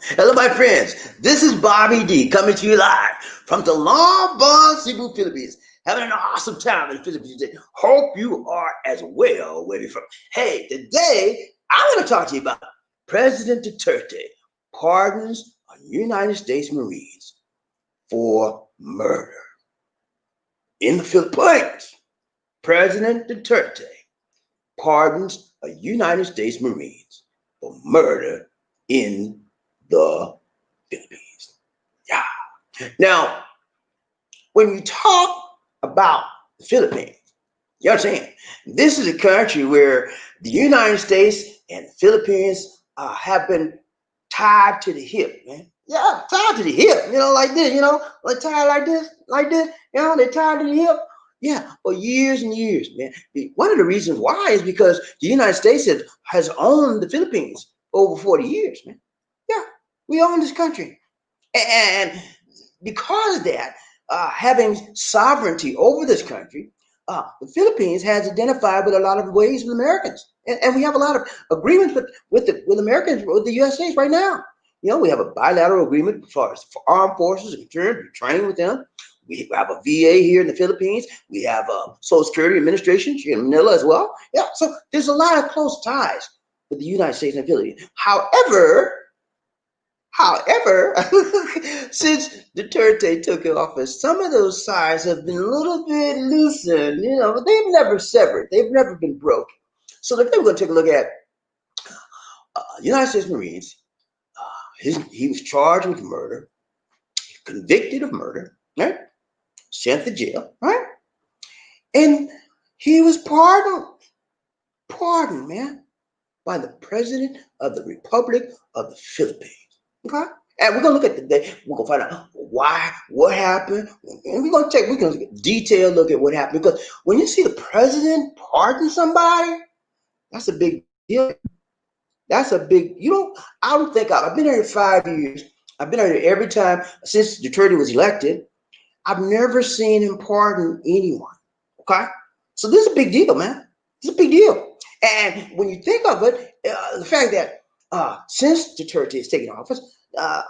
Hello, my friends. This is Bobby D coming to you live from the Long Cebu, Philippines. Having an awesome time in the Philippines today. Hope you are as well where you're from. Hey, today I want to talk to you about President Duterte pardons United States Marines for murder in the Philippines. President Duterte pardons a United States Marines for murder in the Philippines. Yeah. Now, when you talk about the Philippines, you understand, this is a country where the United States and the Philippines have been tied to the hip, man. Yeah, tied to the hip, like this, like tied like this, they're tied to the hip. Yeah, for years and years, man. One of the reasons why is because the United States has owned the Philippines over 40 years, man. Yeah, we own this country. And because of that, having sovereignty over this country, the Philippines has identified with a lot of ways with Americans. And we have a lot of agreements with Americans, with the U.S. States right now. We have a bilateral agreement as far as for armed forces and training with them. We have a VA here in the Philippines. We have a Social Security Administration here in Manila as well. Yeah, so there's a lot of close ties with the United States and the Philippines. However, since Duterte took office, some of those ties have been a little bit loosened, but they've never severed. They've never been broken. So today we're going to take a look at United States Marines. He was charged with murder, convicted of murder, right? Sent to jail, right? And he was pardoned, man, by the President of the Republic of the Philippines. Okay? And we're gonna look at the day. We're gonna find out what happened, and we're gonna take a detailed look at what happened. Because when you see the president pardon somebody, that's a big deal. That's a big. I don't think I've been here 5 years. I've been here every time since Duterte was elected. I've never seen him pardon anyone. Okay, so this is a big deal, man. It's a big deal. And when you think of it, the fact that since Duterte has taken office,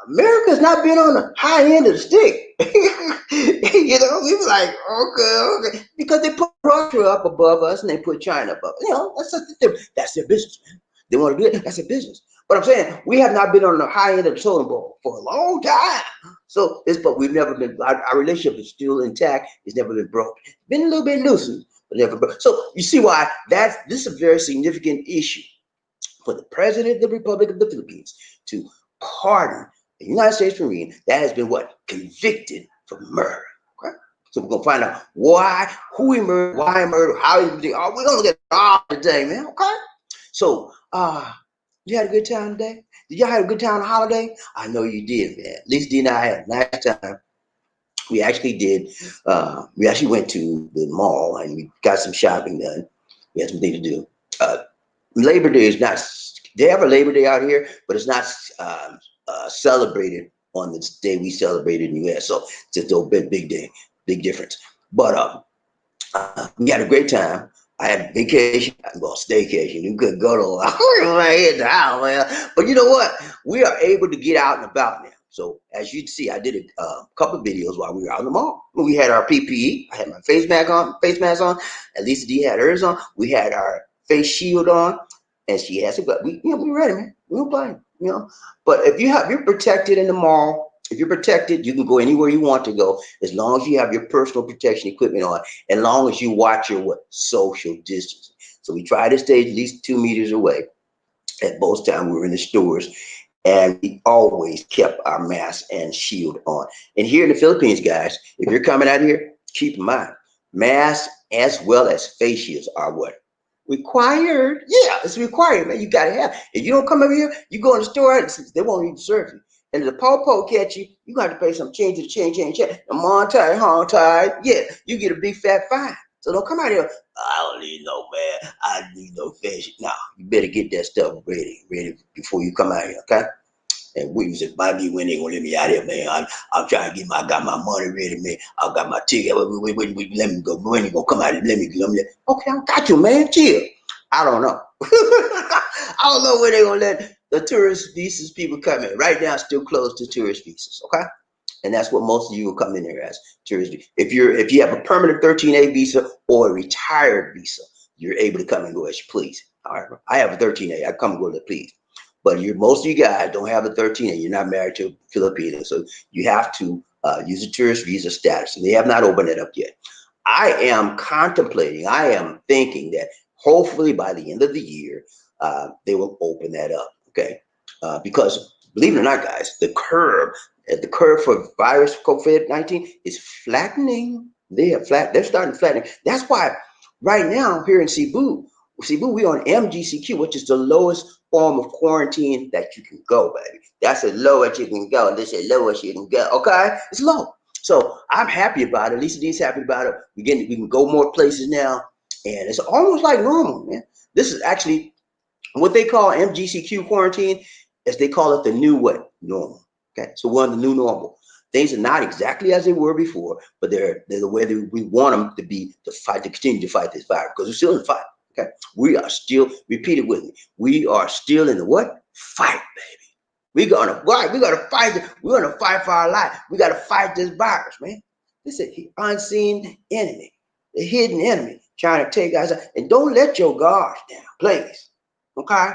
America's not been on the high end of the stick. We were like, okay, because they put Russia up above us and they put China above. That's their business, man. They want to do it. That's their business. But I'm saying we have not been on the high end of the totem pole for a long time. So but we've never been. Our relationship is still intact. It's never been broken. Been a little bit loosened, but never broken. So you see why this is a very significant issue for the President of the Republic of the Philippines to pardon a United States Marine that has been convicted for murder. Okay? So we're gonna find out who he murdered, why he murdered, how he did. We're gonna get it all today, man. Okay? So you had a good time today? Did y'all have a good time on the holiday? I know you did, man. At least D and I had a nice time. We actually did. We actually went to the mall and we got some shopping done. We had something to do. Labor Day is not. They have a Labor Day out here, but it's not celebrated on the day we celebrate in the U.S. So it's a big day, big difference. But we had a great time. I had vacation, staycation. You couldn't go to right here in the house, man. But you know what? We are able to get out and about now. So as you can see, I did a couple of videos while we were out in the mall. We had our PPE. I had my face mask on. At least Dee had hers on. We had our face shield on, and she has it. But we ready, man. We don't play, But if you're protected in the mall. If you're protected, you can go anywhere you want to go as long as you have your personal protection equipment on, as long as you watch your social distancing. So we try to stay at least 2 meters away at both times we were in the stores, and we always kept our mask and shield on. And here in the Philippines, guys, if you're coming out here, keep in mind, masks as well as face shields are required. Yeah, it's required, man. You gotta have. If you don't come over here, you go in the store, they won't even serve you. And if the po catch you, you got to pay some change. The hog tie. Yeah, you get a big fat fine. So don't come out here. I don't need no man. I need no fish. No, you better get that stuff ready before you come out here, okay? And we said, might be when they gonna let me out here, man. I'm trying to got my money ready, man. I got my ticket. Wait, let me go. When you gonna come out here? Let me. Okay, I got you, man. Chill. I don't know. I don't know when they gonna let the tourist visas people come in. Right now, still closed to tourist visas, okay? And that's what most of you will come in here as tourist. If you have a permanent 13A visa or a retired visa, you're able to come and go as you please. All right, I have a 13A. I come and go as please. But most of you guys don't have a 13A. You're not married to a Filipino, so you have to use a tourist visa status, and they have not opened it up yet. I am contemplating. I am thinking that hopefully by the end of the year, they will open that up. Okay, because believe it or not, guys, the curve for virus COVID-19 is flattening. They're starting flattening. That's why right now here in Cebu, we on MGCQ, which is the lowest form of quarantine that you can go, baby. That's the lowest you can go. This is the lowest you can go. Okay, it's low. So I'm happy about it. Lisa D's happy about it. We can go more places now, and it's almost like normal, man. This is actually what they call MGCQ quarantine, as they call it the new what? Normal. Okay, so we're on the new normal. Things are not exactly as they were before, but they're the way that we want them to be to continue to fight this virus, because we're still in the fight. Okay, we are still, repeat it with me, we are still in the what? Fight, baby. We're gonna fight. We're gonna fight for our life. We gotta fight this virus, man. This is an unseen enemy, the hidden enemy trying to take us out. And don't let your guards down, please. Okay?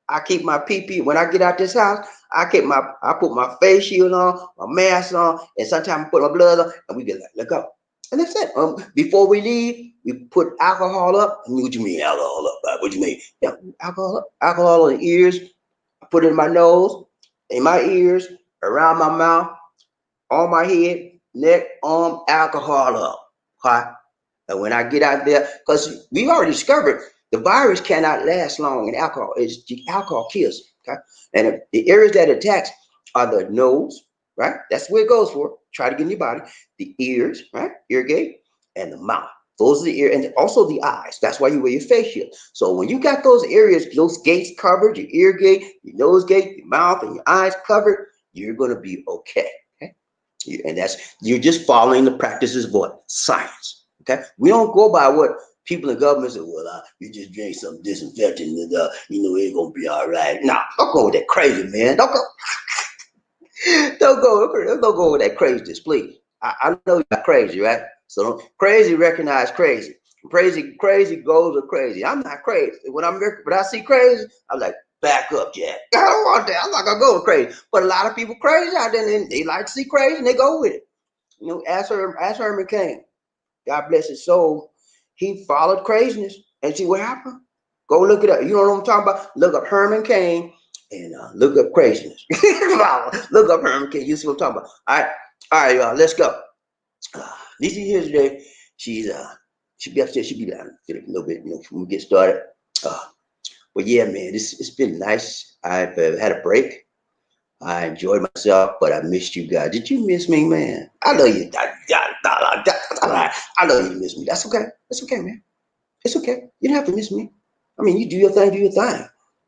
I keep my PP when I get out this house. I put my face shield on, my mask on, and sometimes I put my gloves on, and we get like, let go. And that's it. Before we leave, we put alcohol up. What do you mean alcohol up? What do you mean? Yeah, alcohol on the ears. I put it in my nose, in my ears, around my mouth, on my head, neck, arm, alcohol up. Okay? And when I get out there, because we already discovered the virus cannot last long in alcohol. Alcohol kills. Okay? And the areas that it attacks are the nose, right? That's where it goes for. Try to get in your body. The ears, right? Ear gate, and the mouth. Those are the ear, and also the eyes. That's why you wear your face shield. So when you got those areas, those gates covered, your ear gate, your nose gate, your mouth, and your eyes covered, you're gonna be okay. Okay? And you're just following the practices of what? Science. Okay? We don't go by what people in government say, well, you just drink some disinfectant and it's gonna be all right. Nah, don't go with that crazy, man. Don't go with that craziness, please. I know you're crazy, right? So crazy recognize crazy. Crazy goes with crazy. I'm not crazy. When I see crazy, I'm like, back up, Jack. I don't want that. I'm not gonna go with crazy. But a lot of people crazy out there, and they like to see crazy and they go with it. Ask Herman Cain. God bless his soul. He followed craziness, and see what happened. Go look it up. You know what I'm talking about? Look up Herman Cain and look up craziness. Look up Herman Cain. You see what I'm talking about? All right, y'all. Let's go. Lisa here today. She'll be upstairs. She'll be down a little bit, when we get started. But yeah, man, it's been nice. I've had a break. I enjoyed myself, but I missed you guys. Did you miss me, man? I know you. I know you miss me. That's okay. That's okay, man. It's okay. You don't have to miss me. I mean, you do your thing.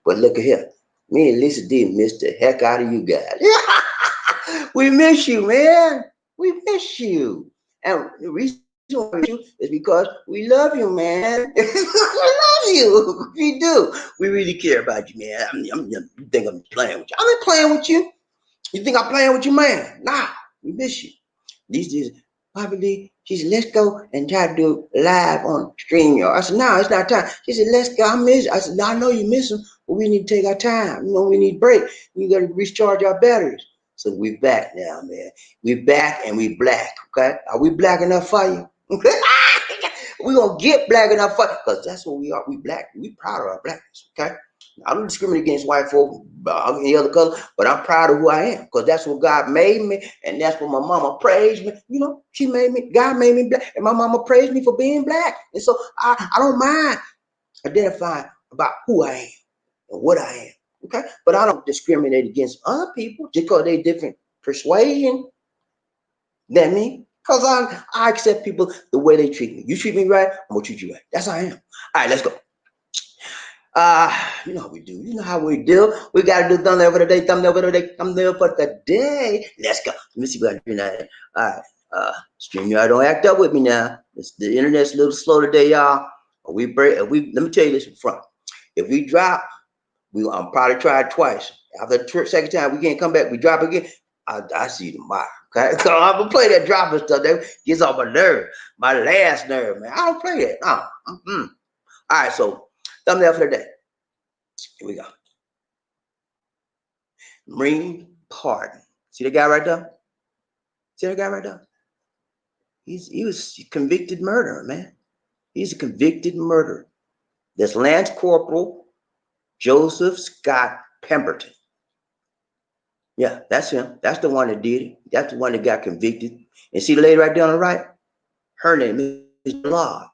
But look at here. Me and Lisa D miss the heck out of you guys. We miss you, man. We miss you. And the reason why we miss you is because we love you, man. We love you. We do. We really care about you, man. You think I'm playing with you? I'm not playing with you. You think I'm playing with you, man? Nah, we miss you. These days, probably, she said, let's go and try to do live on StreamYard. I said, no, it's not time. She said, let's go. I miss you. I said, no, I know you miss them, but we need to take our time. We need a break. We got to recharge our batteries. So we back now, man. We back and we black, okay? Are we black enough for you? We're going to get black enough for you, because that's what we are. We black. We proud of our blackness, okay? I don't discriminate against white folk, any other color, but I'm proud of who I am, because that's what God made me, and that's what my mama praised me. She made me, God made me black, and my mama praised me for being black. And so I don't mind identifying about who I am and what I am, okay? But I don't discriminate against other people just because they're different persuasion than me, because I accept people the way they treat me. You treat me right, I'm going to treat you right. That's how I am. All right, let's go. You know how we do. You know how we do. We gotta do thumbnail for the day, thumbnail for the day, thumbnail for the day. Let's go. Let me see what I do now. All right. StreamYard, don't act up with me now. The internet's a little slow today, y'all. Let me tell you this in front. If we drop I'm probably tried twice. After the second time, we can't come back. We drop again. I see you tomorrow. Okay, so I'm gonna play that dropping stuff. That gets on my nerve, my last nerve, man. I don't play that. No. All right, so thumbnail for the day. Here we go. Marine pardon. See the guy right there? See that guy right there? He was a convicted murderer, man. He's a convicted murderer. That's Lance Corporal Joseph Scott Pemberton. Yeah, that's him. That's the one that did it. That's the one that got convicted. And see the lady right there on the right? Her name is Laude.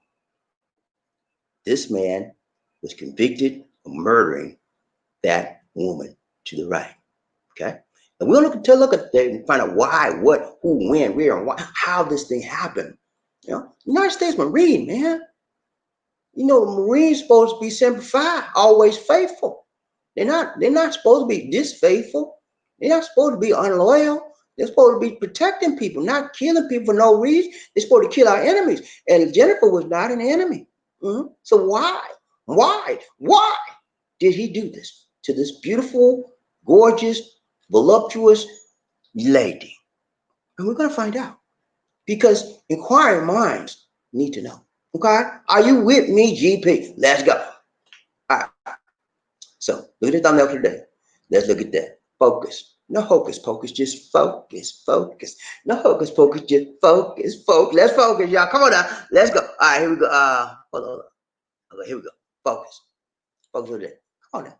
This man was convicted of murdering that woman to the right. Okay? And we'll look at that and find out why, what, who, when, where, and why, how this thing happened. You know, United States Marine, man. You know, the Marines supposed to be Semper Fi, always faithful. They're not supposed to be disfaithful. They're not supposed to be unloyal. They're supposed to be protecting people, not killing people for no reason. They're supposed to kill our enemies. And Jennifer was not an enemy. So why did he do this to this beautiful, gorgeous, voluptuous lady? And we're going to find out, because inquiring minds need to know. Okay, are you with me, GP? Let's go. All right. So look at the thumbnail for today. Let's look at that. Focus. No hocus pocus, just focus. No hocus pocus, just focus. Let's focus, y'all. Come on now. Let's go. All right, here we go. Hold on. Okay, here we go. Focus on that. Come on now.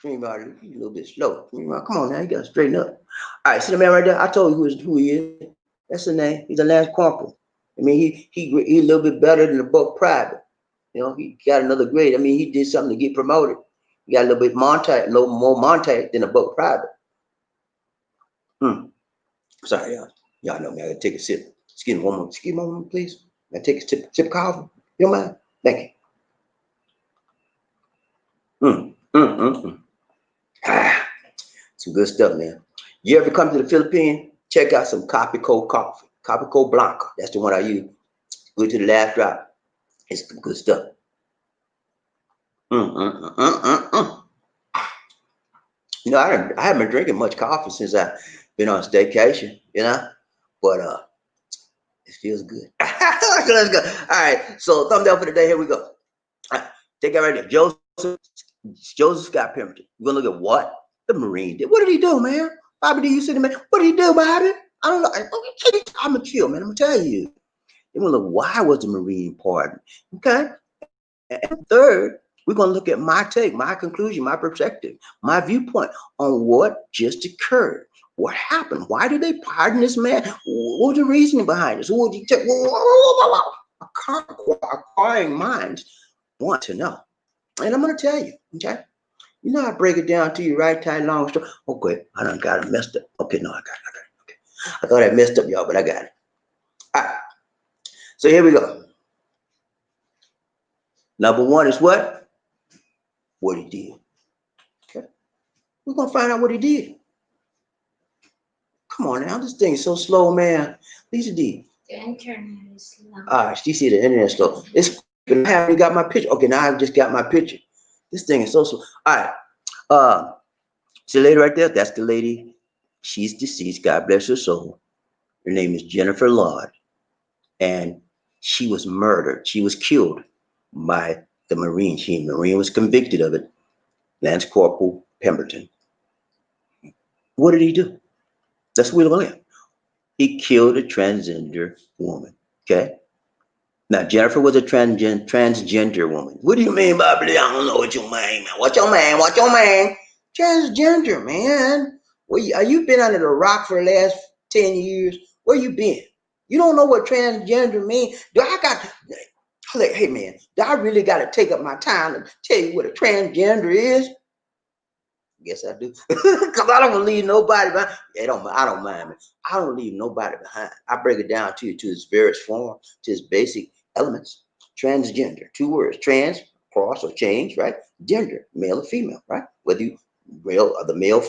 You're a little bit slow. Come on now, you gotta straighten up. All right, see the man right there? I told you who he is. That's the name. He's a Lance Corporal. I mean, he a little bit better than the Buck Private. You know, he got another grade. I mean, he did something to get promoted. He got a little more Monte than a Buck Private. Sorry, y'all know me. I gotta take a sip. Excuse me one moment, please. I take a sip of coffee. You don't mind? Thank you. Some good stuff, man. You ever come to the Philippines? Check out some Coffee coffee. Coffee Blanca. That's the one I use. Good to the last drop. It's some good stuff. You know, I haven't been drinking much coffee since I've been on staycation, you know, but it feels good. Let's go. All right, so thumbnail for the day. Here we go. All right, take it right there. Joseph Scott Pemberton. We're gonna look at what the Marine did. What did he do, man? Bobby, do you see the man? What did he do, Bobby? I don't know. I'm gonna chill, man. I'm gonna tell you. We're gonna look, why was the Marine pardoned? Okay. And third, we're going to look at my take, my conclusion, my perspective, my viewpoint on what just occurred. What happened? Why did they pardon this man? What was the reasoning behind this? What did he take? Acquiring minds want to know. And I'm going to tell you, okay? You know, I break it down to you right, tight, long story. Okay, I done got it messed up. Okay, no, I got it. Okay. I thought I messed up, y'all, but I got it. All right. So here we go. Number one is what? What he did. Okay. We're going to find out what he did. Come on now. This thing is so slow, man. Lisa D. The internet is slow. She see the internet slow. It's I haven't got my picture. Okay, now I've just got my picture. This thing is so slow. All right. See the lady right there? That's the lady. She's deceased. God bless her soul. Her name is Jennifer Laude. And she was murdered. She was killed by the Marine. The Marine was convicted of it. Lance Corporal Pemberton. What did he do? That's what we're looking at. He killed a transgender woman. Okay. Now Jennifer was a transgender woman. What do you mean, Bobby? I don't know what you mean, man. What you mean? Transgender, man. Are you been under the rock for the last 10 years? Where you been? You don't know what transgender means? Hey man, do I really got to take up my time to tell you what a transgender is? Yes, I do. Because I don't leave nobody behind. I don't mind, man. I don't leave nobody behind. I break it down to you to its various form, to its basic elements. Transgender, 2 words. Trans, cross or change, right? Gender, male or female, right? Whether you the male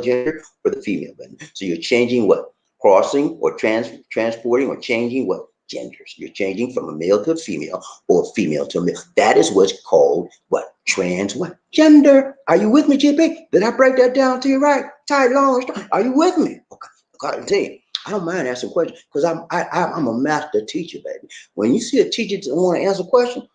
gender or the female gender. So you're changing what? Crossing or transporting or changing what? Genders. You're changing from a male to a female or a female to a male. That is what's called what? Trans what? Gender. Are you with me, GP? Did I break that down to you right? Tight, long, and strong. Are you with me? Okay. I can tell you, I don't mind asking questions because I'm a master teacher, baby. When you see a teacher that want to answer questions,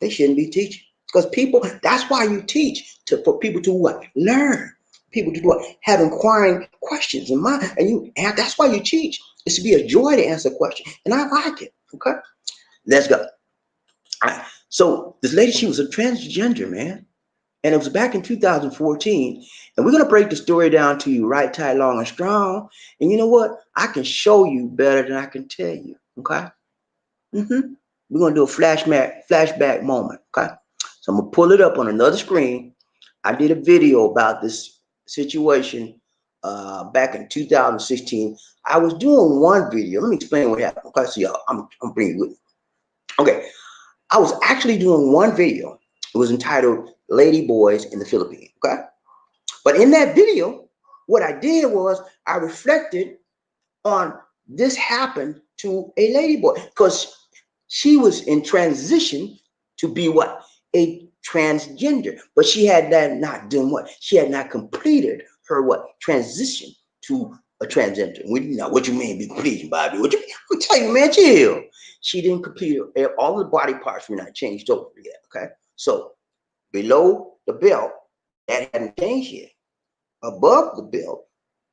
they shouldn't be teaching. Because people, that's why you teach for people to what? Learn. People to what? Have inquiring questions in mind. And that's why you teach. It's to be a joy to answer questions. And I like it. Okay. Let's go. All right. So this lady, she was a transgender, man. And it was back in 2014. And we're going to break the story down to you right, tight, long, and strong. And you know what? I can show you better than I can tell you. Okay. We're going to do a flashback moment. Okay. So I'm going to pull it up on another screen. I did a video about this situation back in 2016. I was doing one video. Let me explain what happened. Okay. So y'all, I'm bringing you with me. Okay. I was actually doing one video. It was entitled Ladyboys in the Philippines. Okay. But in that video, what I did was I reflected on this happened to a ladyboy because she was in transition to be what? A transgender. But she had not done what? She had not completed her what? Transition to a transgender. Now, what you mean be completed, Bobby? What you mean? I'm tell you, man, chill. She didn't complete it. All the body parts were not changed over yet. Okay. So below the belt, that hadn't changed yet. Above the belt,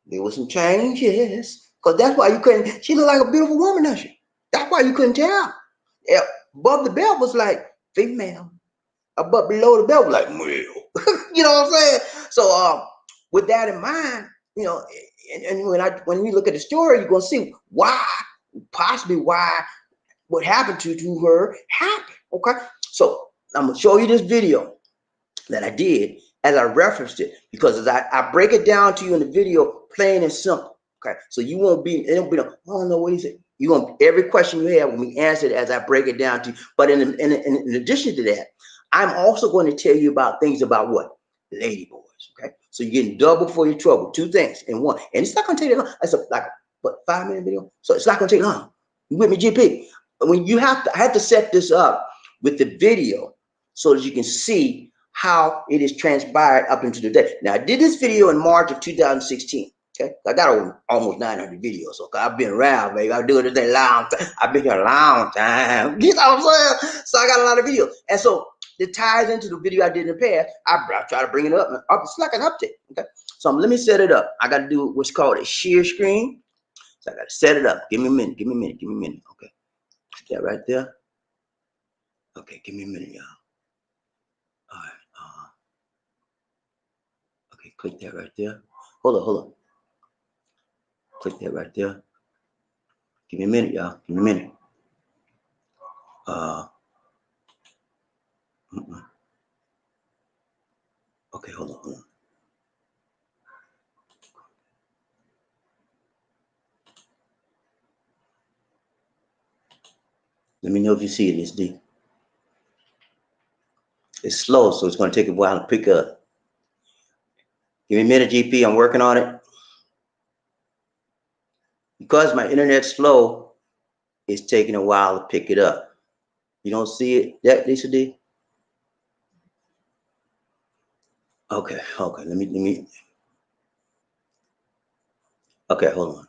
there was some changes. Because that's why you couldn't, she looked like a beautiful woman, doesn't she? That's why you couldn't tell. Yeah, above the belt was like female. Above below the belt was like male. You know what I'm saying? So with that in mind, you know, and when you look at the story, you're gonna see why, possibly why what happened to her happened. Okay. So I'm gonna show you this video that I did as I referenced it because as I break it down to you in the video, plain and simple. Okay, so you won't be, it won't be like, oh no, what is it? You won't, every question you have will be answered as I break it down to you. But in addition to that, I'm also going to tell you about things about what? Ladyboys. Okay, so you're getting double for your trouble. Two things in one. And it's not going to take that long. It's like, what, 5 minute video? So it's not going to take long. You with me, GP? When you have to, I have to set this up with the video so that you can see how it is transpired up into the day. Now, I did this video in March of 2016. Okay, I got over almost 900 videos. Okay, I've been around, baby. I've been doing this thing a long time. I've been here a long time. You know what I'm saying? So I got a lot of videos, and so it ties into the video I did in the past. I try to bring it up. It's like an update. Okay, so let me set it up. I got to do what's called a share screen. So I got to set it up. Give me a minute. Give me a minute. Give me a minute. Okay, that right there. Okay, give me a minute, y'all. All right. Okay, click that right there. Hold on, hold on. Click that right there. Give me a minute, y'all. Give me a minute. Uh, okay, hold on, hold on. Let me know if you see it, it's D. It's slow, so it's going to take a while to pick up. Give me a minute, GP. I'm working on it. Because my internet's slow, it's taking a while to pick it up. You don't see it yet, Lisa D? Okay, okay. Let me. Okay, hold on.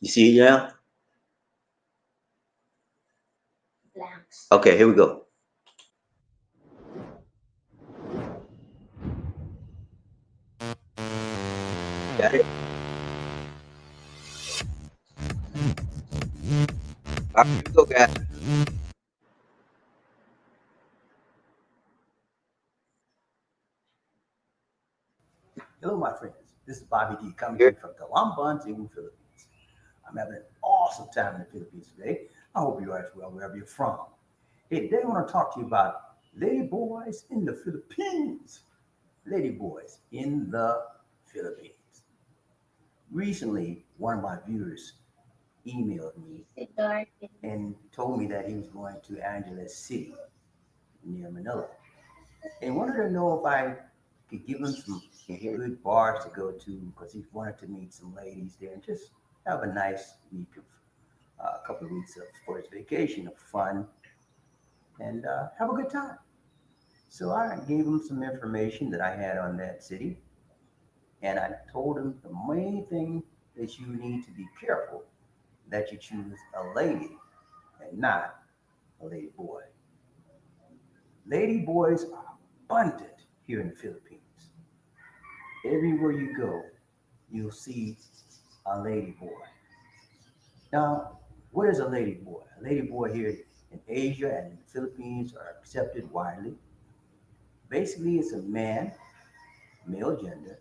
You see it now? Blanks. Okay, here we go. Got it? All right, here we go, guys. Hello, my friends. This is Bobby D coming to Here. you from Calambans in the Philippines. I'm having an awesome time in the Philippines today. I hope you are as well wherever you're from. Hey, today I want to talk to you about Ladyboys in the Philippines. Ladyboys in the Philippines. Recently, one of my viewers emailed me and told me that he was going to Angeles City near Manila and wanted to know if I could give him some good bars to go to because he wanted to meet some ladies there and just have a nice week of a couple of weeks of for his vacation of fun and have a good time. So I gave him some information that I had on that city, and I told him the main thing that you need to be careful that you choose a lady and not a lady boy. Lady boys are abundant here in the Philippines. Everywhere you go, you'll see a lady boy. Now, what is a lady boy? A lady boy here in Asia and in the Philippines are accepted widely. Basically, it's a man, male gender,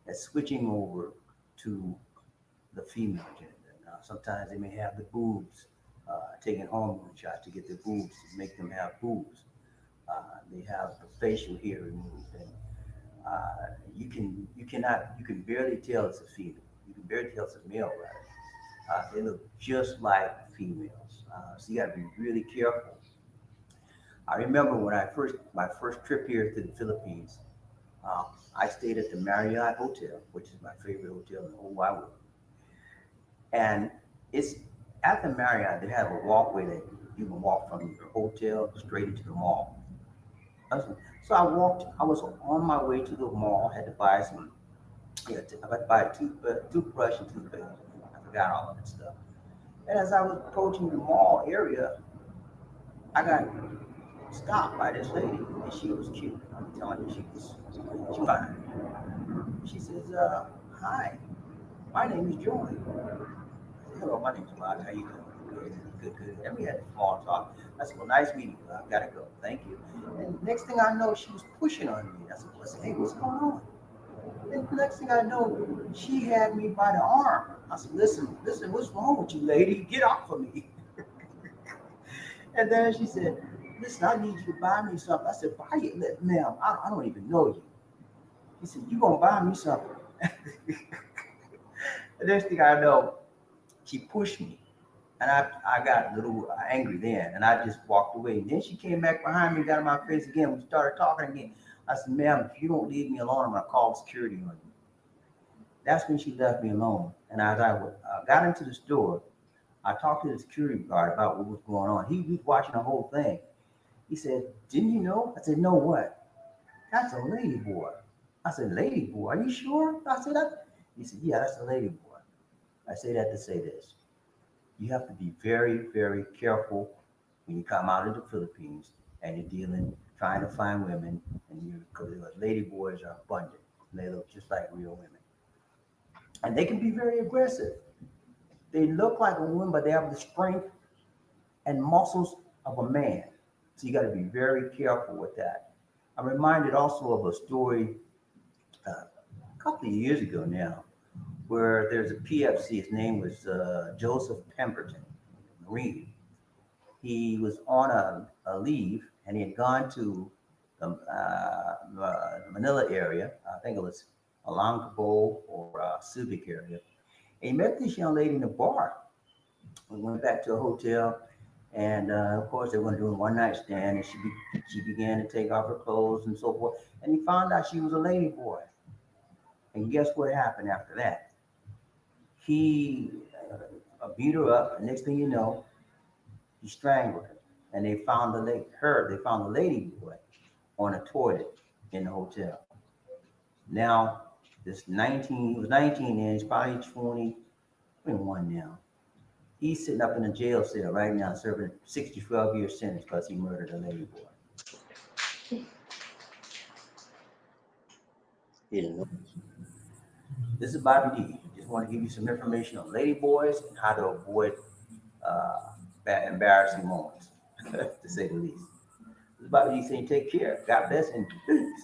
that's switching over to the female gender. Now, sometimes they may have the boobs, taking hormone shots to get their boobs to make them have boobs. They have the facial hair removed, and you can barely tell it's a female. You can barely tell it's a male, rather. They look just like females, so you got to be really careful. I remember when my first trip here to the Philippines. Um, I stayed at the Marriott Hotel, which is my favorite hotel in the whole wide world. And it's at the Marriott, they have a walkway that you can walk from your hotel straight into the mall. So I was on my way to the mall, had to buy some, I had to buy a toothbrush and toothpaste. I forgot all of that stuff. And as I was approaching the mall area, I got stopped by this lady, and she was cute. I'm telling you, she fine. She says, "Hi, my name is Joy." "Hello, my name's Balck. How you doing?" "Good, good, good." And we had a small talk. I said, "Well, nice meeting you. I've got to go. Thank you." And next thing I know, she was pushing on me. I said, Hey, what's going on?" And next thing I know, she had me by the arm. I said, listen, what's wrong with you, lady? Get off of me." And then she said, "Listen, I need you to buy me something." I said, "Buy it, ma'am. I don't even know you." He said, "You gonna buy me something?" The next thing I know, she pushed me, and I got a little angry then, and I just walked away. And then she came back behind me, got in my face again. We started talking again. I said, "Ma'am, if you don't leave me alone, I'm gonna call security on you." That's when she left me alone. And as I got into the store, I talked to the security guard about what was going on. He was watching the whole thing. He said, "Didn't you know?" I said, "No, what?" "That's a lady boy." I said, "Lady boy, are you sure?" I said, that. He said, "Yeah, that's a lady boy." I say that to say this. You have to be very, very careful when you come out of the Philippines and you're trying to find women, and because lady boys are abundant. They look just like real women. And they can be very aggressive. They look like a woman, but they have the strength and muscles of a man. So you got to be very careful with that. I'm reminded also of a story a couple of years ago now, where there's a PFC. His name was Joseph Pemberton, Marine. He was on a leave, and he had gone to the Manila area. I think it was Olongapo or Subic area. And he met this young lady in the bar. We went back to a hotel, and of course they were going to do a one night stand. And she began to take off her clothes and so forth. And he found out she was a lady boy. And guess what happened after that? He beat her up. And next thing you know, he strangled her. And they found They found the lady boy on a toilet in the hotel. Now, he was 19 then. He's probably 20, 21 now. He's sitting up in a jail cell right now, serving a 12 year sentence because he murdered a lady boy. You know. This is Bobby D. Just want to give you some information on lady boys and how to avoid uh, embarrassing moments, to say the least. This is Bobby D saying take care. God bless and peace.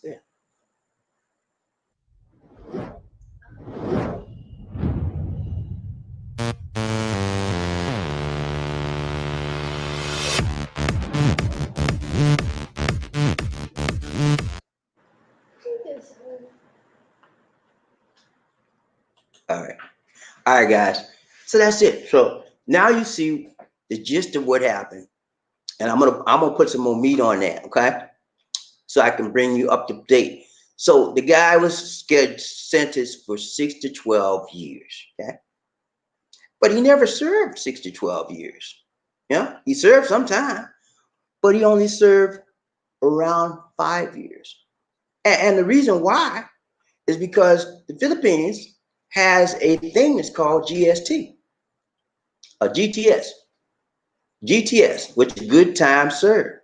Yeah. All right. All right, guys. So that's it. So now you see the gist of what happened, and I'm gonna put some more meat on that, okay? So I can bring you up to date. So the guy was sentenced for 6 to 12 years. Okay. But he never served 6 to 12 years. Yeah. He served some time, but he only served around 5 years. And the reason why is because the Philippines has a thing that's called GST, a GTS, which is good time served.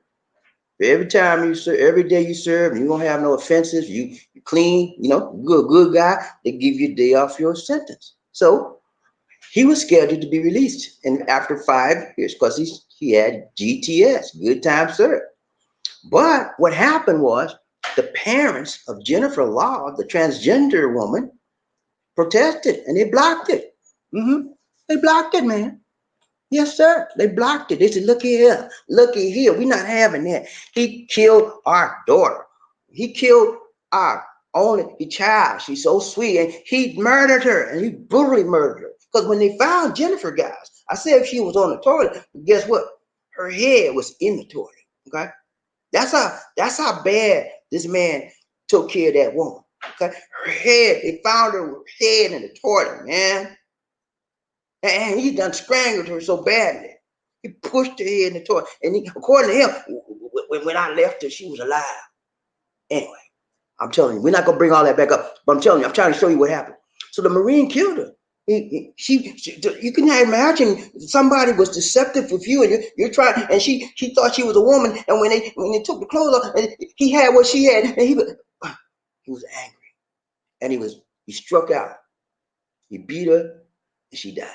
Every time you serve, every day you serve, and you don't have no offenses, you clean, good guy, they give you a day off your sentence. So he was scheduled to be released, and after 5 years, because he had GTS, good time served. But what happened was the parents of Jennifer Laude, the transgender woman, protested and they blocked it. They blocked it, man. Yes, sir. They blocked it. They said, looky here. We're not having that. He killed our daughter. He killed our only child. She's so sweet. And he murdered her, and he brutally murdered her. Because when they found Jennifer, guys, I said she was on the toilet, but guess what? Her head was in the toilet. Okay? That's how bad this man took care of that woman. Okay? Her head, they found her head in the toilet, man. And he done strangled her so badly. He pushed her head in the toilet. And according to him, when I left her, she was alive. Anyway, I'm telling you, we're not going to bring all that back up. But I'm telling you, I'm trying to show you what happened. So the Marine killed her. You can imagine somebody was deceptive with you, and you're trying, and she thought she was a woman. And when they took the clothes off, and he had what she had, and he was angry. And he struck out. He beat her, and she died.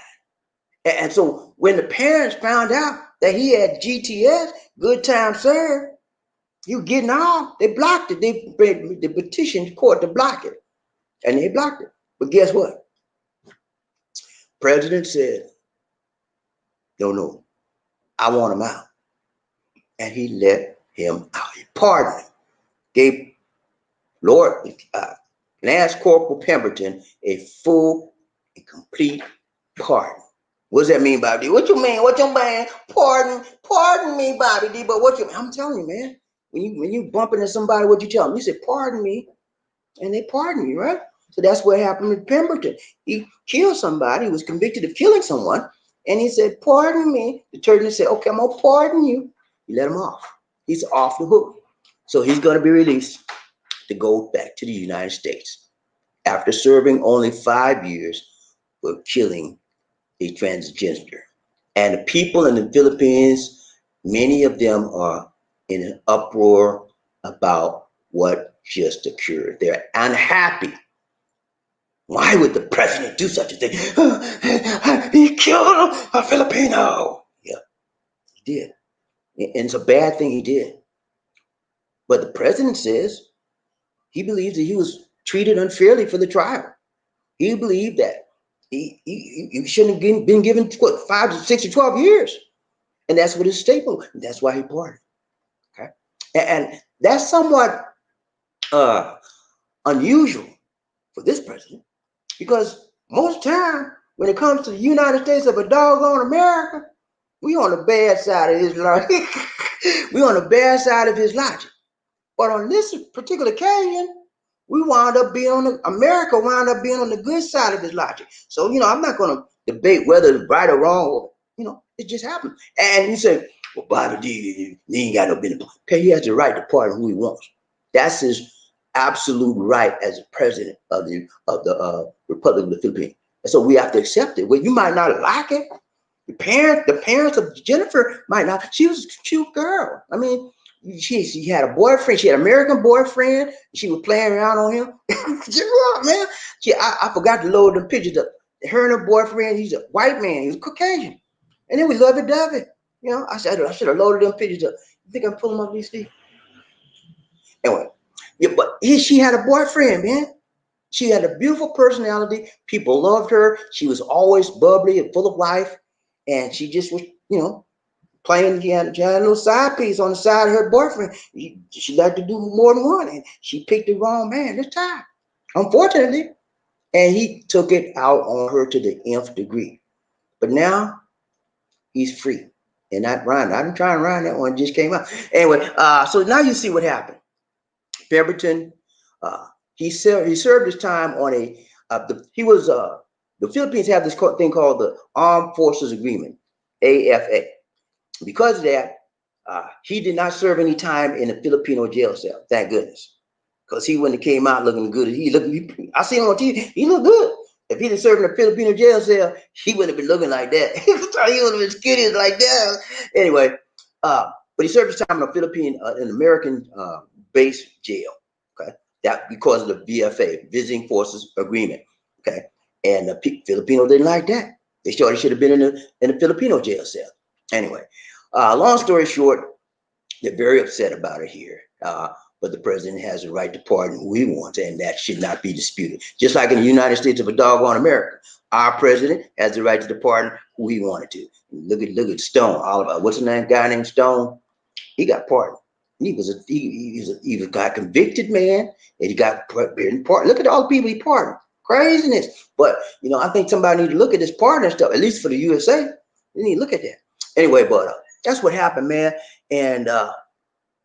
And so when the parents found out that he had GTS, good time served, he was getting off, they blocked it. They petitioned the court to block it. And they blocked it. But guess what? President said, no, I want him out. And he let him out. He pardoned him. Gave Lance Corporal Pemberton a full and complete pardon. What does that mean, Bobby D? What you mean? What you mean? Pardon me, Bobby D. But what you? I'm telling you, man. When you bump into somebody, what you tell them? You say, "Pardon me," and they pardon you, right? So that's what happened with Pemberton. He killed somebody. He was convicted of killing someone, and he said, "Pardon me." The attorney said, "Okay, I'm gonna pardon you." He let him off. He's off the hook. So he's gonna be released to go back to the United States after serving only 5 years for killing a transgender. And the people in the Philippines, many of them are in an uproar about what just occurred. They're unhappy. Why would the president do such a thing? He killed a Filipino. Yeah, he did. And it's a bad thing he did. But the president says he believes that he was treated unfairly for the trial. He believed that he shouldn't have been given 5 to 6 or 12 years. And that's what his statement was. That's why he pardoned. Okay. And that's somewhat unusual for this president, because most time when it comes to the United States of a doggone America, we on the bad side of his logic. We on the bad side of his logic. But on this particular occasion, America wound up being on the good side of his logic. So, I'm not going to debate whether it's right or wrong, or, it just happened. And you say, well, Bobby D, he ain't got no business. Okay, he has the right to pardon who he wants. That's his absolute right as president of the Republic of the Philippines. And so we have to accept it. Well, you might not like it. The parents of Jennifer might not. She was a cute girl. I mean, she had a boyfriend. She had an American boyfriend. She was playing around on him. Man. I forgot to load them pictures up. Her and her boyfriend, he's a white man. He was Caucasian. And then we lovey-dovey. I should have loaded them pictures up. You think I'm pulling up these things? Anyway, yeah, but she had a boyfriend, man. She had a beautiful personality. People loved her. She was always bubbly and full of life. And she just was, playing. She had a little side piece on the side of her boyfriend. She liked to do more than one. And she picked the wrong man this time, unfortunately. And he took it out on her to the nth degree. But now he's free. And not Ryan. I didn't try and rhyme that one, just came out. Anyway, so now you see what happened. Pemberton He served his time on the Philippines have this thing called the Armed Forces Agreement, AFA. Because of that, he did not serve any time in a Filipino jail cell. Thank goodness, because he wouldn't have came out looking good. I seen him on TV. He looked good. If he'd have served in a Filipino jail cell, he wouldn't have been looking like that. He would have been skinny like that. Anyway, but he served his time in a an American base jail. Okay, that because of the VFA, Visiting Forces Agreement. Okay, and the Filipinos didn't like that. They thought he should have been in a Filipino jail cell. Anyway, long story short, they're very upset about it here. But the president has the right to pardon who he wants, and that should not be disputed. Just like in the United States of a doggone America, our president has the right to pardon who he wanted to. Look at Stone. What's the name? Guy named Stone. He got pardoned. He got convicted man, and he got pardoned. Look at all the people he pardoned. Craziness. But I think somebody need to look at this pardon stuff, at least for the USA. They need to look at that. Anyway, but that's what happened, man. And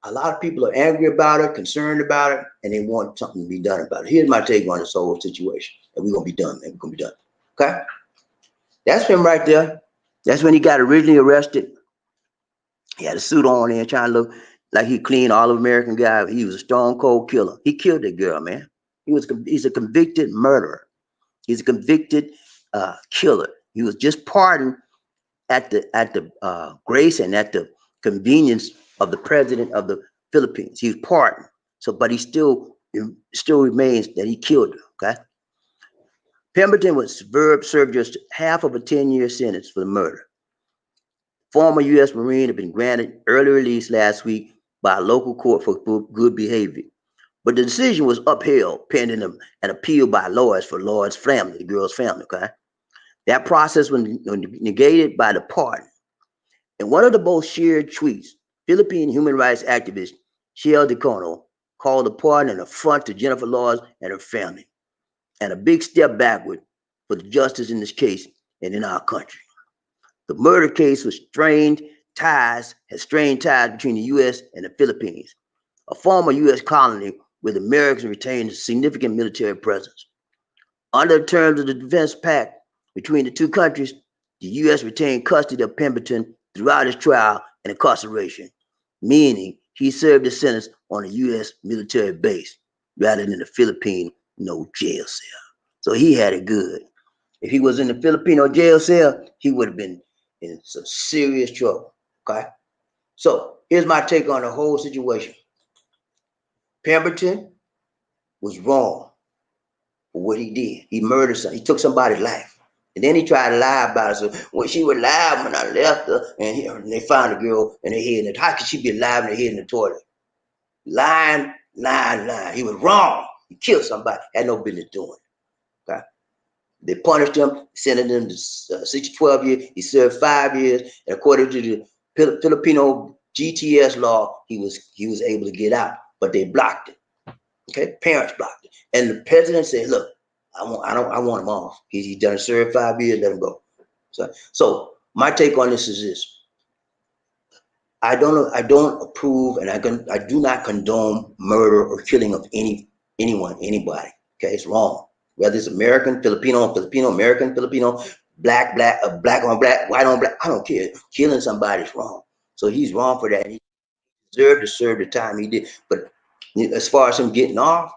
a lot of people are angry about it, concerned about it, and they want something to be done about it. Here's my take on this whole situation. And we're going to be done, man. We're going to be done. Okay? That's him right there. That's when he got originally arrested. He had a suit on there trying to look like he clean all of American guy. He was a stone cold killer. He killed that girl, man. He's a convicted murderer. He's a convicted killer. He was just pardoned at the grace and at the convenience of the president of the Philippines. He was pardoned. So, but he still remains that he killed her. Okay. Pemberton was served just half of a 10-year sentence for the murder. Former U.S. Marine had been granted early release last week by a local court for good behavior. But the decision was upheld pending an appeal by lawyers for Lloyd's family, the girl's family. Okay. That process was negated by the pardon. In one of the most shared tweets, Philippine human rights activist Shell DeCono called the pardon an affront to Jennifer Laude and her family, and a big step backward for the justice in this case and in our country. The murder case has strained ties between the U.S. and the Philippines, a former U.S. colony where the Americans retained a significant military presence. Under the terms of the defense pact between the two countries, the U.S. retained custody of Pemberton throughout his trial and incarceration, meaning he served his sentence on a U.S. military base rather than a Philippine jail cell. So he had it good. If he was in the Filipino jail cell, he would have been in some serious trouble. Okay? So here's my take on the whole situation. Pemberton was wrong for what he did. He murdered somebody. He took somebody's life. And then he tried to lie about it. So when she was alive when I left her, and they found the girl in her head. How could she be alive in her head in the toilet? Lying. He was wrong. He killed somebody. Had no business doing it. Okay? They punished him, sentenced him to 6 to 12 years. He served 5 years. And according to the Filipino GTS law, he was able to get out. But they blocked it. Okay? Parents blocked it. And the president said, look, I want him off. He's done served 5 years, let him go. So my take on this is this. I don't approve, and I do not condone murder or killing of anyone, anybody. Okay, it's wrong. Whether it's American, Filipino, American, Filipino, black on black, white on black, I don't care. Killing somebody is wrong. So he's wrong for that. He deserved to serve the time he did. But as far as him getting off,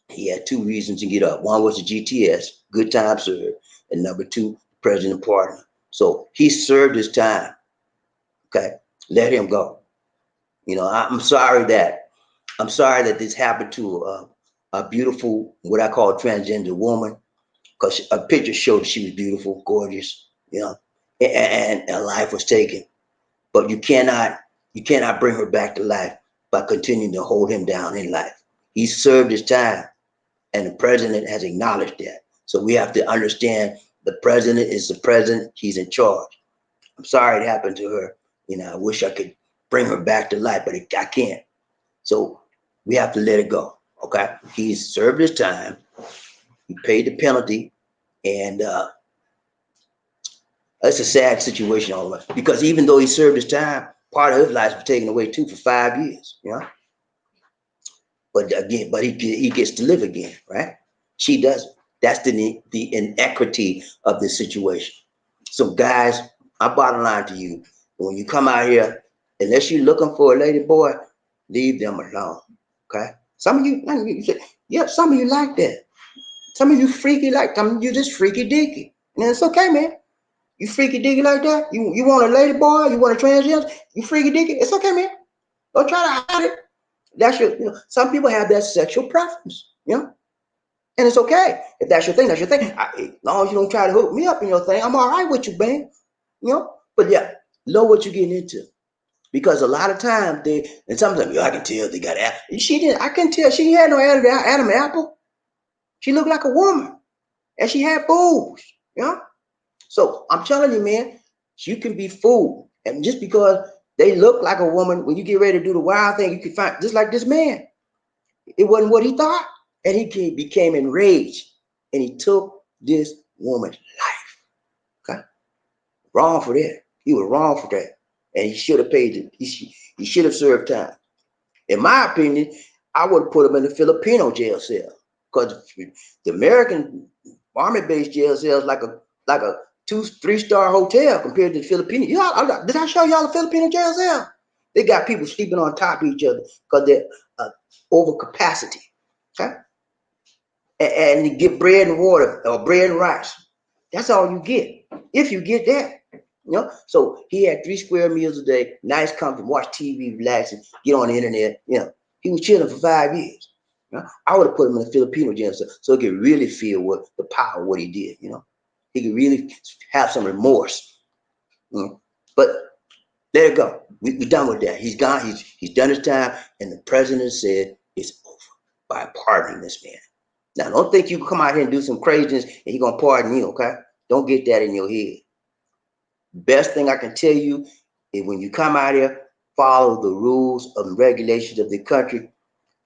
he had 2 reasons to get up. One was the GTS, good time served, and number 2, president pardon. So he served his time. Okay, let him go. I'm sorry that this happened to a beautiful, what I call transgender woman, because a picture showed she was beautiful, gorgeous, and her life was taken. But you cannot bring her back to life by continuing to hold him down in life. He served his time, and the president has acknowledged that. So we have to understand the president is the president. He's in charge. I'm sorry it happened to her. I wish I could bring her back to life, but I can't. So we have to let it go. Okay. He's served his time. He paid the penalty. And it's a sad situation all of us, because even though he served his time, part of his life was taken away too for 5 years. But again, he gets to live again, right? She doesn't. That's the inequity of the situation. So guys, my bottom line to you, when you come out here, unless you're looking for a lady boy, leave them alone. Okay? Some of you say, yeah, some of you like that. Some of you freaky like some of you just freaky deaky. And it's okay, man. You freaky deaky like that? You want a lady boy, you want a transgender, you freaky deaky, it's okay, man. Don't try to hide it. That's your, some people have that sexual preference, and it's okay. If that's your thing, that's your thing. As long as you don't try to hook me up in your thing, I'm all right with you, man. But yeah, know what you're getting into. Because a lot of times and sometimes I can tell they got she didn't, I can tell she had no Adam apple. She looked like a woman. And she had boobs, So I'm telling you, man, you can be fooled. And just because they look like a woman, when you get ready to do the wild thing, you can find, just like this man, it wasn't what he thought. And he became enraged. And he took this woman's life. Okay? Wrong for that. He was wrong for that. And he should have paid it. He should have served time. In my opinion, I would have put him in the Filipino jail cell. Because the American Army-based jail cell is like a 2-3 star hotel compared to the Filipino. Did I show y'all the Filipino jail cell? They got people sleeping on top of each other because they're over capacity. Okay? And you get bread and water or bread and rice. That's all you get. If you get that. So he had 3 square meals a day, nice comfort, watch TV, relaxing, get on the internet. He was chilling for 5 years. I would have put him in the Filipino jail so he could really feel the power of what he did. He could really have some remorse. But there you go. We're done with that. He's gone. He's done his time, and the president said it's over by pardoning this man. Now, don't think you can come out here and do some craziness and he's gonna pardon you. Okay? Don't get that in your head. Best thing I can tell you is when you come out here, follow the rules and regulations of the country.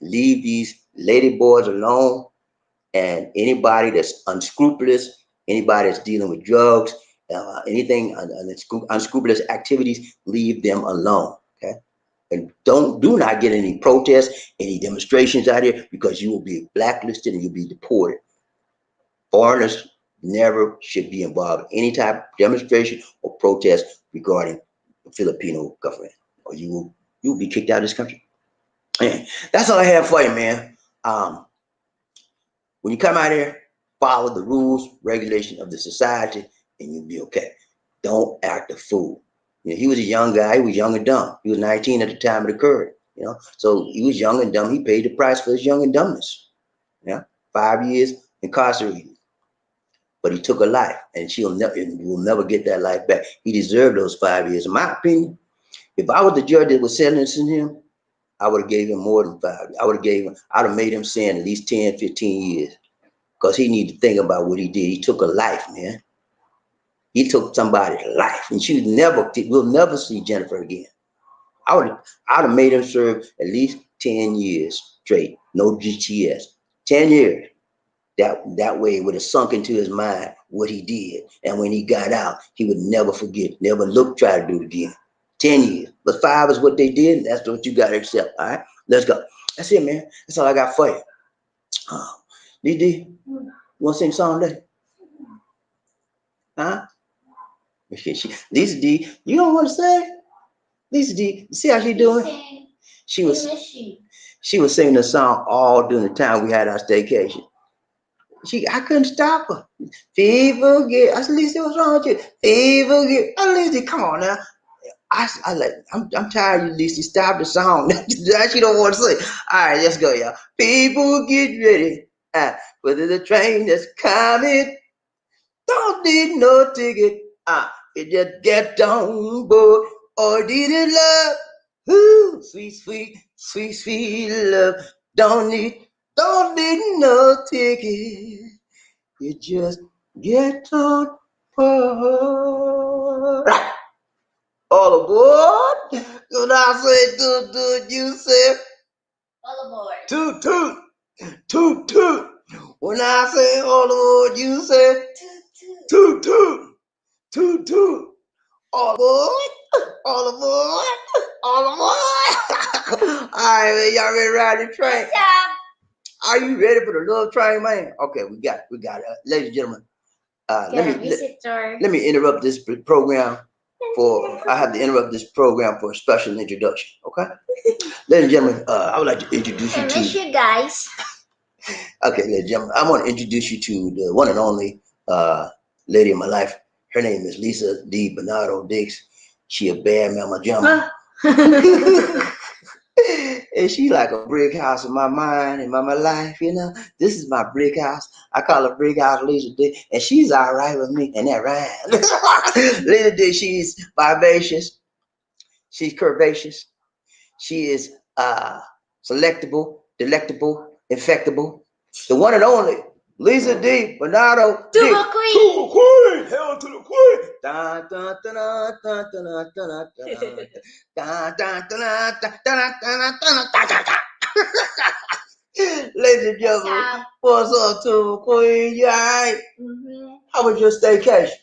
Leave these lady boys alone, and anybody that's unscrupulous, anybody that's dealing with drugs, anything unscrupulous activities, leave them alone. Okay, and do not get any protests, any demonstrations out here because you will be blacklisted and you'll be deported. Foreigners never should be involved in any type of demonstration or protest regarding the Filipino government, or you'll be kicked out of this country. Man, that's all I have for you, man. When you come out here, follow the rules, regulation of the society, and you'll be okay. Don't act a fool. He was a young guy. He was young and dumb. He was 19 at the time it occurred. So he was young and dumb. He paid the price for his young and dumbness. 5 years incarcerated. But he took a life, and will never get that life back. He deserved those 5 years. In my opinion, if I was the judge that was sentencing him, I would have gave him more than 5. I'd have made him sin at least 10, 15 years. Because he needed to think about what he did. He took a life, man. He took somebody's life. And we'll never see Jennifer again. I'd have made him serve at least 10 years straight. No GTS. 10 years. That way it would have sunk into his mind what he did. And when he got out, he would never forget, never try to do it again. 10 years. But 5 is what they did, and that's what you got to accept. All right? Let's go. That's it, man. That's all I got for you. DD, you want to sing a song today? Huh? Lisa D, you don't want to sing? Lisa D, see how she doing? She was singing the song all during the time we had our staycation. I couldn't stop her. Fever get. I said, Lisa, what's wrong with you? Fever get. Oh, Lisa, come on now. I'm tired of you, Lisa. Stop the song. That she don't want to sing. All right, let's go, y'all. People get ready. Whether the train that's coming, don't need no ticket. You just get on board. Or did it love? Ooh, sweet, sweet, sweet, sweet love. Don't need no ticket. You just get on board. All aboard. When I say toot toot, you say All aboard. toot toot, toot toot. When I say all aboard, you say Toot toot. toot toot, toot toot. All aboard, all aboard, all aboard. All right, man, y'all ready to ride the train? Good job. Are you ready for the love triangle, man? Okay, we got ladies and gentlemen. Let me interrupt this program I have to interrupt this program for a special introduction. Okay, ladies and gentlemen, I would like to introduce you I to. miss you guys. Okay, ladies and gentlemen, I want to introduce you to the one and only lady in my life. Her name is Lisa D. Bernardo Dix. She a bad mama jama. And she like a brick house in my mind and my life, you know. This is my brick house. I call her brick house Lisa D. And she's all right with me. And that rhymes. Lisa D, she's vivacious. She's curvaceous. She is selectable, delectable, infectable. The one and only Lisa D. Bernardo D. To the queen. To the queen. Hell to the queen. Dun, dun, dun, dun, dun, dun, dun, dun, dun. Dun, dun, dun, dun, dun, dun, dun, dun, dun, dun, dun. Ladies and gentlemen, what's up to the queen? You all right? How was your staycation?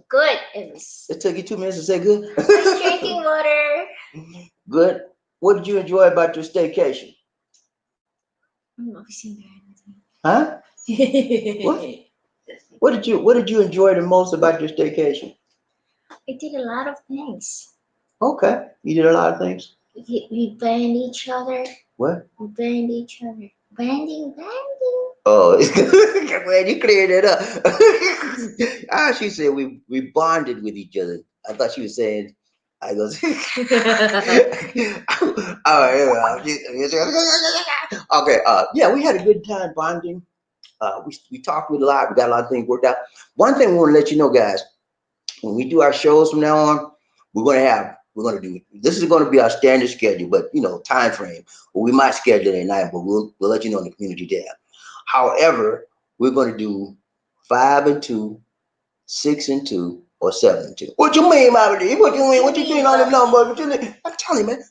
Good. It took you 2 minutes to say good? Drinking water. Good. What did you enjoy about your staycation? Huh? What did you enjoy the most about your staycation? I did a lot of things. Okay. You did a lot of things. We banned each other. What? We banned each other. Banding. Oh, man, you cleared it up. She said we bonded with each other. I thought she was saying, I goes, all right, okay, yeah, we had a good time bonding. We talked with a lot. We got a lot of things worked out. One thing we want to let you know, guys, when we do our shows from now on, this is going to be our standard schedule, but time frame. Well, we might schedule it at night, but we'll let you know in the community tab. However, we're going to do 5 and 2, 6 and 2, or 7 and 2. What you mean, Bobby? What you mean? What you think on them numbers? What you mean? I'm telling you, man.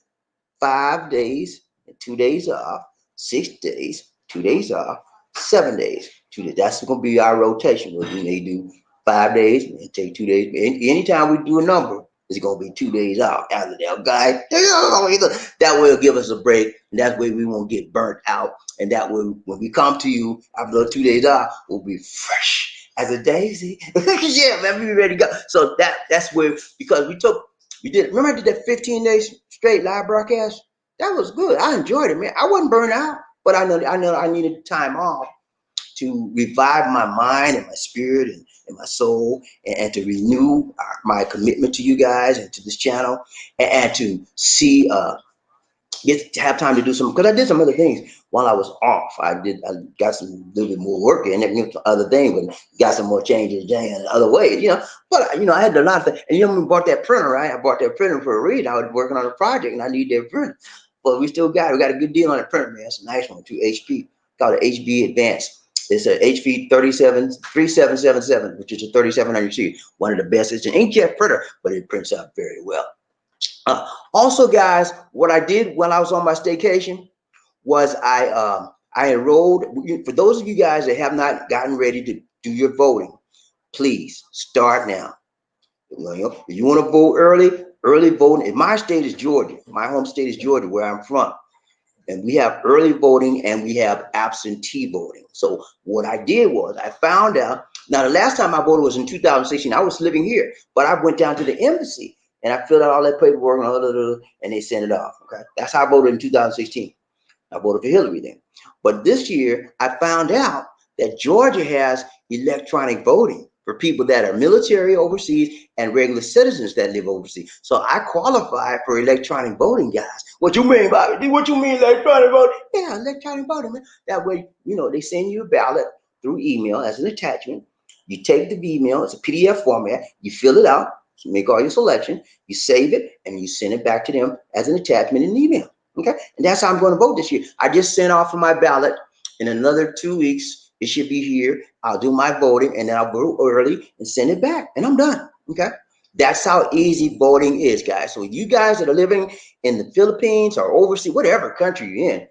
5 days and 2 days off. 6 days, 2 days off. 7 days, 2 days. That's going to be our rotation. We may do 5 days and take 2 days. Anytime we do a number, it's going to be 2 days off after that, guys. That will give us a break, and that way we won't get burnt out. And that way, when we come to you after those 2 days off, we'll be fresh as a daisy. Yeah, man, we ready to go. So that's where, because remember I did that 15 days straight live broadcast? That was good. I enjoyed it, man. I wasn't burned out, but I know I needed time off to revive my mind and my spirit and my soul, and to renew my commitment to you guys and to this channel, and to see get to have time to do some, because I did some other things while I was off. I got some little bit more work in it, other things, but got some more changes in other ways, But I had a lot of things, and when we bought that printer, right? I bought that printer for a reason. I was working on a project, and I need that printer. But we got a good deal on the printer, man. It's a nice one, 2 HP, called an HB Advanced. It's a HP 3777, which is a 3700 series. One of the best. It's an inkjet printer, but it prints out very well. Also, guys, what I did while I was on my staycation was I enrolled. For those of you guys that have not gotten ready to do your voting, please start now. If you want to vote early voting. My state is Georgia. My home state is Georgia, where I'm from. And we have early voting and we have absentee voting. So what I did was I found out. Now, the last time I voted was in 2016. I was living here, but I went down to the embassy and I filled out all that paperwork and they sent it off. Okay, that's how I voted in 2016. I voted for Hillary then. But this year, I found out that Georgia has electronic voting for people that are military overseas and regular citizens that live overseas. So I qualify for electronic voting, guys. What you mean, Bobby? What you mean electronic voting? Yeah, electronic voting, man. That way, they send you a ballot through email as an attachment. You take the email, it's a PDF format, you fill it out, you make all your selection, you save it, and you send it back to them as an attachment in an email. Okay, and that's how I'm going to vote this year. I just sent off for my ballot. In another 2 weeks, it should be here. I'll do my voting, and then I'll vote early and send it back, and I'm done. Okay, that's how easy voting is, guys. So you guys that are living in the Philippines or overseas, whatever country you're in,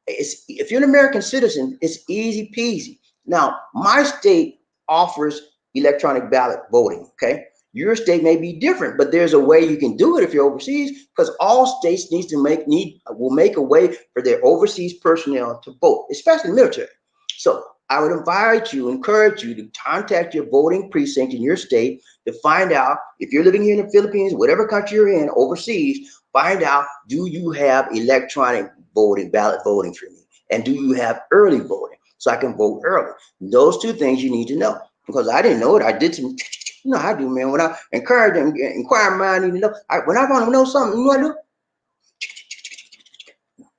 if you're an American citizen, it's easy peasy. Now, my state offers electronic ballot voting. Okay, Your state may be different, but there's a way you can do it if you're overseas, because all states will make a way for their overseas personnel to vote, especially the military. So I would encourage you to contact your voting precinct in your state to find out if you're living here in the Philippines, whatever country you're in, overseas, find out, do you have electronic voting, ballot voting for me? And do you have early voting so I can vote early? Those two things you need to know, because I didn't know it. I did some, I do, man. When I encourage them, inquire mind, need to know. When I want to know something, you know what I do?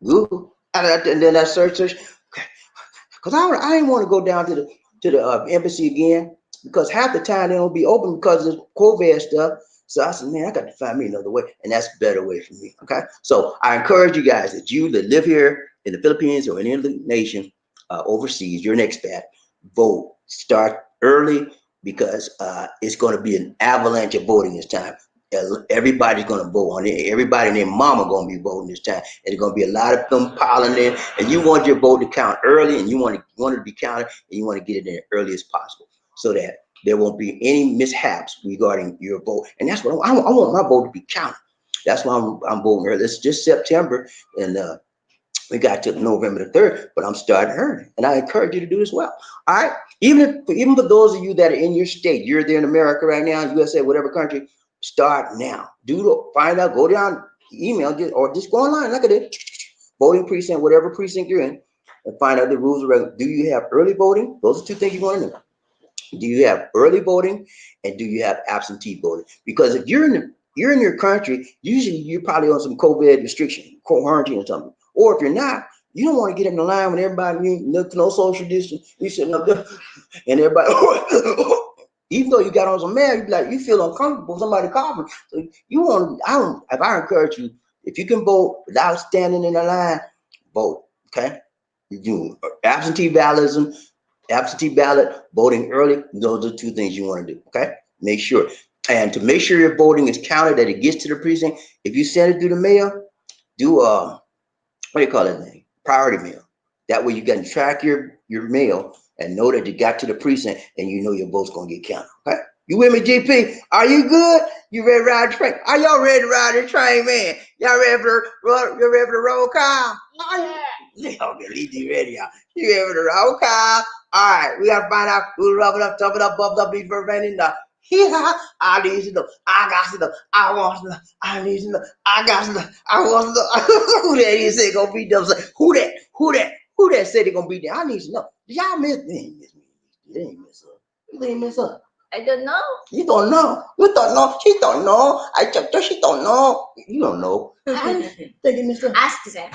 Google. And then I search. Because I didn't want to go down to the embassy again, because half the time they don't be open because of COVID stuff. So I said, man, I got to find me another way, and that's a better way for me. Okay, so I encourage you guys, that you that live here in the Philippines or any other nation overseas, you're an expat, vote. Start early, because it's going to be an avalanche of voting this time. Everybody's going to vote on it. Everybody and their mama going to be voting this time. And there's going to be a lot of them piling in. And you want your vote to count early, and you want it to be counted, and you want to get it in as early as possible, so that there won't be any mishaps regarding your vote. And that's what I want my vote to be counted. That's why I'm voting early. It's just September, and we got to November the 3rd, but I'm starting early, and I encourage you to do as well. All right. Even for those of you that are in your state, you're there in America right now, USA, whatever country, start now. Find out, go down, email, or just go online, look at it, voting precinct, whatever precinct you're in, and find out the rules. Do you have early voting? Those are two things you want to know. Do you have early voting, and do you have absentee voting? Because if you're in your country, usually you're probably on some COVID restriction, quarantine or something. Or if you're not, you don't want to get in the line with everybody, no social distance. You sitting up there, and everybody, even though you got on some mask, you feel uncomfortable, somebody coughing. So if I encourage you, if you can vote without standing in the line, vote. Okay? You do absentee ballot, voting early. Those are two things you want to do. Okay? Make sure. And to make sure your voting is counted, that it gets to the precinct, if you send it through the mail, do what do you call that thing? Priority mail. That way you can track your mail and know that you got to the precinct, and you know your vote's gonna get counted. Okay? You with me, GP? Are you good? You ready to ride the train? Are y'all ready to ride the train, man? Y'all ready for roll call? Y'all leave the radio. You ready for the roll call? All right, we gotta find out who's rubbing up, jumping up, bumped up, be preventing the. Yeah, I need to know. I got to know. I want to know. I need to know. I got to know. I want to know. Who that is said gonna beat them? Who that said they gonna beat them? I need to know. Y'all miss me? They ain't miss me. They ain't miss her. They ain't miss her. I don't know. You don't know. You don't know. She don't know. I checked her. She don't know. You don't know. I think you missed her. Ask them.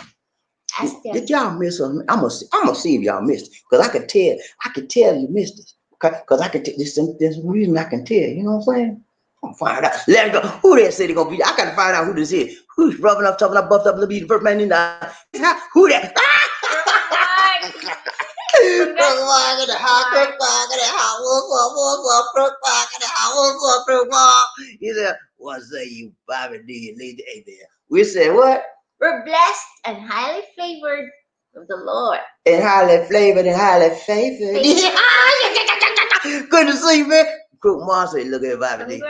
Ask them. Did y'all miss her? I'm gonna see if y'all missed it, because I can tell. I can tell you missed it. Okay, because I can tell. There's a reason I can tell. You know what I'm saying? I'm gonna find out. Let go. Who that said he gonna be? I gotta find out who this is. Who's rubbing up, talking up, buffed up, little bit, the first man in the. Who that? He said, "What say you, Bobby D and Lady A there?" We said, "What?" We're blessed and highly favored of the Lord. And highly flavored and highly favored. Good to see you, man. Crook Monster, look at Bobby D.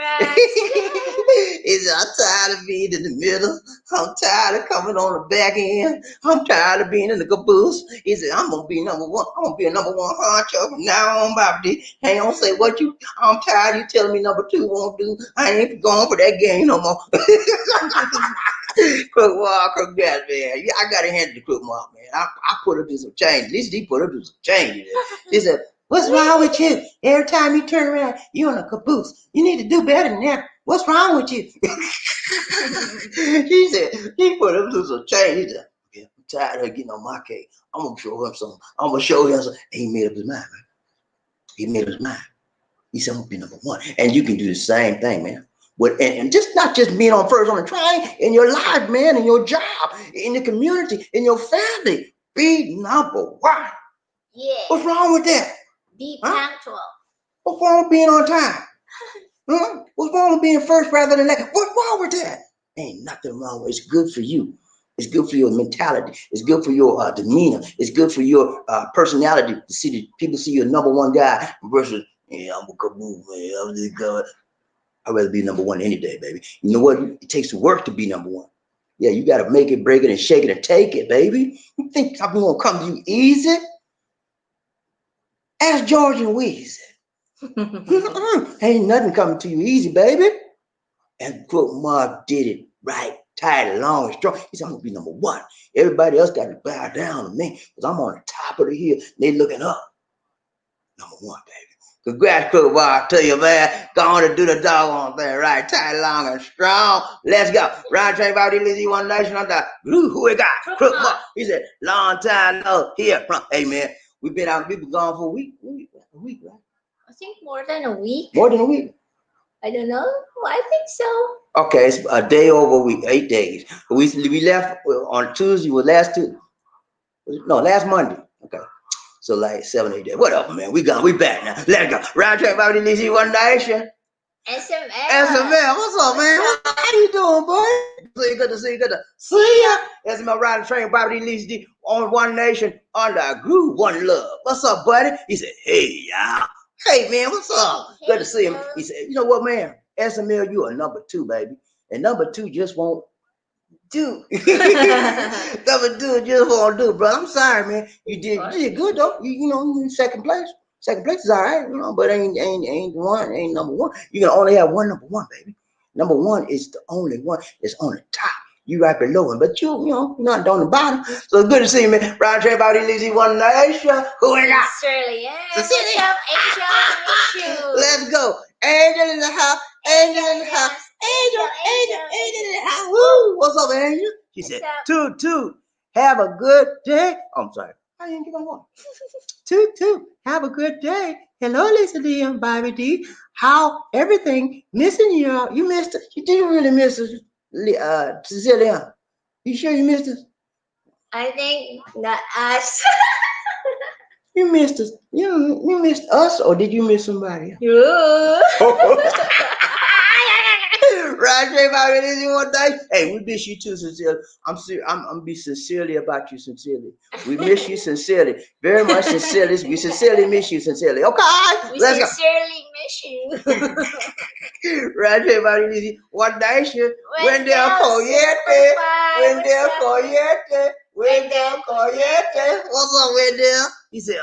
He said, I'm tired of being in the middle. I'm tired of coming on the back end. I'm tired of being in the caboose. He said, I'm gonna be number one. I'm gonna be a number one honcho from now on, Bobby D. Ain't gonna say I'm tired of you telling me number two won't do. I ain't going for that game no more. Crook Mark, congrats, man. Yeah, I gotta hand it to Crook Mark, man. I put up to some change. At least he put up to some change. He said, what's wrong with you? Every time you turn around, you're in a caboose. You need to do better than that. What's wrong with you? He said, he put up to some change. He said, yeah, I'm tired of getting on my case. I'm gonna show him something. I'm gonna show him something. And he made up his mind, man. He made up his mind. He said, I'm gonna be number one. And you can do the same thing, man. And just not just being on first on the train, in your life, man, in your job, in the community, in your family. Be number one. Yeah. What's wrong with that? Be punctual. What's wrong with being on time? Huh? What's wrong with being first rather than last? What's wrong with that? Ain't nothing wrong with it. It's good for you. It's good for your mentality. It's good for your demeanor. It's good for your personality to see that people see you a number one guy versus, yeah, I'm a kaboom, man. I'm just going. I'd rather be number one any day, baby. You know what? It takes work to be number one. Yeah, you got to make it, break it, and shake it, and take it, baby. You think I'm going to come to you easy? Ask George and Weezy. Ain't nothing coming to you easy, baby. And Crook Mark did it right, tight, long, and strong. He said, I'm going to be number one. Everybody else got to bow down to me because I'm on the top of the hill. They looking up. Number one, baby. Congrats, Crook Mark. I tell you, man, go on and do the doggone thing right, tight, long, and strong. Let's go. Round train about the One Nation on the who we got? Crook Mark. He said, long time no here. Hey, man, we've been out, we've been gone for a week, right? I think more than a week. More than a week. I don't know. I think so. Okay, it's a day over a week, 8 days. We left on Tuesday, last Monday. Okay. So like 7, 8 days. Whatever, man. We back now. Let's go. Round trip about the One Nation. SML. SML, what's up, man? How you doing, boy? Good to see ya. SML riding train about the on One Nation under groove, one love. What's up, buddy? He said, hey, y'all. Hey, man, what's up? Hey, good to see him. He said, you know what, man? SML, you are number 2, baby. And number 2 just won't do. Number 2 just won't do, bro. I'm sorry, man. You did good, though. You know, you in second place. Second place is all right, you know, but ain't number 1. You can only have one number 1, baby. Number 1 is the only one that's on the top. You right below him, but you're not on the bottom. So it's good to see you, man. Round trip out Lizzie One Nation. Who we got? Shirley, yeah. What's up, Angel? Miss you. Let's go. Angel in the house. Angel in the house. Angel in the house. Woo! What's up, Angel? She said, toot. Have a good day. Oh, I'm sorry. I didn't get my one. Toot. Have a good day. Hello, Lisa D and Bobby D. How everything? Missing you. You missed it. You didn't really miss us. Cecilia. You sure you missed us? I think not us. You missed us. You missed us, or did you miss somebody? You. Roger, Bobby, this is one day. Hey, we miss you too, sincerely. I'm be sincerely about you, sincerely. We miss you sincerely, very much sincerely. We sincerely miss you, sincerely. Okay, we let's sincerely miss you. Roger, Bobby, this is one day. Wendell Coyette. What's up, Wendell? He said,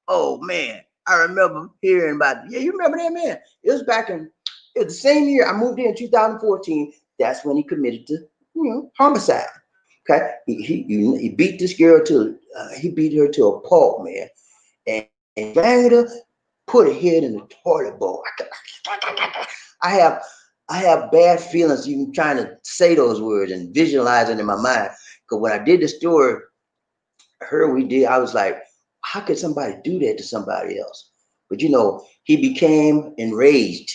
"Oh man, I remember hearing about it." Yeah, you remember that, man? It was the same year I moved in 2014. That's when he committed to, homicide. Okay, he beat this girl he beat her to a pulp, man, and banged her, put her head in the toilet bowl. I have bad feelings even trying to say those words and visualizing in my mind. Because when I did the story, I was like, how could somebody do that to somebody else? But he became enraged.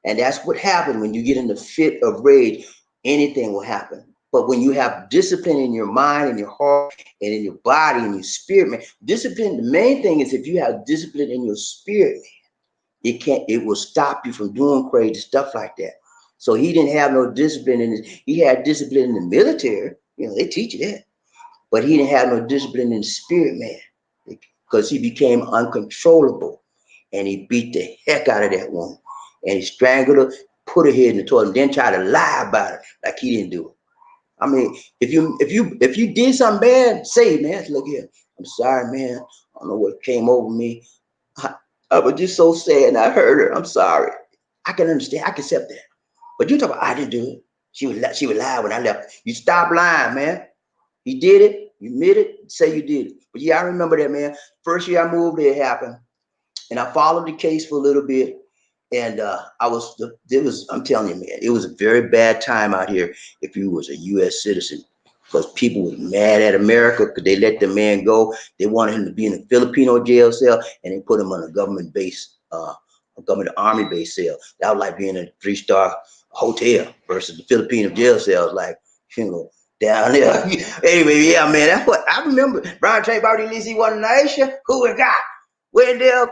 And that's what happened when you get in the fit of rage. Anything will happen. But when you have discipline in your mind and your heart and in your body and your spirit, man, discipline, the main thing is if you have discipline in your spirit, man, it will stop you from doing crazy stuff like that. So he didn't have no discipline he had discipline in the military. They teach you that. But he didn't have no discipline in the spirit, man, because he became uncontrollable and he beat the heck out of that woman. And he strangled her, put her head in the toilet, and then tried to lie about it like he didn't do it. I mean, if you did something bad, say it, man. Look here, I'm sorry, man. I don't know what came over me. I was just so sad, and I hurt her. I'm sorry. I can understand. I can accept that. But you talk about I didn't do it. She would lie when I left. You stop lying, man. You did it. You admit it. Say you did it. But yeah, I remember that, man. First year I moved, it happened, and I followed the case for a little bit. And I'm telling you, man, it was a very bad time out here if you was a U.S. citizen, because people were mad at America because they let the man go. They wanted him to be in a Filipino jail cell, and they put him on a government base, a government army base cell. That was like being in a 3-star hotel versus the Filipino jail cells, like, down there. Anyway, yeah, man, that's what I remember. Brown Train Bobby Lizzie One Nation. Who we got? Wendell,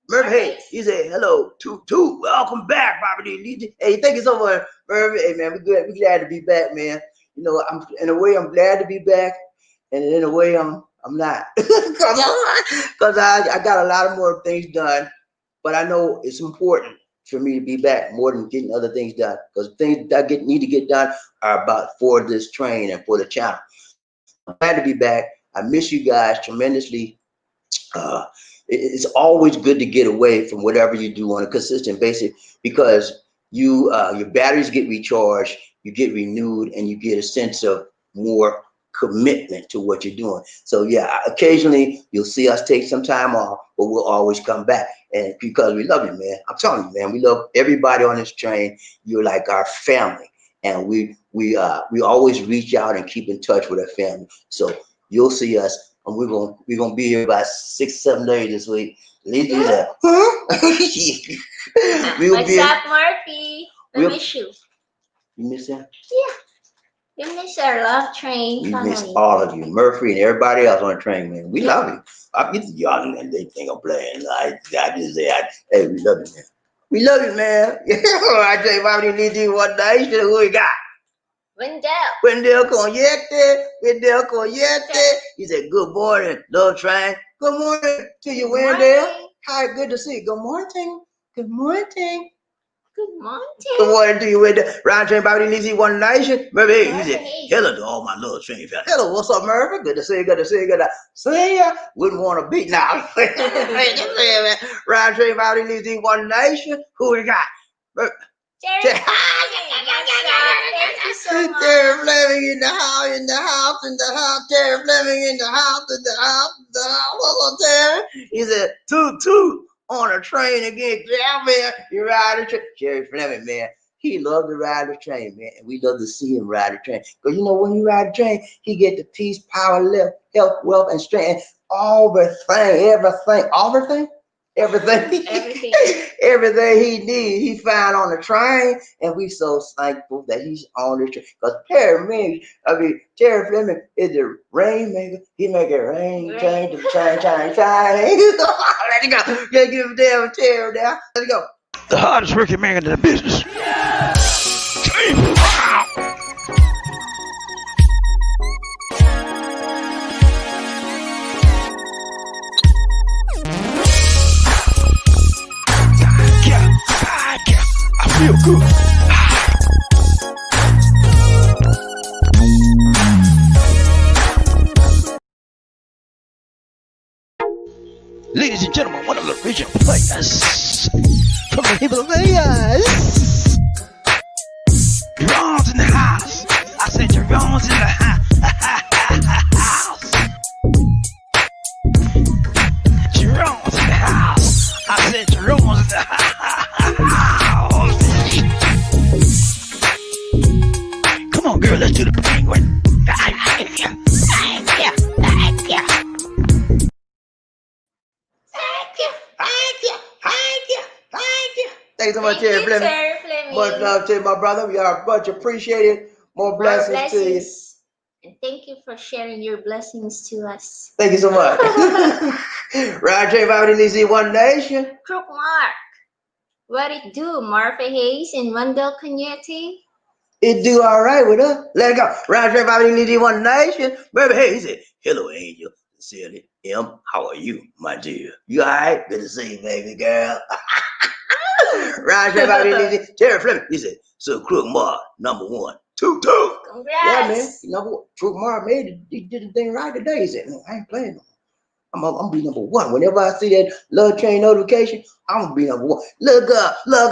Murphy, hey, he said, hello, toot, welcome back, Bobby D. Hey, thank you so much, Murphy. Hey, man, we're glad to be back, man. In a way, I'm glad to be back, and in a way, I'm not, because I got a lot of more things done, but I know it's important for me to be back more than getting other things done, because things that need to get done are about for this train and for the channel. So I'm glad to be back. I miss you guys tremendously. uh, it's always good to get away from whatever you do on a consistent basis, because your batteries get recharged, you get renewed, and you get a sense of more commitment to what you're doing. So yeah, occasionally you'll see us take some time off, but we'll always come back, and because we love you, man. I'm telling you, man, we love everybody on this train. You're like our family, and we always reach out and keep in touch with our family. So you'll see us, and we're gonna be here about 6, 7 days this week. At least do that. Huh? We'll What's be. up, Murphy? We We'll, miss you. you miss that? Yeah, we miss our love train We miss family. all of you, Murphy and everybody else on the train, man. We love you. I get to young and they think I'm playing. I just say, hey, we love you, man. We love you, man. I tell you, why we need you one day? Who we got? Wendell. Wendell Coyette. Wendell Coyette. He said, good morning, little train. Good morning to you, Good Wendell. morning. Hi, good to see you. Good morning. Good morning. Good morning. Good morning to you, Wendell. Round train, Bobby Neezy, One Nation. Murphy, he said, Murphy. hello to all my little train fans. Hello, what's up, Murphy? Good to see you, good to see you, good to see you. Wouldn't want to beat now. Round train, Bobby Neezy, One Nation. Who we got? Jerry. Thank you so much. Terry Fleming in the house, in the house, in the house. Terry Fleming in the house, in the house, in the house. What's up, Terry? He said, toot toot on a train again. Yeah, man, you ride the train. Jerry Fleming, man, he loved to ride the train, man, and we love to see him ride the train. Because you know, when you ride the train, he get the peace, power, health, wealth, and strength, everything, everything he needs, he found on the train, and we so thankful that he's on the train. Because Terry Fleming is the rainmaker. He make it rain, change, change. Let it go. Gotta give him damn Terry down. Let it go. The hardest working man in the business. I feel good. Ladies and gentlemen, one of the original players from the Himalayas. Jerome's in the house. I said Jerome's in the house. Jerome's in the house. I said Jerome's in the house. Come on, girl, let's do the penguin. Thank you. Thanks so much, Terry Fleming. Much love to you, my brother. We are much appreciated. More blessings to you. And thank you for sharing your blessings to us. Thank you so much. Roger, Bobby Lizzie, One Nation. Crook Mark. What it do, Marfa Hayes and Wendell Cagnete? It do all right with us. Let it go. Roger, Bobby Lizzie, One Nation. Baby Hayes said, hello, Angel. Sincerely, M, how are you, my dear? You all right? Good to see you, baby girl. Roger, Bobby Lizzie. Terry Fleming. He said, so Crook Mark, #1. Toot toot. Congrats. Yeah, man. Number one. Crook Mark made it. He did the thing right today. He said, no, I ain't playing no more. I'm gonna be #1. Whenever I see that love train notification, I'm gonna be #1. Look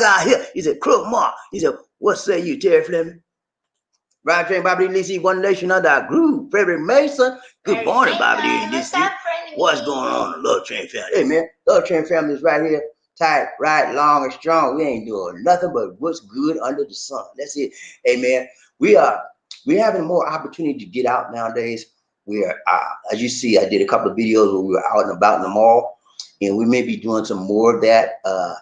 out here. He said, Crook Mark. He said, what say you, Terry Fleming? Right train, Bobby Lizzie, One Nation under our groove. Frederick Mason. Good morning, Bobby Lizzie. What's going on in the Love Train family? Hey, man, Love Train family is right here. Tight, right, long, and strong. We ain't doing nothing but what's good under the sun. That's it. Hey, man, we're having more opportunity to get out nowadays. We are, as you see, I did a couple of videos where we were out and about in the mall, and we may be doing some more of that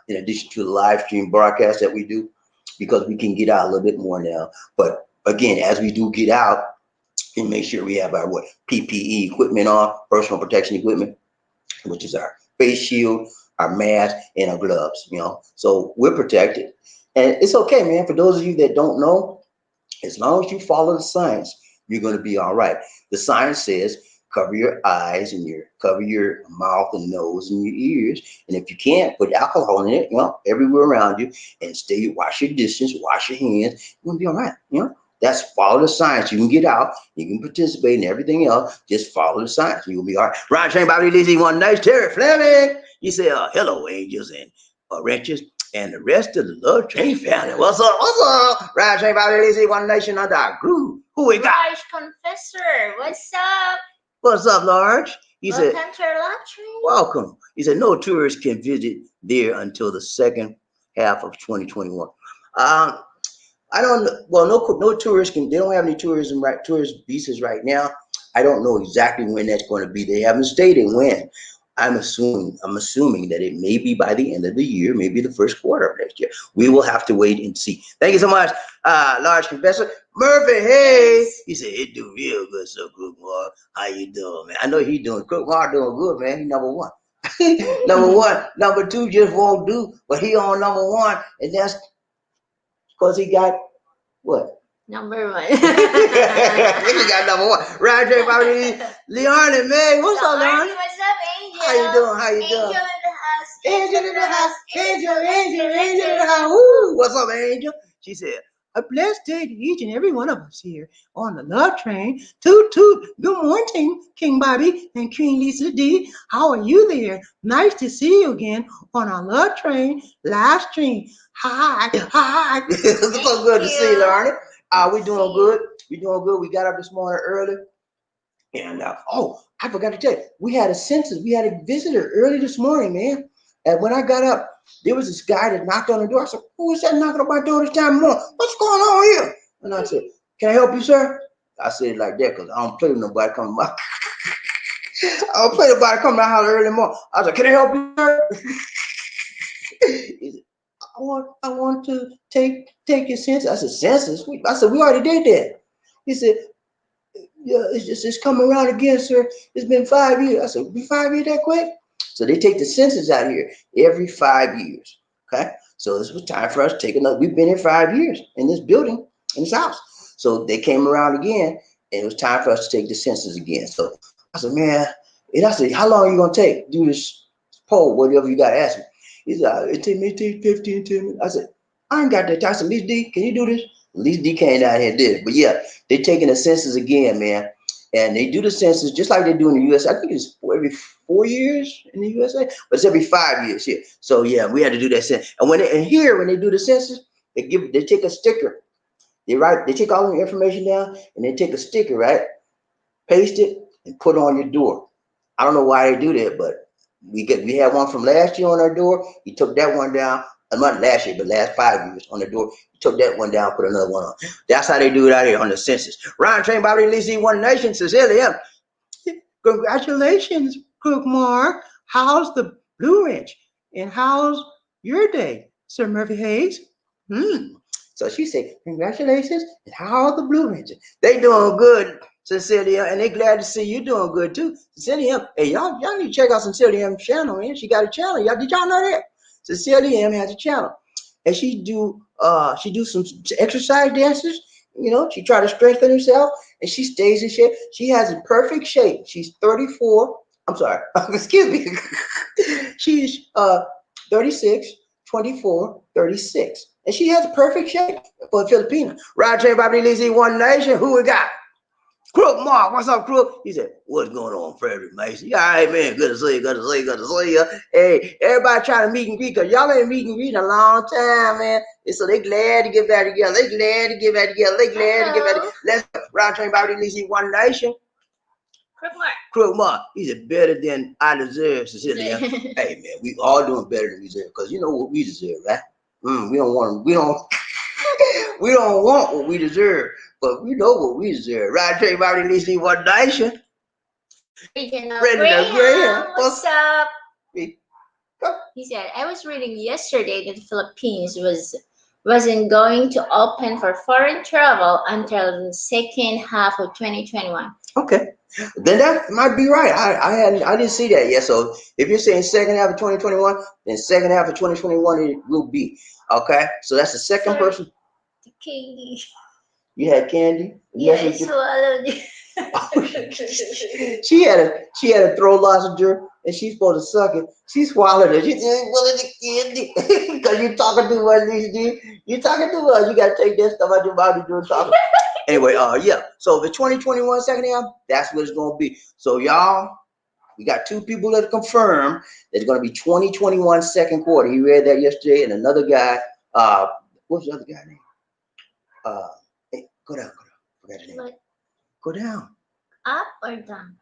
in addition to the live stream broadcast that we do, because we can get out a little bit more now. But again, as we do get out, and make sure we have our PPE equipment on, personal protection equipment, which is our face shield, our mask, and our gloves, so we're protected. And it's okay, man. For those of you that don't know, as long as you follow the science, you're going to be all right. The science says cover your eyes and cover your mouth and nose and your ears. And if you can't, put alcohol in it, everywhere around you, and wash your distance, wash your hands. You're gonna be all right. That's follow the science. You can get out, you can participate in everything else. Just follow the science. You'll be all right. Ron Train Bobby Lizzie, one nice Terry Fleming. You say, hello, angels and wretches, and the rest of the Love Train family. What's up? What's up? Ron Train Bobby Lizzie, one nation under our groove. Who we got? Raj Confessor, what's up? What's up, Large? He said, welcome to our love train. Welcome. He said, no tourists can visit there until the second half of 2021. I don't know. Well, no tourists can. They don't have any tourist visas right now. I don't know exactly when that's going to be. They haven't stated when. I'm assuming that it may be by the end of the year, maybe the first quarter of next year. We will have to wait and see. Thank you so much, Large Confessor. Murphy Hayes. He said, it do real good, so Crook Mark. How you doing, man? I know he doing. Crook Mark doing good, man. He number one. Number one. Number two just won't do, but he on number one, and that's because he got what? Number one. He got number one. Roger, Bobby, Leon, man. What's up, Leon? What's up, Angel? How you doing? How you Angel doing? in the house. Angel in the house. Angel in the house. Woo. What's up, Angel? She said, a blessed day to each and every one of us here on the Love Train. Toot, toot. Good morning, King Bobby and Queen Lisa D. How are you there? Nice to see you again on our Love Train live stream. Hi. It's so good to see you, Lorna. We doing good. We doing good. We got up this morning early. And I forgot to tell you, we had a census. We had a visitor early this morning, man. And when I got up, there was this guy that knocked on the door. I said, who is that knocking on my door this time of morning? What's going on here? And I said, can I help you, sir? I said it like that because I don't play with nobody coming by. I don't play with nobody coming by house early in the morning. I said, can I help you, sir? He said, I want to take your census. I said, census? I said, we already did that. He said, yeah, it's coming around again, sir. It's been 5 years. I said, be 5 years that quick? So they take the census out here every 5 years. Okay. So this was time for us to take another. We've been here 5 years in this building, in this house. So they came around again, and it was time for us to take the census again. So I said, man, and I said, how long are you gonna take? Do this poll, whatever you gotta ask me. He said, it may take 15, 10 minutes. I said, I ain't got that time. I said, Lisa D, can you do this? Lisa D came down here and did it. But yeah, they're taking the census again, man. And they do the census just like they do in the US. I think it's every 4 years in the USA, but it's every 5 years here. So yeah, we had to do that census. And when they do the census, they take a sticker. They take all the information down and they take a sticker, right? Paste it and put it on your door. I don't know why they do that, but we had one from last year on our door. He took that one down. Not last year, but last 5 years on the door. He took that one down, put another one on. That's how they do it out here on the census. Ryan Train Bobby Lizzie, One Nation, Cecilia. Congratulations, Cook Mark. How's the Blue Ridge? And how's your day, Sir Murphy Hayes? So she said, congratulations, and how are the Blue Ridges? They doing good, Cecilia, and they glad to see you doing good too. Cecilia, hey, y'all need to check out Cecilia M's channel, man. She got a channel. Did y'all know that? Cecilia M has a channel. And she do some exercise dances. She try to strengthen herself and she stays in shape. She has a perfect shape. She's 34. I'm sorry. Excuse me. She's 36, 24, 36. And she has a perfect shape for a Filipino. Roger, Bobby Lizzie, One Nation. Who we got? Crook Mark, what's up, Crook? He said, what's going on, Frederick Mason? Yeah, all right, man, good to see you. Hey, everybody trying to meet and greet, because y'all ain't meet and greet in a long time, man. And so they glad to get back together. Let's Round Train Bobby Lizzie, One Nation. Crook Mark, he said, better than I deserve, Cecilia. Hey, man, we all doing better than we deserve, because you know what we deserve, right? We don't want what we deserve, but we know what we deserve. Right, Trey Bobby Lizzie, One Nation. Graham, what's up? He said, I was reading yesterday that the Philippines wasn't going to open for foreign travel until the second half of 2021. Okay. Then that might be right. I didn't see that yet. So if you're saying second half of 2021, then second half of 2021 it will be. Okay. So that's the second person. Candy. You had candy? Yeah, I swallowed it. She had a throat lozenge and she's supposed to suck it. She swallowed it. She said, "Well, it's a kid," because you're talking too much. You talking too much. You gotta take that stuff out your mouth and do talking. Anyway, yeah. So the 2021 second half, that's what it's gonna be. So y'all, we got two people that confirmed that it's gonna be 2021 second quarter. He read that yesterday, and another guy. What's the other guy name? Hey, go down. Forgot his name. What? Go down. Up or down?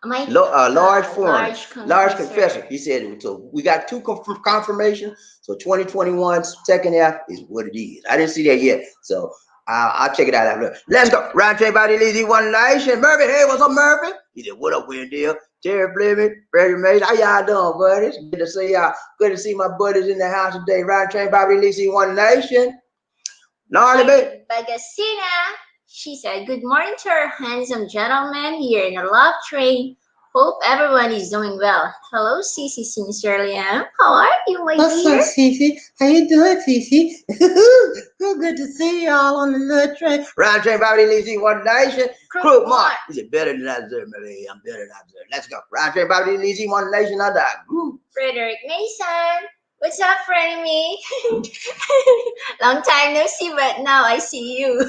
Large foreigner, large confessor. confessor. He said so. We got two confirmations. So 2021 second half is what it is. I didn't see that yet, so I'll check it out after. Let's go. Round trip by the Lazy One Nation. Murphy, hey, what's up, Murphy? He said, "What up, Wendell? Terry Fleming, Freddie Mays. How y'all doing, buddies? Good to see y'all. Good to see my buddies in the house today. Round trip by the Lazy One Nation. Gnarly bit. Bagasina. She said, "Good morning to our handsome gentlemen here in the love train. Hope everyone is doing well. Hello, Cece, sincerely. How are you, my What's dear? up, Cece? How you doing, Cece? Good to see y'all on the little train. Round train, Bobby Lazy One Nation. Crook Mark. He said, better than I deserve, maybe. I'm better than I deserve. Let's go. Round train, Bobby Lazy One Nation. I die. Frederick Mason. What's up, frenemy? Long time no see, but now I see you."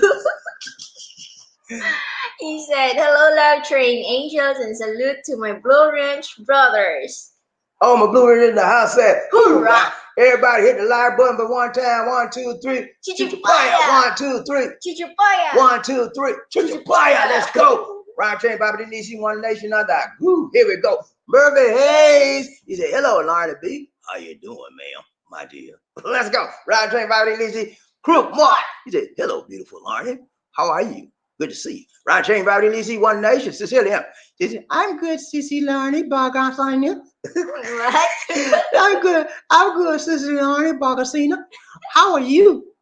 He said, "Hello, love train angels, and salute to my Blue Ridge brothers." Oh, my blue in the house said, Hoorah! Everybody hit the like button, but one time. 1, 2, 3. Chichupaya! 1, 2, 3. Chichupaya! 1, 2, 3. Chichupaya. Let's go. Round train, Bobby DC One Nation. I die. Here we go. Murphy Hayes. He said, "Hello, Larry B. How you doing, ma'am, my dear?" Let's go. Round train, Bobby DC. Crook Mark. He said, "Hello, beautiful Larry. How are you? Good to see you." Round train, Bobby DC One Nation. Cecilia. He said, "I'm good, Sissy Larry. Bargas on you." What? I'm good, Sissy Larry. Bargasina. How are you,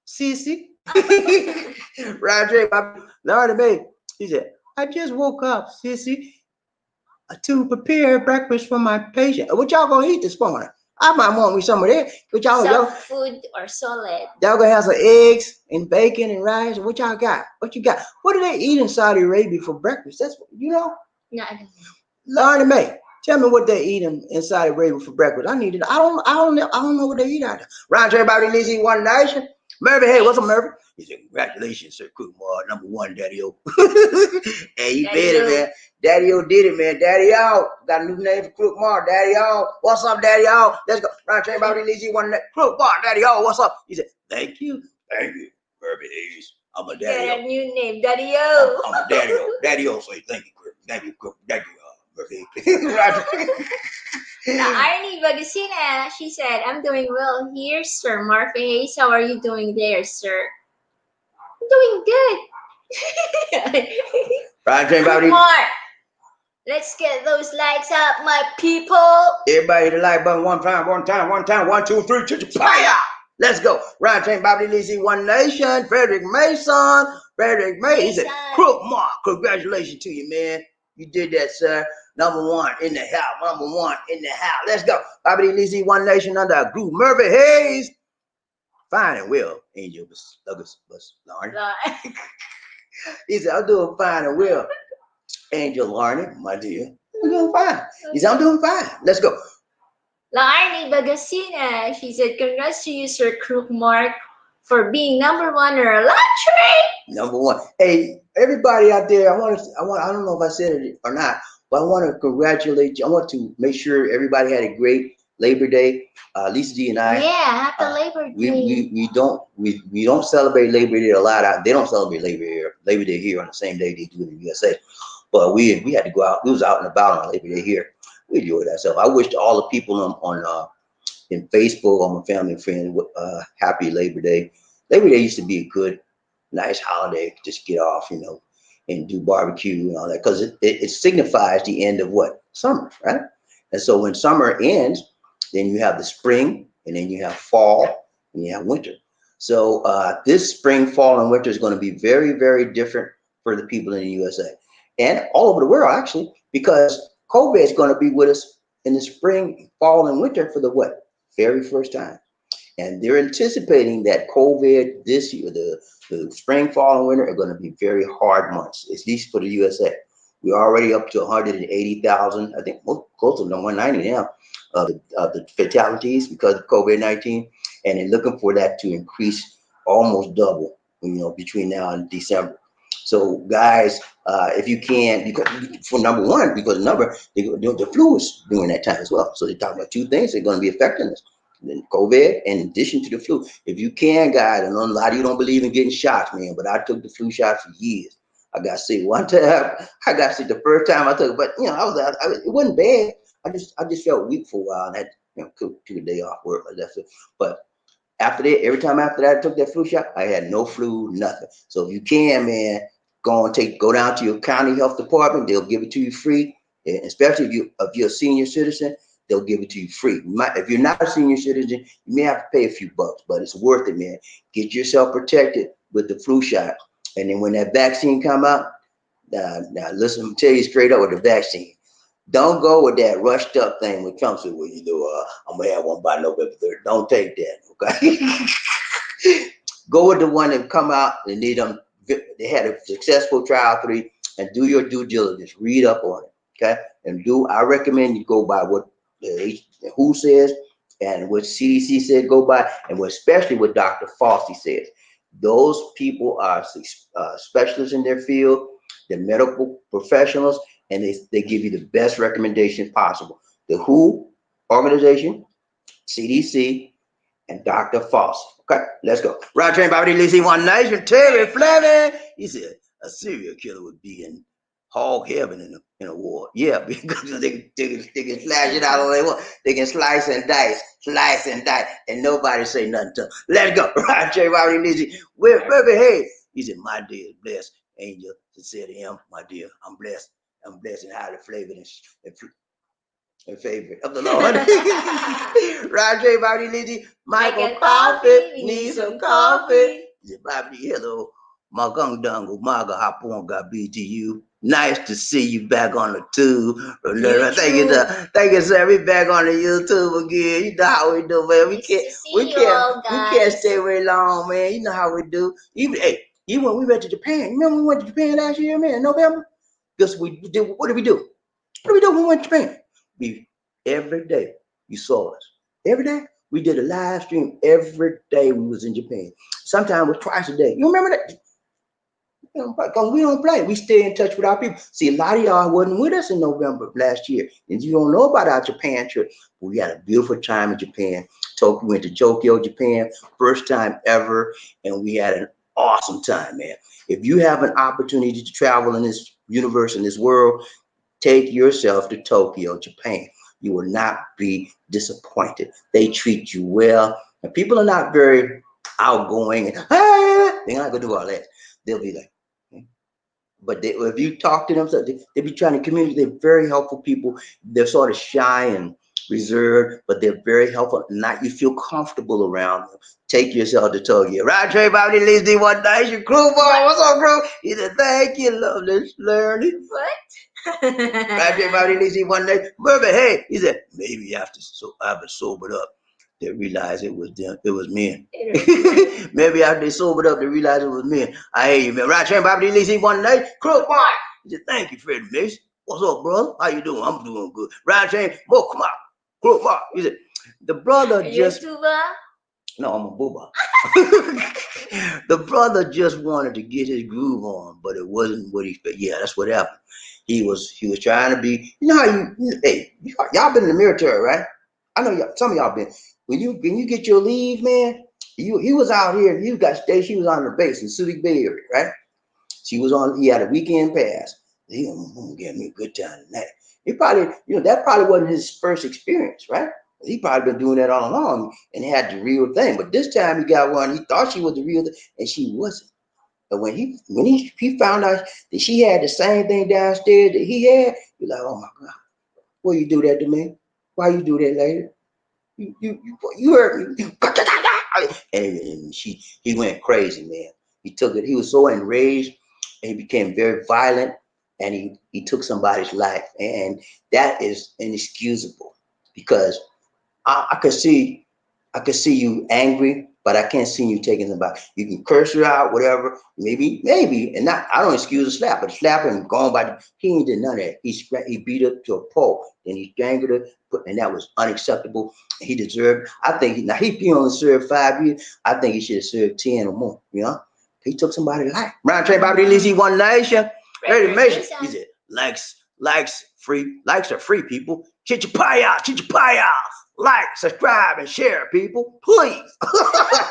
Sissy? Round train, Bobby Larry B. He said, "I just woke up, Sissy, to prepare breakfast for my patient." What y'all gonna eat this morning? I might want me some of that. But Soft food or solid? y'all gonna have some eggs and bacon and rice. What y'all got? What you got? What do they eat in Saudi Arabia for breakfast? That's what you know. No, I don't know. Larry May, tell me what they eat in Saudi Arabia for breakfast. I need it. I don't know what they eat out there. Round trip, everybody needs to eat One Nation. Murphy, hey, what's up, Murphy? He said, "Congratulations, Sir Kumar, #1, Daddy-O." Hey, you did it, man. Daddy-O did it, man. Daddy-O. Got a new name for Crook Mark. Daddy-O. What's up, Daddy-O? Let's go. Round train, everybody needs to eat One Nation. Crook Mark, Daddy-O. What's up? He said, "Thank you. Thank you, Murphy Hayes. I'm a Daddy-O." Got a new name, Daddy-O. I'm a Daddy-O. Daddy-O say, "Thank you, Crook. Thank you, Crook. Thank you, Murphy." Now, Arnie Bagasina, she said, "I'm doing well here, Sir Murphy Hayes. How are you doing there, sir?" "I'm doing good." Round train, Come everybody. on. Let's get those likes up, my people. Everybody hit the like button one time. 1, 2, 3, fire! Let's go. Round train, Bobby Lizzie, One Nation. Frederick Mason. Frederick Mason. He said, "Crook Mark, congratulations to you, man. You did that, sir. #1 in the house. #1 in the house. Let's go. Bobby Lizzie, One Nation under a group. Murphy Hayes. Fine and well. Angel Douglas Lauren. He said, "I'm doing fine and well." Angel Larney, my dear. I'm doing fine. He said, "I'm doing fine. Let's go." Arnie Bagasina, she said, "Congrats to you, Sir Crook Mark, for being #1 in our lottery." #1. Hey, everybody out there, I don't know if I said it or not, but I want to congratulate you. I want to make sure everybody had a great Labor Day. Lisa D and I. Yeah, happy Labor Day. We don't celebrate Labor Day a lot. They don't celebrate Labor Day here on the same day they do in the USA. But we had to go out. We was out and about on Labor Day here. We enjoyed ourselves. I wished all the people on in Facebook, all my family and friends, happy Labor Day. Labor Day used to be a good, nice holiday. Just get off, and do barbecue and all that, because it signifies the end of what? Summer, right? And so when summer ends, then you have the spring, and then you have fall, and you have winter. So this spring, fall, and winter is going to be very, very different for the people in the USA and all over the world, actually, because COVID is going to be with us in the spring, fall, and winter for the what? Very first time. And they're anticipating that COVID this year, the spring, fall, and winter are going to be very hard months, at least for the USA. We're already up to 180,000, I think close to 190 now, of the fatalities because of COVID-19. And they're looking for that to increase almost double, between now and December. So, guys, if you can, because for number one, because the flu is during that time as well. So they're talking about two things that are going to be affecting us: then COVID, in addition to the flu. If you can, guys, I know a lot of you don't believe in getting shots, man, but I took the flu shot for years. I got sick one time. I got sick the first time I took it, but it wasn't bad. I just felt weak for a while, and I had, took a day off work. That's it. But after that, every time after that I took that flu shot, I had no flu, nothing. So if you can, man, go down to your county health department. They'll give it to you free. And especially if you're a senior citizen, they'll give it to you free. If you're not a senior citizen, you may have to pay a few bucks, but it's worth it, man. Get yourself protected with the flu shot. And then when that vaccine come out, now listen, I'm tell you straight up with the vaccine. Don't go with that rushed up thing when Trump said, well, I'm going to have one by November 3rd. Don't take that, okay? Go with the one that come out and they had a successful trial 3, and do your due diligence. Read up on it, okay? And I recommend you go by what the WHO says and what CDC said go by, and especially what Dr. Fauci says. Those people are specialists in their field. They're medical professionals, and they give you the best recommendation possible. The WHO organization, CDC, and Dr. Fauci. Okay, let's go. Right train, Bobby Lizzie, One Nation, Terry Fleming. He said a serial killer would be in hog heaven in a war. Yeah, because they can slash it out all they want. They can slice and dice, and nobody say nothing to them. Let's go. Right train, Bobby Lizzie. We're baby, hey. He said, my day is blessed. Angel said to him, my dear, I'm blessed. I'm blessed and highly flavored and favorite of the Lord. Roger, Bobby Lizzie, Michael Coffee, need some coffee. Bobby, hello. Magandang umaga hapon gabi to you. Nice to see you back on the tube. Thank you, sir. We back on the YouTube again. You know how we do, man. We can't stay very long, man. You know how we do. Even when we went to Japan, remember we went to Japan last year, man, in November? Guess what did we do? What did we do when we went to Japan? Every day you saw us. Every day we did a live stream. Every day we was in Japan. Sometimes it was twice a day. You remember that? Because we don't play. We stay in touch with our people. See, a lot of y'all wasn't with us in November of last year, and you don't know about our Japan trip. We had a beautiful time in Japan. We went to Tokyo, Japan, first time ever, and we had an awesome time, man. If you have an opportunity to travel in this universe, in this world, take yourself to Tokyo, Japan. You will not be disappointed. They treat you well. And people are not very outgoing. They're not going to do all that. They'll be like, but if you talk to them, they be trying to communicate. They're very helpful people. They're sort of shy and reserved, but they're very helpful. Not you feel comfortable around them. Take yourself to Tokyo. Right, Trey Bobby Lizzie, One Nation, crew boy. What's up, crew? He said, thank you, lovely learning. What? Right, Trey Bobby Lizzie, One Nation. Murphy, hey, he said, maybe after I've been sobered up, they realized it was them. It was men. Maybe after they sobered up, they realized it was men. I hear you, man. Right, Trey Bobby Lizzie, One Nation, crew boy. He said, thank you, Freddie Mason. What's up, brother? How you doing? I'm doing good. Right, Trey, more come on. Group up. He said, the brother just. No, I'm a booba. The brother just wanted to get his groove on, but it wasn't what he expected. Yeah, that's what happened. He was trying to be. You know how y'all been in the military, right? I know some of y'all been. When you get your leave, man, he was out here. He got stationed. He was on the base in Subic Bay area, right? He had a weekend pass. He gonna give me a good time tonight. He probably, that probably wasn't his first experience, right? He probably been doing that all along and had the real thing. But this time he got one, he thought she was the real thing, and she wasn't. But when he found out that she had the same thing downstairs that he had, he's like, oh my God, why you do that to me? Why you do that, lady? You hurt me. And he went crazy, man. He took it. He was so enraged, and he became very violent, and he took somebody's life, and that is inexcusable because I could see I can see you angry, but I can't see you taking them back. You can curse her out, whatever, maybe, and not. I don't excuse a slap, but slap him going by. He ain't did none of that. He beat her to a pulp, then he strangled her, and that was unacceptable. He deserved. I think now he only served 5 years. I think he should have served 10 or more. You know, he took somebody's life. Brown Train Bobby Lizzie One Nation. Very amazing. He said likes are free, people. Chichapaya, chichapaya. Like, subscribe, and share, people. Please.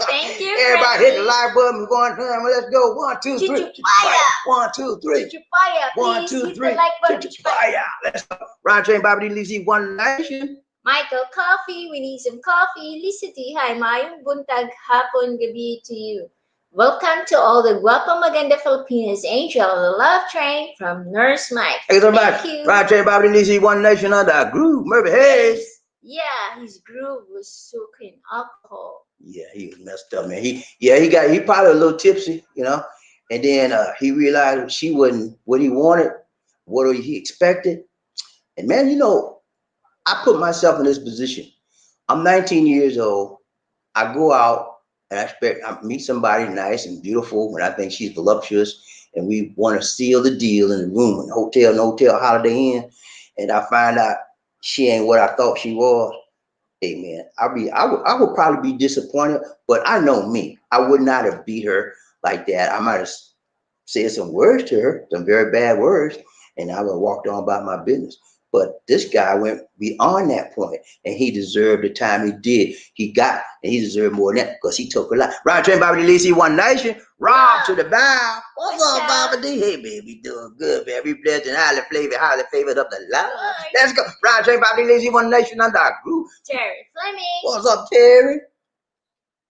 Thank you. Everybody hit the like button. Going, let's go. 1, 2, 3. Chichapaya. 1, 2, 3. Chichapaya. 1, 2, 3. Chichapaya. Let's go. Round Train Bobby Lizzie One Nation. Michael Coffee, we need some coffee. Lisa T, hi, mayong buntag hapon gabi to you. Welcome to all the Guapo Maganda Filipinos, Angel of the Love Train from Nurse Mike. Thank you. Round Train Bobby Lizzie One Nation under a groove. Murphy Hayes. Yeah, his groove was soaked in alcohol. Yeah, he was messed up, man. He probably a little tipsy, you know. And then he realized she wasn't what he wanted, what he expected. And man, you know, I put myself in this position. I'm 19 years old. I go out and I meet somebody nice and beautiful, and I think she's voluptuous, and we want to seal the deal in the room, in the hotel, Holiday Inn, and I find out she ain't what I thought she was. Hey man, I would probably be disappointed, but I know me. I would not have beat her like that. I might have said some words to her, some very bad words, and I would have walked on about my business. But this guy went beyond that point, and he deserved the time he did. He deserved more than that because he took her life. Round Train Bobby Lizzie One Nation. Rob to the bow. What's up, Bobby D? Hey, baby, doing good, man. We blessed and highly favored of the Lord. Let's go. Round Train Bobby Lizzie One Nation under our group. Terry Fleming. What's up, Terry?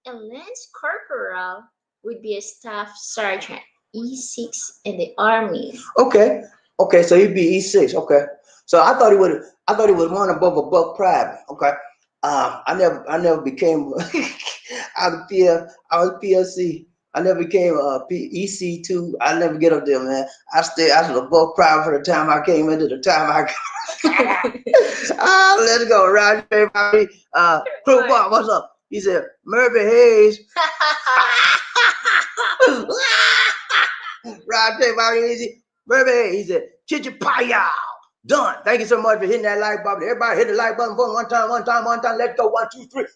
A Lance Corporal would be a staff sergeant, E6 in the Army. Okay, so he'd be E6. Okay. So I thought he was one above private. Okay. I never became I was PLC. I never became EC2. I never get up there, man. I was above private for the time I came into the time I let's go. Roger everybody. Crew Bob, what's up? He said, Murphy Hayes. Roger everybody easy. Murphy Hayes. He said, Chichapaya. Done. Thank you so much for hitting that like button. Everybody hit the like button for one time. Let's go. 1, 2, 3.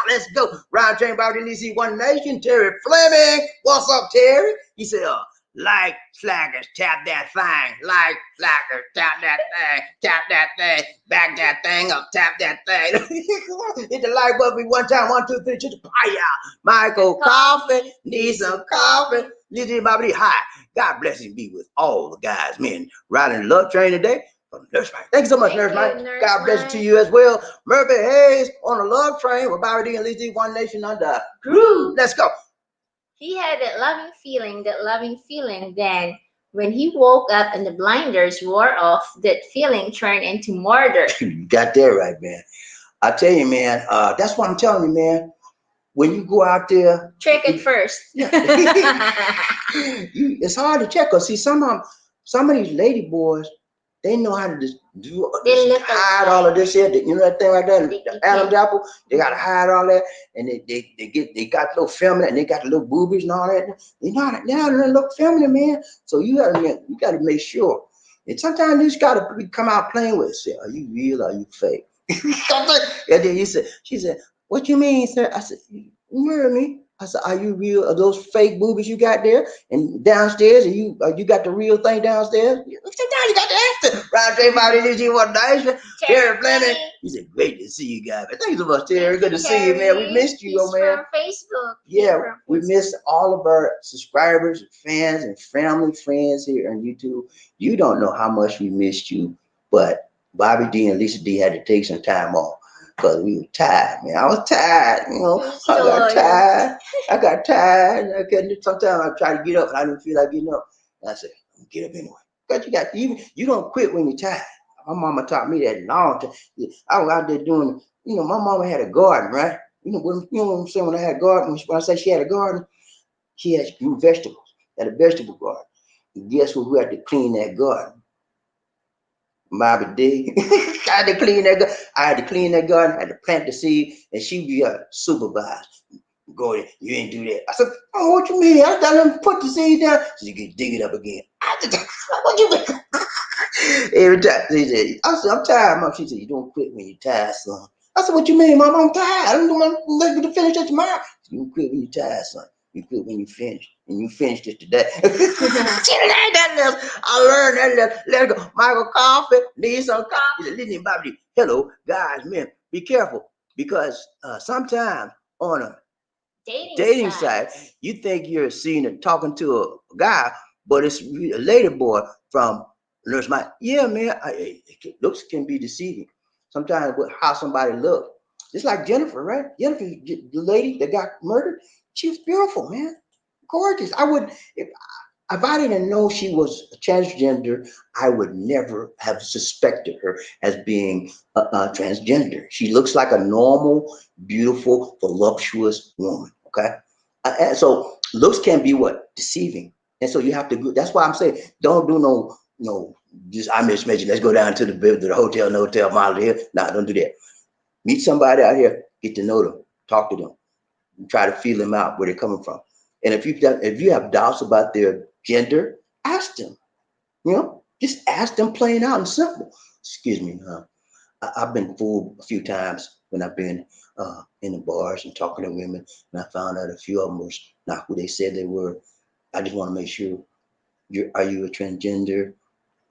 Let's go. Round Train Bobby Lizzie One Nation. Terry Fleming. What's up, Terry? He said, like slackers, tap that thing. Like slackers, tap that thing. Tap that thing. Back that thing up. Tap that thing. Hit the like button 1 time. 1, 2, 3. Michael Coffee. Need some coffee. Lizzie Bobby. Hi. God bless and be with all the guys, men, riding the love train today from Nurse Mike. Thank you so much, Nurse Mike. God bless it to you as well. Murphy Hayes on the love train with Bobby D and Lizzie One Nation under groove. Let's go. He had that loving feeling. Then when he woke up and the blinders wore off, that feeling turned into murder. You got that right, man. I tell you, man, that's what I'm telling you, man. When you go out there, check it first. It's hard to check because see some of these lady boys, they know how to just hide all of this here. You know that thing like that, the Adam's apple. They gotta hide all that, and they got little feminine, and they got the little boobies and all that. They know how to look feminine, man. So you gotta make sure. And sometimes you just gotta come out playing with it. Say, are you real? Or are you fake? And then she said, what you mean, sir? I said, you heard me. I said, are you real? Are those fake boobies you got there? And downstairs, you got the real thing downstairs? Sometimes you got the answer. Round J. Bobby Lizzie One Nation. Terry Fleming. He said, great to see you guys. Thank you so much, Terry. Good to see you, man. We missed you, man. From Facebook. Yeah, we missed all of our subscribers, fans, and family friends here on YouTube. You don't know how much we missed you, but Bobby D and Lisa D had to take some time off. Because we were tired, man. I was tired, you know. I got tired. I couldn't. Sometimes I try to get up, and I didn't feel like getting up. And I said, get up anyway. Because you don't quit when you're tired. My mama taught me that long time. I was out there doing, my mama had a garden, right? You know what I'm saying? When I had a garden, when I say she had a garden, she had grew vegetables, had a vegetable garden. And guess what? We had to clean that garden. Bobby D. tried to clean that gun. I had to clean that gun, I had to plant the seed, and she be supervised. Go there, you ain't do that. I said, oh, what you mean? I got them put the seed down so you can dig it up again. I said, what you mean? Every time she said, I said, I'm tired, Mom. She said, you don't quit when you're tired, son. I said, what you mean, Mom? I'm tired. I'm going to finish it tomorrow. Said, you don't quit when you're tired, son. You quit when you finish. And you finished it today. She learned that lesson. I learned that lesson. Let go. Michael, coffee. Need some coffee. Listen, Bobby. Hello, guys, man. Be careful. Because sometimes on a dating site, you think you're seeing and talking to a guy, but it's a lady boy from Nurse Mike. Yeah, man, looks can be deceiving. Sometimes with how somebody looks. Just like Jennifer, right? Jennifer, the lady that got murdered, she was beautiful, man. Gorgeous. I would, if I didn't know she was a transgender, I would never have suspected her as being a transgender. She looks like a normal, beautiful, voluptuous woman. Okay, and so looks can be what deceiving, and so you have to. That's why I'm saying don't do no. Just I mentioned let's go down to the hotel, no hotel model here. Nah, don't do that. Meet somebody out here, get to know them, talk to them, and try to feel them out where they're coming from. And if you have doubts about their gender, ask them. You know, just ask them plain out and simple. Excuse me, I've been fooled a few times when I've been in the bars and talking to women, and I found out a few of them was not who they said they were. I just want to make sure are you a transgender?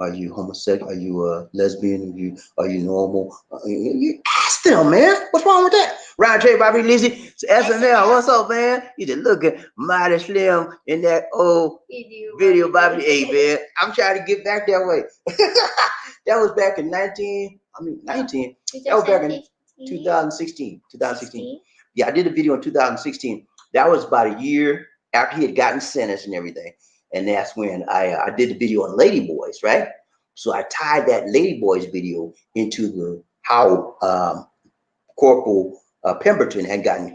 Are you homosexual? Are you a lesbian? Are you normal? You ask them, man. What's wrong with that? Ryan Trey, Bobby Lizzie, SNL. What's up, man? You just looking mighty slim in that old video, Bobby. Hey, man, I'm trying to get back that way. That was back in 19. That was back in 2016. 2016. Yeah, I did a video in 2016. That was about a year after he had gotten sentenced and everything. And that's when I did the video on Ladyboys, right? So I tied that Ladyboys video into how Corporal Pemberton had gotten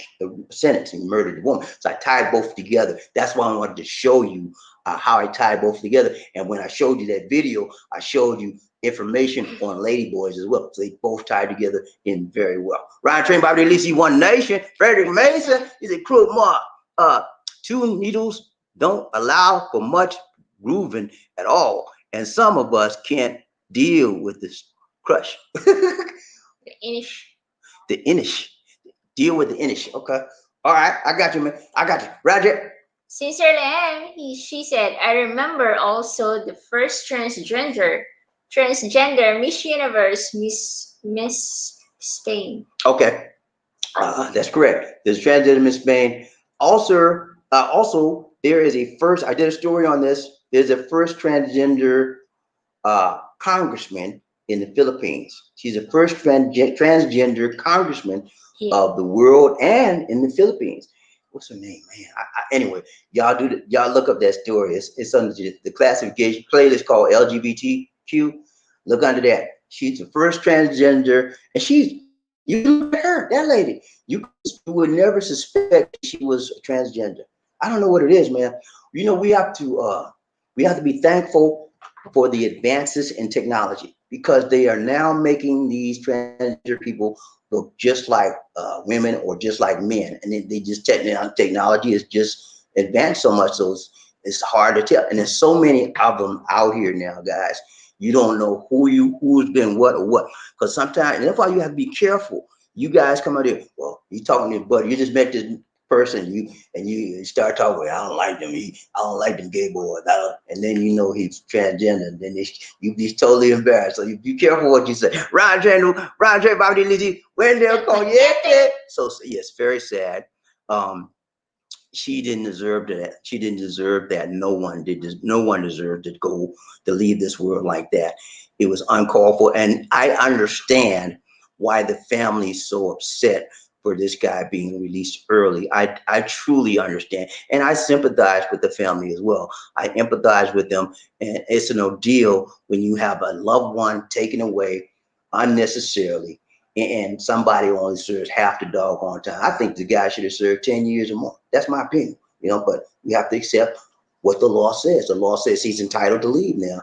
sentenced and murdered the woman. So I tied both together. That's why I wanted to show you how I tied both together. And when I showed you that video, I showed you information on Ladyboys as well. So they both tied together in very well. Ryan Train, Bobby Lisi, One Nation. Frederick Mason is a crook mark. Two needles don't allow for much grooving at all. And some of us can't deal with this crush. The inish. Deal with the inish. Okay. All right. I got you, man. I got you. Roger. Sincerely, she said, I remember also the first transgender Miss Universe, Miss Spain. Okay. That's correct. There's transgender Miss Spain. Also, there is a first, I did a story on this. There's a first transgender congressman in the Philippines. She's the first transgender congressman of the world and in the Philippines. What's her name, man? Anyway, y'all look up that story. It's under the classification playlist called LGBTQ. Look under that. She's the first transgender, and you look at her, that lady. You would never suspect she was a transgender. I don't know what it is, man. You know, we have to be thankful for the advances in technology, because they are now making these transgender people look just like women or just like men, and they just technology is just advanced so much, so it's hard to tell. And there's so many of them out here now, guys. You don't know who's been what or what, because sometimes, and that's why you have to be careful. You guys come out here, well, you talking to your buddy, you just met this person, you start talking, I don't like them, I don't like them gay boys, and then you know he's transgender, and then you be totally embarrassed. So you be careful what you say. Ron J, Bobby Lizzie, when they'll call yeah. So yes, very sad. She didn't deserve that. She didn't deserve that. No one deserved to leave this world like that. It was uncalled for, and I understand why the family is so upset for this guy being released early. I truly understand, and I sympathize with the family as well. I empathize with them, and it's an ordeal when you have a loved one taken away unnecessarily, and somebody only serves half the doggone time. I think the guy should have served 10 years or more. That's my opinion, but we have to accept what the law says. The law says he's entitled to leave now,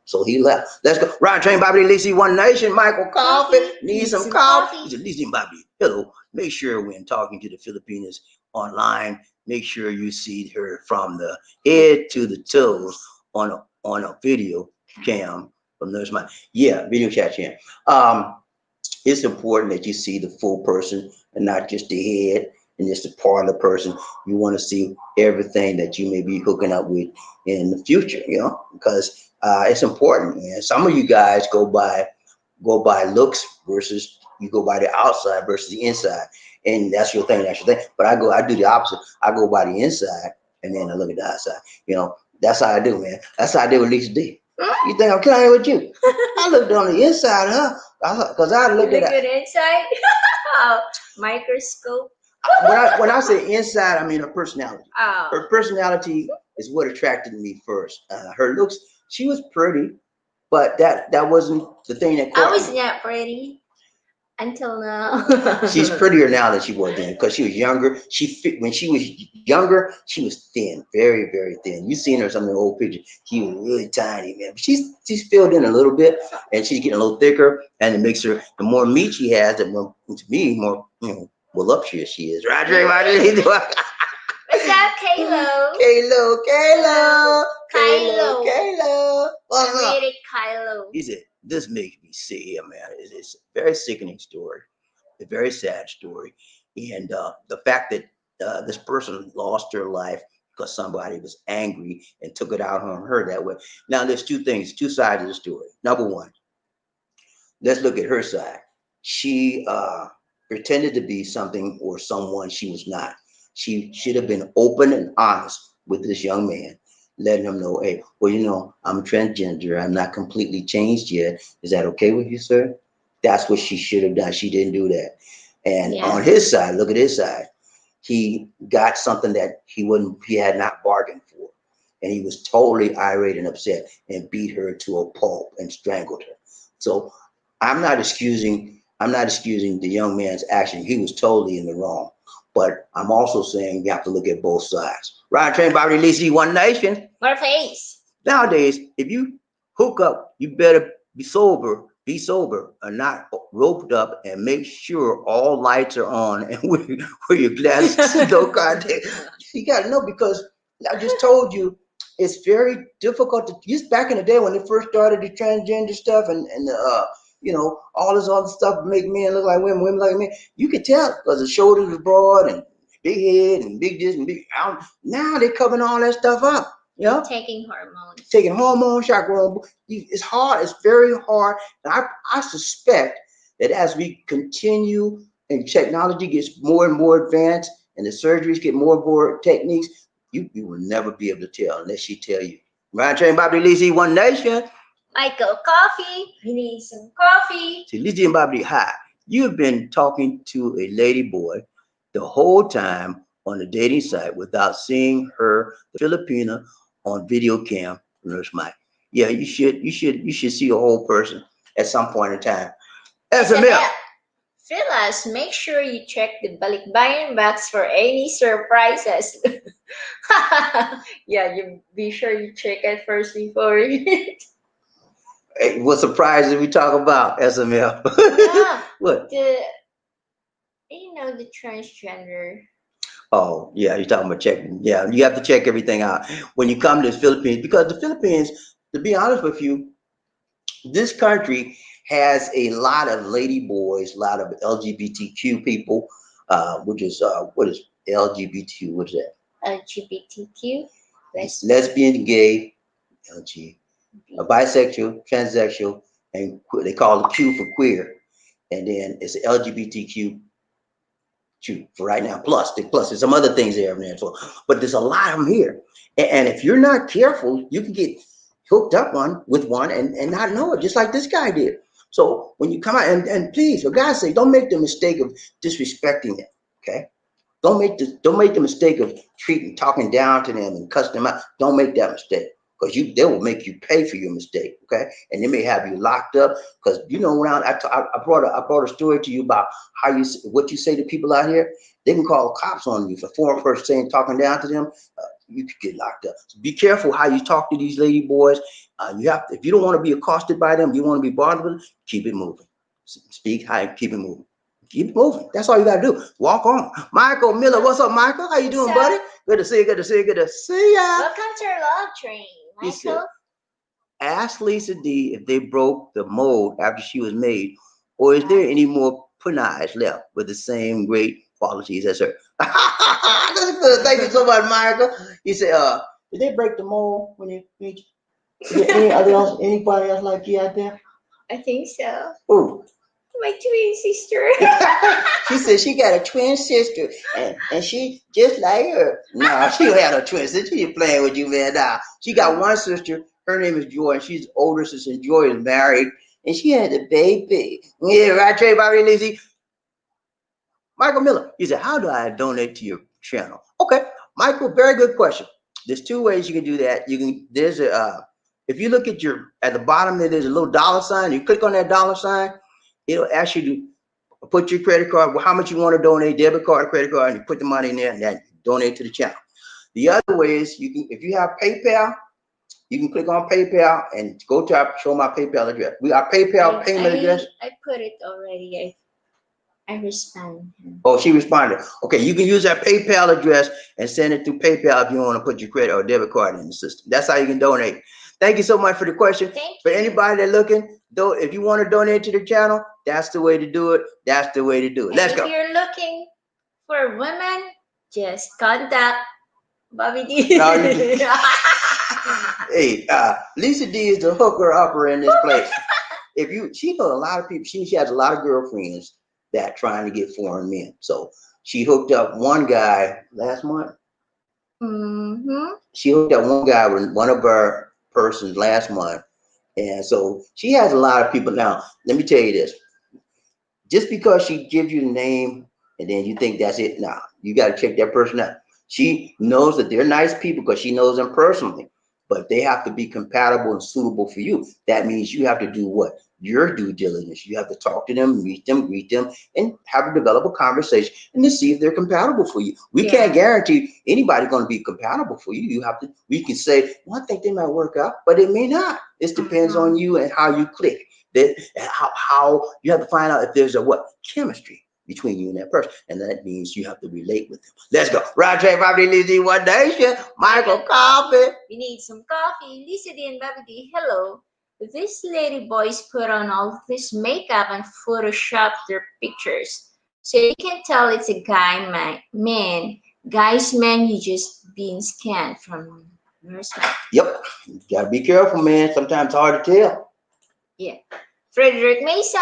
so he left. Let's go. Ryan Train Bobby Lacey One Nation. Michael Coffee. Need some coffee. He said, Lacey Bobby. Hello. Make sure when talking to the Filipinos online, make sure you see her from the head to the toes on a video cam from Nurse Mike. Yeah, video chat cam. It's important that you see the full person and not just the head and just the part of the person. You want to see everything that you may be hooking up with in the future, because it's important, man. Some of you guys go by looks versus you go by the outside versus the inside, and that's your thing. That's your thing. But I do the opposite. I go by the inside and then I look at the outside. That's how I do, man. That's how I did with Lisa D. You think I'm killing with you? I looked on the inside, huh? Because I looked at it inside. Microscope. When I say inside, I mean her personality. Oh. Her personality is what attracted me first. Her looks, she was pretty, but that wasn't the thing that caught me. I was not pretty until now. She's prettier now than she was then because she was younger. When she was younger, she was thin, very, very thin. You've seen her some of the old pictures. She was really tiny, man. But she's filled in a little bit, and she's getting a little thicker. And it makes her, the more meat she has, the more, to me, more voluptuous she is. Roger. What's up, Kalo? Kylo. What's up? I made it Kylo. He said, this makes me sick here, man. It's a very sickening story, a very sad story. And the fact that this person lost her life because somebody was angry and took it out on her that way. Now, there's two sides of the story. Number one, let's look at her side. She pretended to be something or someone she was not. She should have been open and honest with this young man, letting him know, hey, well, I'm transgender. I'm not completely changed yet. Is that okay with you, sir? That's what she should have done. She didn't do that. And on his side, look at his side. He got something that he had not bargained for. And he was totally irate and upset and beat her to a pulp and strangled her. So I'm not excusing the young man's action. He was totally in the wrong. But I'm also saying you have to look at both sides. Ryan Train Bobby Lacey One Nation. More face. Nowadays, if you hook up, you better be sober, and not roped up, and make sure all lights are on and wear your glasses. No contact. You got to know, because I just told you it's very difficult to just back in the day when they first started the transgender stuff and all this other stuff make men look like women, women like men. You could tell because the shoulders were broad and big head and big this and big out. Now they're covering all that stuff up. Taking hormones. Taking hormone shot. It's hard. It's very hard. And I suspect that as we continue and technology gets more and more advanced and the surgeries get more and more techniques, you will never be able to tell unless she tell you. Ryan Train Bobby Lacey One Nation. Michael Coffee. You need some coffee. See, Lizzie and Bobby, hi. You've been talking to a lady boy the whole time on the dating site without seeing her, the Filipina, on video cam. Nurse Mike. Yeah, you should see a whole person at some point in time. SML. Phyllis, make sure you check the balikbayan box for any surprises. Yeah, you be sure you check it first before. Hey, what surprises we talk about, SML? Yeah. What? The transgender. Oh, yeah, you're talking about checking. Yeah, you have to check everything out when you come to the Philippines, because the Philippines, to be honest with you, this country has a lot of lady boys, a lot of LGBTQ people, which is, what is LGBTQ? What is that? LGBTQ? Lesbian, gay, LG. Bisexual, transsexual, and they call it Q for queer, and then it's LGBTQ for right now. Plus there's some other things there, but there's a lot of them here, and if you're not careful, you can get hooked up with one and not know it, just like this guy did. So when you come out, and please, for God's sake, don't make the mistake of disrespecting them. Okay, don't make the mistake of talking down to them and cussing them out. Don't make that mistake. Because they will make you pay for your mistake, okay? And they may have you locked up. Because around I brought a story to you about what you say to people out here. They can call cops on you for foreign person talking down to them. you could get locked up. So be careful how you talk to these lady boys. You have to, if you don't want to be accosted by them, you want to be bothered with them, keep it moving. Speak high, keep it moving. Keep it moving. That's all you gotta do. Walk on. Michael Miller, what's up, Michael? How you doing, buddy? Good to see you. Good to see you. Good to see ya. Welcome to our love train, Michael. Ask Lisa D if they broke the mold after she was made, or is there any more punais left with the same great qualities as her? That's good. Thank you so much, Michael. You said, did they break the mold when you meet? Is there anybody else like you out there? I think so. Ooh. My twin sister. She said she got a twin sister, and she just like her. No, she don't have a twin sister. She ain't playing with you, man. Nah, she got one sister. Her name is Joy, and she's the older sister. Joy is married, and she had a baby. Yeah, right, Trey, Bobby, Lizzie. Michael Miller, he said, how do I donate to your channel? Okay, Michael, very good question. There's two ways you can do that. You can, there's a, if you look at at the bottom there, there's a little dollar sign. You click on that dollar sign, it'll ask you to put your credit card, how much you want to donate, debit card, credit card, and you put the money in there and then donate to the channel. The other way is you can, if you have PayPal, you can click on PayPal and go to show my PayPal address. We got PayPal payment address. I put it already. I responded. Oh, she responded. Okay, you can use that PayPal address and send it through PayPal if you want to put your credit or debit card in the system. That's how you can donate. Thank you so much for the question. For anybody that's looking, though, if you want to donate to the channel, that's the way to do it. That's the way to do it. Let's go. If you're looking for women, just contact Bobby D. Hey, Lisa D is the hooker upper in this place. She knows a lot of people. She has a lot of girlfriends that trying to get foreign men. So she hooked up one guy last month. Mm-hmm. She hooked up one guy with one of her persons last month. And so she has a lot of people. Now, let me tell you this. Just because she gives you the name and then you think that's it, now you got to check that person out. She knows that they're nice people because she knows them personally, but they have to be compatible and suitable for you. That means you have to do what? Your due diligence. You have to talk to them, meet them, greet them, and have to develop a conversation and to see if they're compatible for you. We can't guarantee anybody's going to be compatible for you. We can say, well, I think they might work out, but it may not. It depends on you and how you click. That how you have to find out if there's a chemistry between you and that person, and that means you have to relate with them. Let's go. Roger, Bobby, Lizzie, One Nation, Michael, coffee. We need some coffee. Lisa D and Bobby D, hello. These lady boys put on all this makeup and Photoshop their pictures, so you can tell it's a guy man. Guys, man, you just being scanned from your side. Yep, you gotta be careful, man. Sometimes it's hard to tell. Yeah. Frederick Mason.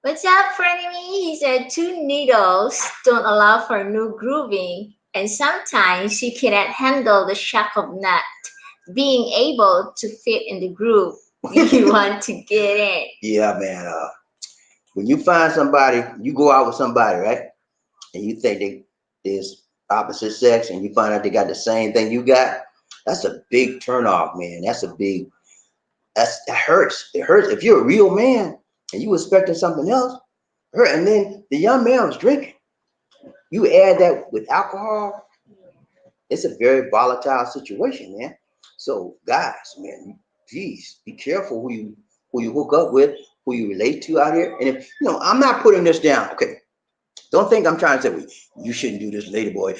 What's up, frenemy? He said 2 needles don't allow for new grooving, and sometimes you cannot handle the shock of not being able to fit in the groove you want to get in. Yeah, man. When you find somebody, you go out with somebody, right? And you think there's opposite sex, and you find out they got the same thing you got. That's a big turnoff, man. That hurts. It hurts. If you're a real man and you expecting something else, and then the young man was drinking. You add that with alcohol, it's a very volatile situation, man. So guys, man, geez, be careful who you hook up with, who you relate to out here. And if I'm not putting this down, okay. Don't think I'm trying to say, well, you shouldn't do this, lady boy.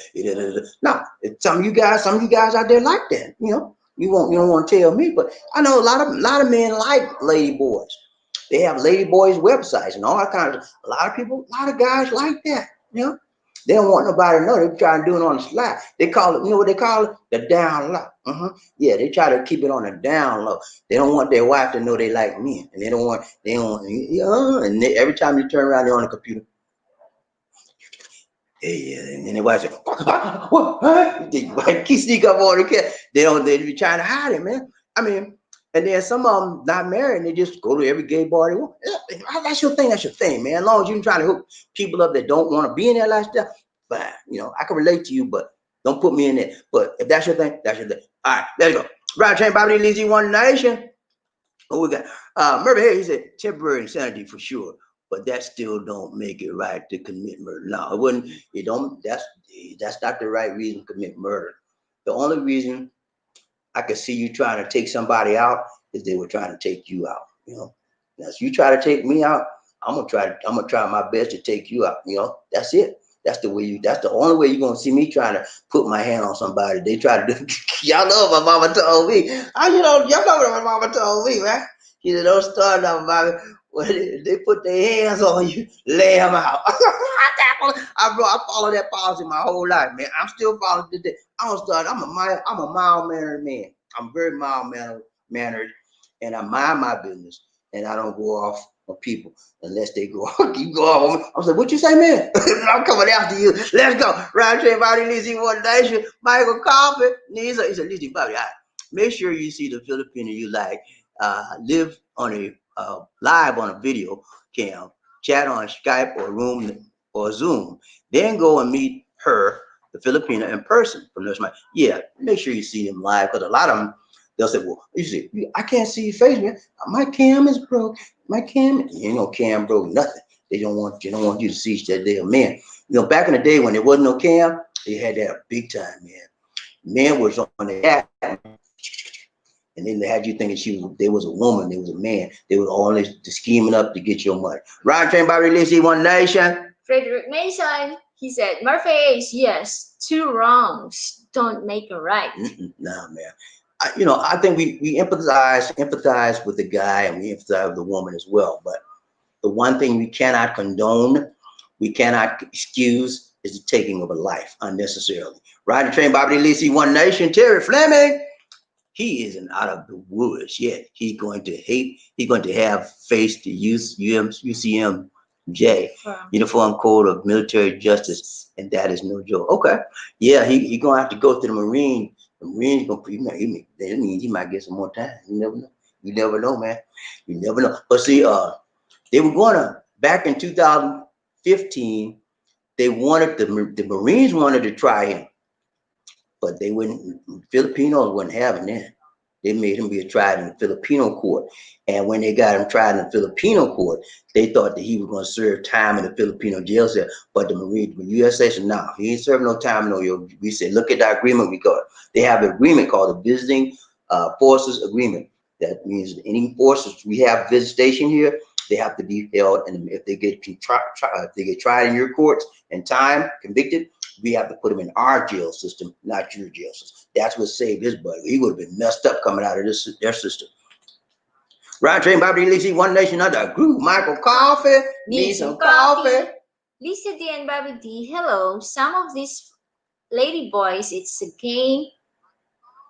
No, some of you guys out there like that. You don't want to tell me, but I know a lot of men like lady boys. They have lady boys websites and all that kind of. A lot of guys like that. They don't want nobody to know. They try to do it on the slide. They call it, what they call it? The down low. Yeah, they try to keep it on the down low. They don't want their wife to know they like men, and they don't want. And every time you turn around, they're on the computer. Yeah, and then the wife said, "What? They keep sneak up on the kid. They be trying to hide it, man. I mean, and then some of them not married, and they just go to every gay bar they want. Yeah, that's your thing, man. As long as you're trying to hook people up that don't want to be in that lifestyle, fine. I can relate to you, but don't put me in there. But if that's your thing, that's your thing. All right, let's go. Right, Chain Bobby Lizzie, One Nation. What we got? Murder here, he said temporary insanity for sure. But that still don't make it right to commit murder. No, it wouldn't. It don't. That's not the right reason to commit murder. The only reason I could see you trying to take somebody out is they were trying to take you out. Now, if you try to take me out, I'm gonna try my best to take you out. That's it. That's the only way you're gonna see me trying to put my hand on somebody. They try to do y'all know what my mama told me. Y'all know what my mama told me, right? She said, don't start nothing, Bobby. When they put their hands on you, lay them out. I followed that policy my whole life, man. I'm still following it today. I don't start. I'm a mild mannered man. I'm very mild mannered, and I mind my business, and I don't go off on people unless they go you go off on me. I was like, what you say, man? I'm coming after you. Let's go. Round trip body Lizzie one nation. Michael Coffin. He said, Lizzie Bobby, make sure you see the Filipino you like. Live on a live on a video cam, chat on Skype or Zoom. Then go and meet her, the Filipino, in person from this month. Yeah, make sure you see them live, because a lot of them, they'll say, well, you see, I can't see your face, man. My cam is broke. My cam, cam broke nothing. They don't want you to see that they're men. Back in the day when there wasn't no cam, they had that big time, man. Men was on the app, and then they had you thinking they was a woman, they was a man. They was always scheming up to get your money. Ryan Train by Release One Nation. Frederick Mason, he said, Murphy, yes, two wrongs don't make a right. Nah, man. I think we empathize with the guy, and we empathize with the woman as well. But the one thing we cannot condone, we cannot excuse, is the taking of a life unnecessarily. Riding train, Bobby Lisi, One Nation, Terry Fleming. He isn't out of the woods yet. He's going to have faced the UCMJ, Uniform Code of Military Justice, and that is no joke. Okay, yeah, he gonna have to go to the Marine. The Marine's gonna that means he might get some more time. You never know. You never know, man. You never know. But see, they were gonna back in 2015. They wanted the Marines wanted to try him, but they wouldn't. Filipinos wasn't having that. They made him be tried in the Filipino court. And when they got him tried in the Filipino court, they thought that he was going to serve time in the Filipino jail cell. But the USA said, no, he ain't serving no time. No, we said, look at the agreement we got. They have an agreement called the Visiting Forces Agreement. That means any forces we have visitation here, they have to be held. And if they get tried in your courts and time convicted, we have to put him in our jail system, not your jail system. That's what saved his buddy. He would have been messed up coming out of their system. Ryan Train, Bobby Lisi, One Nation Under a Groove. Michael Coffee, need some coffee. Lisa D and Bobby D, hello. Some of these lady boys, it's a game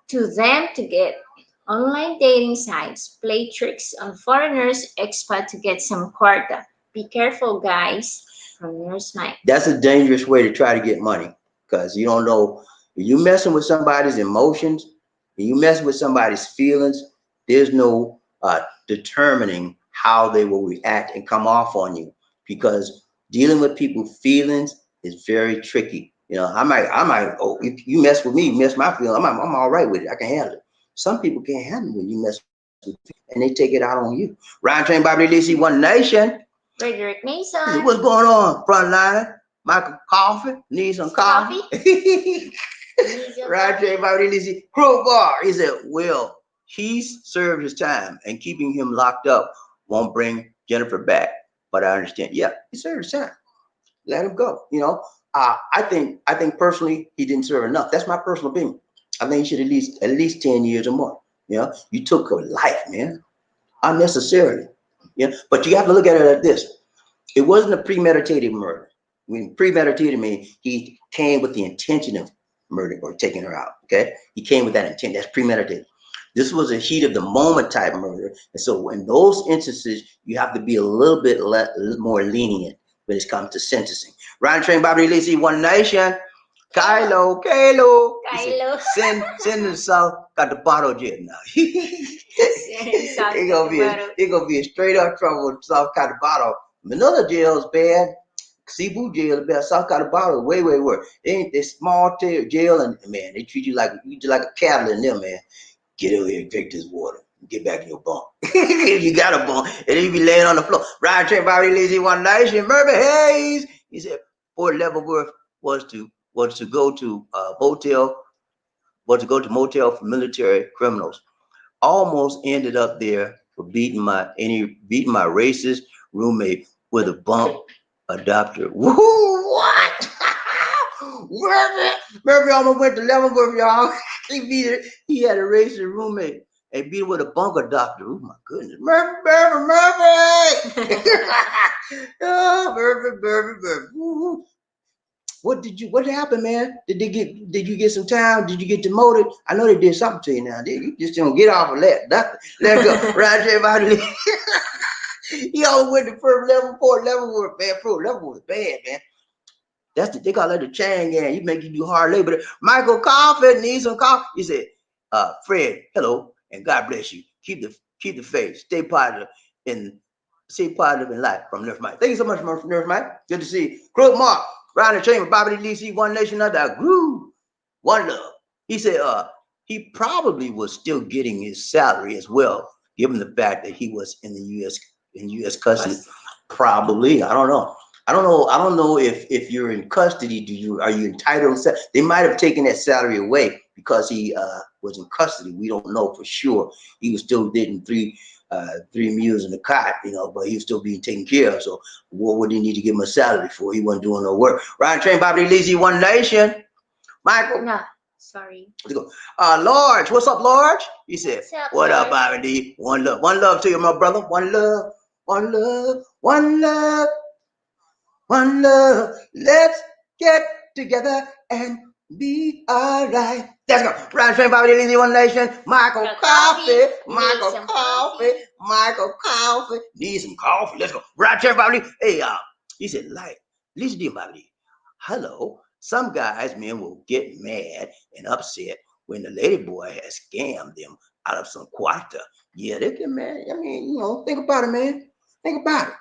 to them to get online dating sites, play tricks on foreigners, expat to get some quota. Be careful, guys. From Nurse Mike. That's a dangerous way to try to get money, because you don't know. If you messing with somebody's emotions, if you messing with somebody's feelings, there's no determining how they will react and come off on you, because dealing with people's feelings is very tricky. I might, if you mess with me, mess my feelings, I'm all right with it. I can handle it. Some people can't handle it when you mess with them, and they take it out on you. Ryan Train, Bobby Lisi, One Nation. Frederick Mason. What's going on, frontliner? Michael Coffee, need some coffee? Right there, Bobby Lisi. Crowbar. He said, well, he's served his time, and keeping him locked up won't bring Jennifer back. But I understand. Yeah, he served his time. Let him go. I think personally he didn't serve enough. That's my personal opinion. I think he should at least 10 years or more. You took a life, man, unnecessarily. But you have to look at it like this. It wasn't a premeditated murder. When premeditated means he came with the intention of murder or taking her out. Okay, he came with that intent. That's premeditated. This was a heat of the moment type murder, and so in those instances, you have to be a little bit more lenient when it comes to sentencing. Ryan Train, Bobby Lisi, One Nation. Kylo. Send the South Cotabato jail now. It gonna be a straight up trouble with South Cotabato. Manila jail is bad. Cebu jail is bad. South Cotabato is way worse. They ain't this small jail, and man, they treat you like a cattle in there, man. Get over here and drink this water. Get back in your bunk. If you got a bunk, and then you be laying on the floor. Ryan Trent, Bobby Lazy, One Nation, Murphy Hayes. He said Fort Leavenworth was to go to a hotel was to go to motel for military criminals. Almost ended up there for beating my racist roommate with a bunk adopter. Woo, what? Murphy almost went to Leavenworth, y'all. He had a racist roommate and beat him with a bunk adopter. Oh my goodness. Murphy! Oh, Murphy. Woo. What happened, man? Did you get some time? Did you get demoted? I know they did something to you now. You just don't get off of that. Let go. Right there, everybody. He always went to first level, fourth level was bad. Pro level was bad, man. They call that the chain gang. You make you do hard labor. Michael Coffin needs some coffee. He said, Fred, hello, and God bless you. Keep the faith. Stay positive in life from Nurse Mike. Thank you so much, Nurse Mike. Good to see you. Crook Mark, Ron the Chamber, Bobby DC, One Nation Under our Groove. One Love. He said he probably was still getting his salary as well, given the fact that he was in the U.S. custody. Probably. I don't know. I don't know if you're in custody. Are you entitled? They might have taken that salary away because he was in custody. We don't know for sure. He was still getting three meals in the cot, but he was still being taken care of. So what would he need to give him a salary for? He wasn't doing no work. Ryan Train, Bobby Lizzie, One Nation. Michael. No, sorry. Let's go. Large, what's up, Large? He said, what up, Bobby D? One love to you, my brother. One love, one love, one love. One love, let's get together and be alright. Let's go. Ryan Train, Bobby Lizzie, One Nation. Michael Coffee. Michael Coffee. Need some coffee. Let's go. Ryan Train, Bobby. Hey, he said, listen to you, Bobby. Hello. Some guys, men, will get mad and upset when the Ladyboy has scammed them out of some quarter. Yeah, they get mad. I mean, think about it, man. Think about it.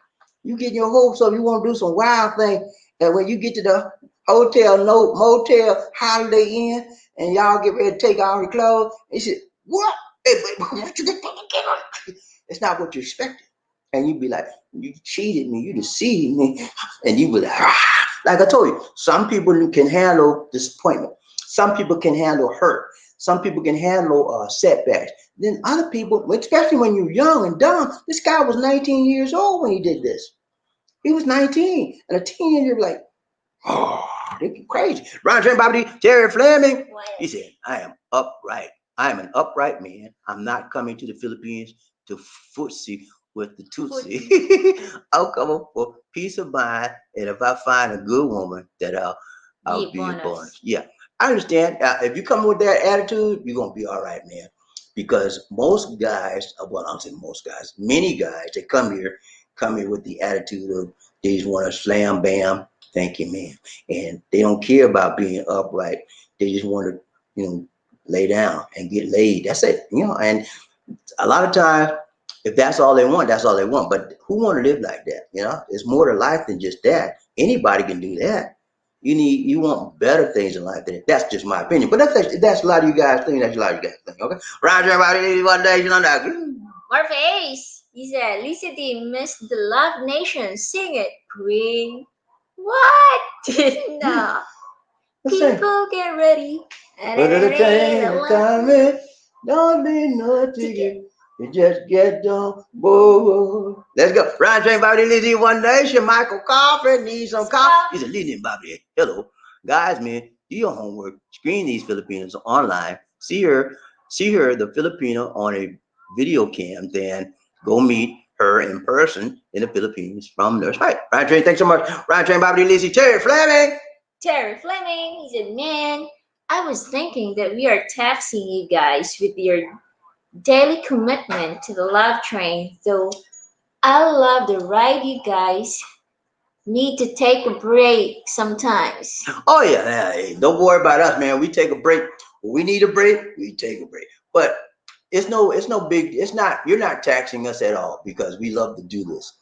You get your hopes up, you want to do some wild thing, and when you get to the hotel, motel, Holiday Inn, and y'all get ready to take off your clothes, and you say, what? Hey, what you get? It's not what you expected. And you be like, you cheated me, you deceived me, and you be like, like I told you, some people can handle disappointment. Some people can handle hurt. Some people can handle setbacks. Then other people, especially when you're young and dumb, this guy was 19 years old when he did this. He was 19. And a teenager be like, oh, they be crazy. Ron Trent, Bobby D, Terry Fleming. He said, I am upright. I am an upright man. I'm not coming to the Philippines to footsie with the Tutsi. I'll come for peace of mind. And if I find a good woman, that I'll be a bonus. Yeah. I understand. If you come with that attitude, you're going to be all right, man. Because most guys, well, I'm saying most guys, many guys that come here with the attitude of they just want to slam, bam, thank you, man. And they don't care about being upright. They just want to, lay down and get laid. That's it, and a lot of times, if that's all they want, that's all they want. But who want to live like that? It's more to life than just that. Anybody can do that. You want better things in life than that. That's just my opinion. But that's a lot of you guys think. That's a lot of you guys think. Okay. Roger, everybody. One day, More face. He said, Lisa D missed the Love Nation. Sing it, Queen. What? No. People get ready. The train coming. Don't be no ticket. You just get done. Whoa. Let's go. Ryan Train, Bobby Lizzie, One Nation. Michael Coffin needs some coffee. He's a leading Bobby. Hello. Guys, man, do your homework. Screen these Filipinos online. See her, the Filipino on a video cam, then go meet her in person in the Philippines from Nurse Mike. Ryan Train, thanks so much. Ryan Train, Bobby Lizzie, Terry Fleming. Terry Fleming. He said, man, I was thinking that we are taxing you guys with your daily commitment to the love train, though I love the ride. You guys need to take a break sometimes. Oh yeah, hey, don't worry about us, man. We take a break. When we need a break, we take a break. But it's no big. It's not. You're not taxing us at all because we love to do this.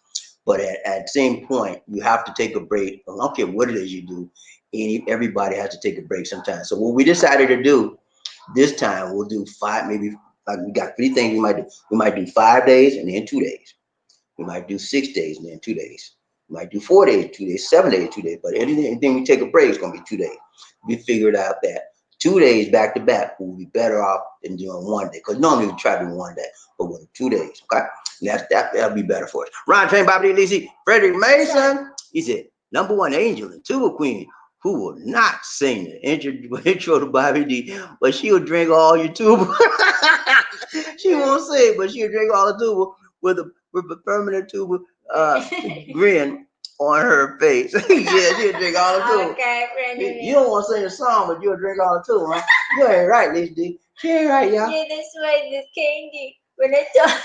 But at the same point, you have to take a break. I don't care what it is you do. Everybody has to take a break sometimes. So what we decided to do this time, we'll do 5, maybe. Like we got 3 things we might do. We might do 5 days and then 2 days. We might do 6 days and then 2 days. We might do 4 days, 2 days, 7 days, 2 days. But anything we take a break is going to be 2 days. We figured out that 2 days back to back will be better off than doing 1 day. Because normally we try to do 1 day, but with 2 days, okay? And that'll be better for us. Ron Train, Bobby Lisi, Frederick Mason. He said, #1 angel and tuba queen who will not sing the intro to Bobby D, but she'll drink all your tuba. She won't sing, but she'll drink all the tuba with a permanent tuba grin on her face. Yeah, she'll drink all the tuba. Okay, you don't want to sing a song, but you'll drink all the tuba, huh? You ain't right, Lisa D. She ain't right, y'all. Yeah, that's why the candy, when I talk.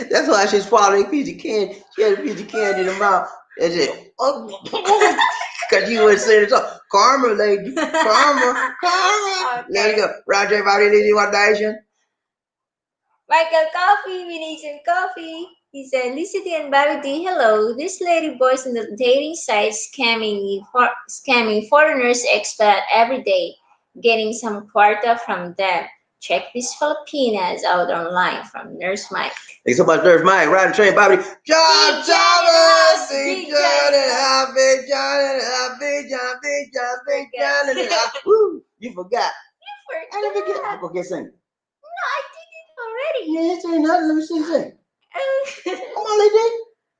That's why she's swallowing a piece of candy. She had a piece of candy in her mouth. And said, oh, because you would say the song. Karma, lady. Karma. Okay. Let's go. Roger, Bobby, Lady, One Nation. Michael Coffee, we need some coffee. He said, Lisa D and Bobby D, hello. These lady boys in the dating sites scamming foreigners expat every day, getting some quarter from them. Check these Filipinas out online from Nurse Mike. Thanks so much, Nurse Mike. Riding train, Bobby. John Thomas. Big John and a Big John and a Big John, Big John, Big John and a Woo! You forgot. I didn't forget. I forget singing. No, I did it already. You ain't saying nothing. Let me see you sing. Come on, lady.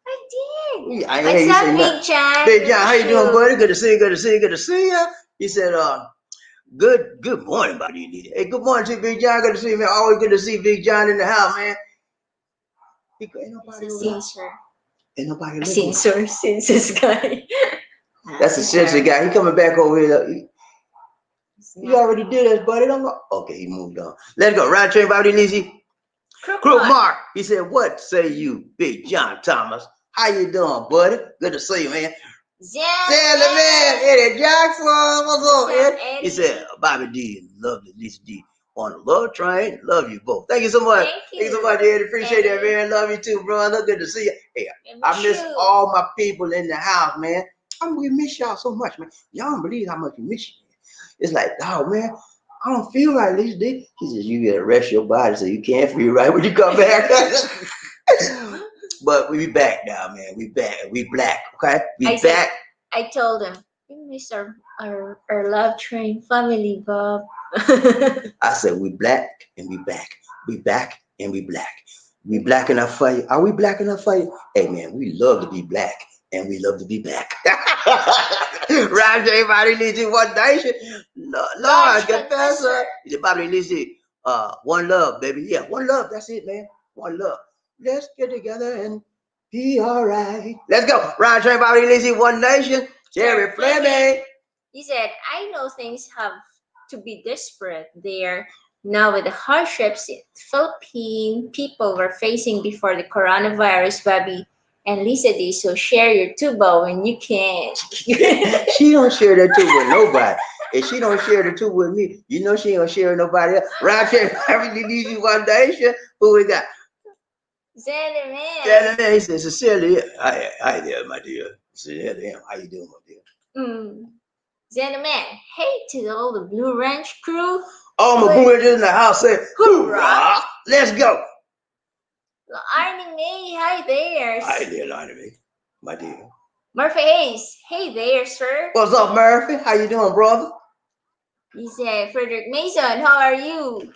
I did. I ain't What's hear up, you say Big John? Big John, how you doing, buddy? Good to see you. Good to see you. Good to see you. He said, good morning, buddy. Hey, good morning to you, Big John. Good to see you, man. Always good to see Big John in the house, man. Ain't nobody over there. Ain't nobody looking. Censor guy. That's the censor guy. He coming back over here. He already did this, buddy. Don't go. Okay, he moved on. Let's go. Ride train, Bobby Lizzie. Crook Mark. He said, what say you, Big John Thomas? How you doing, buddy? Good to see you, man. Sally, man. Eddie Jackson. What's up, Ed? He said, Bobby D, lovely Lisa D. On the love train. Love you both. Thank you so much. Thank you so much, Ed. Appreciate that, man. Love you too, brother. Good to see you. Hey, I miss all my people in the house, man. We miss y'all so much, man. Y'all don't believe how much we miss you. It's like, dog, man, I don't feel right, Lisa D. He says, you gotta rest your body so you can't feel right when you come back. But we back now, man. We back. We black, okay? We back. I told him, we miss our love train family, Bob. I said, we black and we back. We back and we black. We black enough for you. Are we black enough for you? Hey, man, we love to be black and we love to be back. Right, everybody needs you one nation. Lord, confessor. Everybody needs you. One love, baby. Yeah, one love. That's it, man. One love. Let's get together and be all right. Let's go. Right, everybody needs you one nation. Jerry Fleming. He said, I know things have to be desperate there now with the hardships Philippine people were facing before the coronavirus, Bobby and Lisa D. So share your tuba when you can. She don't share that tuba with nobody. If she don't share the tuba with me, you know she ain't gonna share with nobody else. Right here, everything needs you one nation. Who we got? Xander Man. Xander Man. He says, sincerely, hi there, my dear. Sincerely, how you doing, my dear? Xander Man, hey to all the Blue Ranch crew. All my Blue Rangers in the house say, hoorah! Let's go. Arnie May, hi there. Hi there, Arnie May, my dear. Murphy Hayes, hey there, sir. What's up, Murphy? How you doing, brother? He said, Frederick Mason, how are you?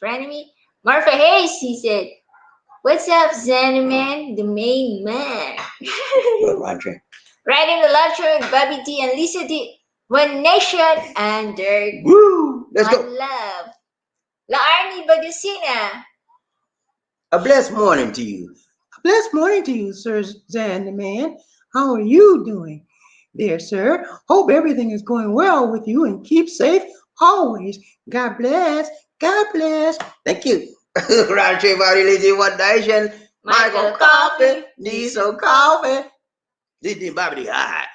Frenemy. Murphy Hayes, he said, what's up, Xander Man, the main man? Riding the lecture with Bobby D and Lisa D. One nation under Woo! Let's one go. love. La Arnie Bagusina. A blessed morning to you. A blessed morning to you, Sir Xander Man. How are you doing there, sir? Hope everything is going well with you and keep safe always. God bless. God bless. Thank you. Right, everybody, Lizzie, one nation. Michael Coffee. Need some coffee. Lizzie, Bobby, hi.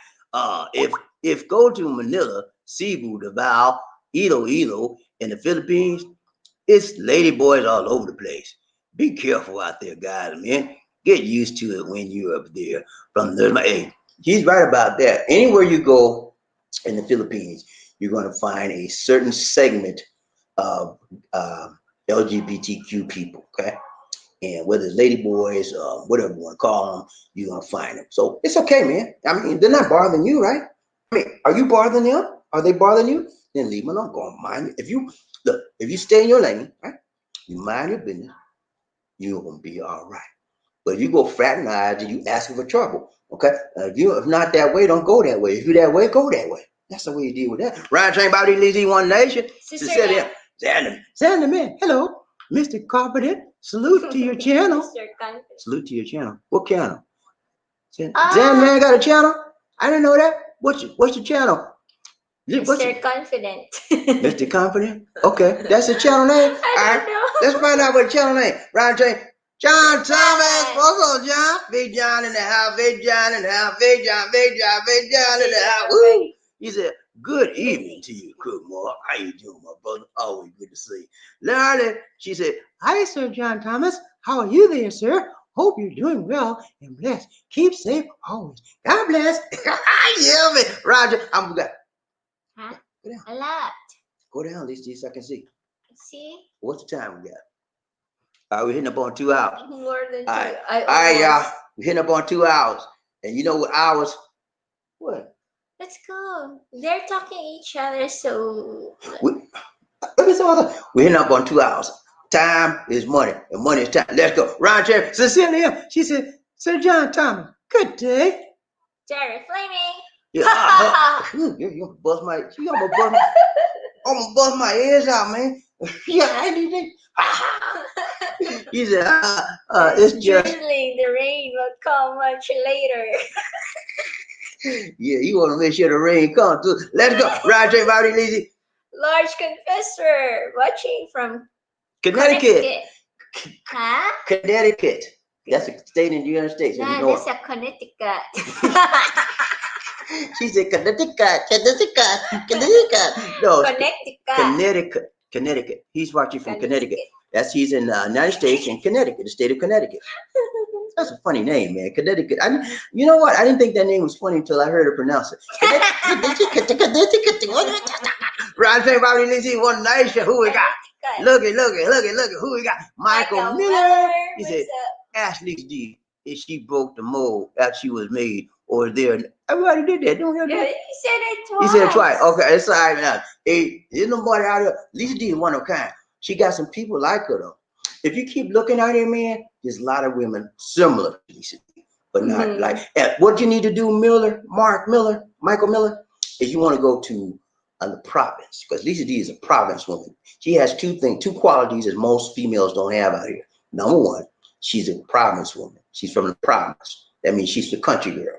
If go to Manila, Cebu, Davao, Iloilo, in the Philippines, it's ladyboys all over the place. Be careful out there, guys, man. Get used to it when you're up there. Hey, he's right about that. Anywhere you go in the Philippines, you're going to find a certain segment of LGBTQ people, okay? And whether it's ladyboys, whatever you want to call them, you're going to find them. So it's okay, man. I mean, they're not bothering you, right? I mean, are you bothering them? Are they bothering you? Then leave them alone. Go on, mind. If you look, if you stay in your lane, right? You mind your business, you're gonna be all right. But if you go fraternize and you asking for trouble, okay? If not that way, don't go that way. If you that way, go that way. That's the way you deal with that. Ryan trained about these one nation. Sister, Xander, man, hello, Mr. Confident. Salute to your channel. Mr. Confident. Salute to your channel. What channel? Xander Ah, man got a channel? I didn't know that. What's your channel? Mr. Confident. Mr. Confident? Okay, that's the channel name. I don't know. Let's find out what the channel name. Ryan trained. John Big Thomas, John. what's up, John? Big John in the house, Big John in the house, Big John in the house. Woo! He said, good evening to you, Cook Moore. How you doing, my brother? Always good to see you. Larry, she said, hi, Sir John Thomas. How are you there, sir? Hope you're doing well and blessed. Keep safe always. God bless. Yeah, man. Roger, I'm good. Huh? Go down. A lot. Go down, at least so I can see. See? What's the time we got? We're hitting up on 2 hours. More than two. All right, y'all. We're hitting up on 2 hours. And you know what hours? What? Let's go. They're talking each other, so. We're hitting up on 2 hours. Time is money, and money is time. Let's go. Ron Cherry, Cecilia, she said, Sir John Thomas, good day. Jerry Flaming. Yeah, you gonna bust my, I'm gonna bust my ears out, man. Yeah, I need it. He said, it's just. Drizzling, the rain will come much later. Yeah, you want to make sure the rain comes too. Let's go. Roger, Bobby, Lizzie. Large confessor watching from Connecticut. Huh? Connecticut. That's a state in the United States. Nah, North. that's a Connecticut. She said Connecticut. No, Connecticut. He's watching from Connecticut. He's in the United States in Connecticut, the state of Connecticut. That's a funny name, man. Connecticut. You know what? I didn't think that name was funny until I heard her pronounce it. Ron St. Bobby Lizzie, one nation. Who we got? Look at. Who we got? Michael Miller. He said, Ashley D. If she broke the mold after she was made, or there. Everybody did that. Don't you? Yeah, he said it twice. He said it twice. Okay, it's all right now. Hey, there's nobody out there. Lisa D is one of a kind. She got some people like her though. If you keep looking at her, man, there's a lot of women similar to Lisa D, but not like. What you need to do, Michael Miller, is you want to go to the province, because Lisa D is a province woman. She has two qualities that most females don't have out here. Number one, she's a province woman. She's from the province. That means she's the country girl.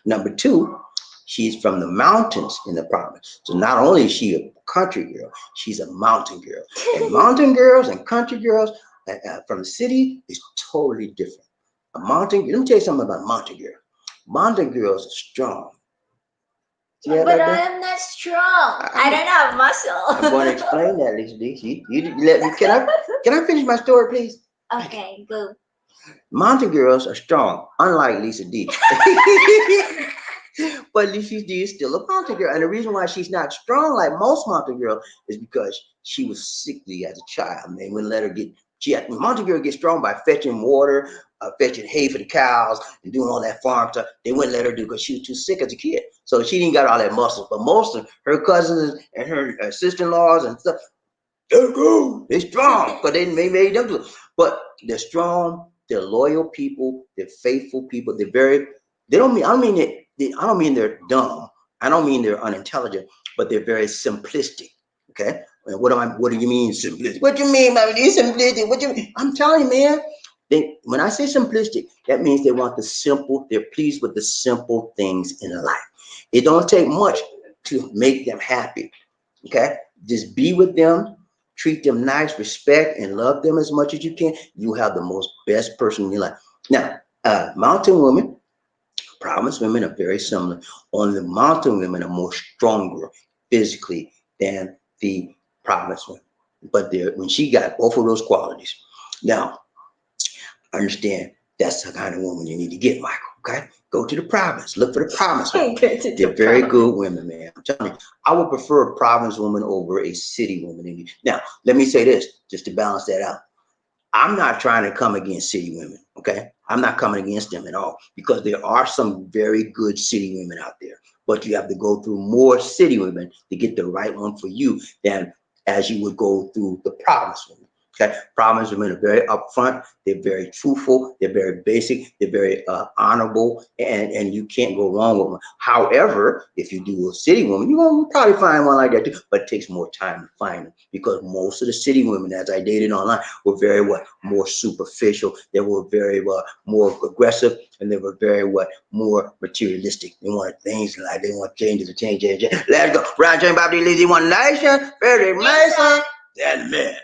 Number two, she's from the mountains in the province. So not only is she a country girl, she's a mountain girl. And mountain girls and country girls from the city is totally different. Let me tell you something about a mountain girl. Mountain girls are strong. But I'm not strong. I don't have muscle. I'm going to explain that, Lisa D. You let me. Can I finish my story, please? Okay, go. Mountain girls are strong, unlike Lisa D. But Lisa D is still a mountain girl. And the reason why she's not strong like most mountain girls is because she was sickly as a child. Man, wouldn't let her get. Mountain girl gets strong by fetching water, fetching hay for the cows, and doing all that farm stuff. They wouldn't let her do because she was too sick as a kid. So she didn't got all that muscle. But most of her cousins and her sister-in-laws and stuff, they're strong because they made them do it. But they're strong. They're loyal people. They're faithful people. I don't mean they're dumb. I don't mean they're unintelligent, but they're very simplistic. Okay. What do you mean simplistic? What you mean by simplistic? What you mean? I'm telling you, man. When I say simplistic, that means they want the simple. They're pleased with the simple things in life. It don't take much to make them happy. Okay. Just be with them. Treat them nice, respect, and love them as much as you can. You have the best person in your life. Now, mountain women, province women are very similar. Only the mountain women are more stronger physically than the province women. But when she got both of those qualities. Now, understand that's the kind of woman you need to get, Michael. Okay, go to the province. Look for the province women. They're very good women, man. I'm telling you, I would prefer a province woman over a city woman. Now, let me say this, just to balance that out. I'm not trying to come against city women. Okay, I'm not coming against them at all, because there are some very good city women out there. but you have to go through more city women to get the right one for you than as you would go through the province women. Okay, province women are very upfront. They're very truthful. They're very basic. They're very honorable, and you can't go wrong with them. However, if you do a city woman, you're gonna probably find one like that too, but it takes more time to find them because most of the city women, as I dated online, were very more superficial. They were very more aggressive, and they were very more materialistic. They wanted things like they want changes to change. Let's go. Round chain Bobby Lizzie, one nation, very Mason. That's man.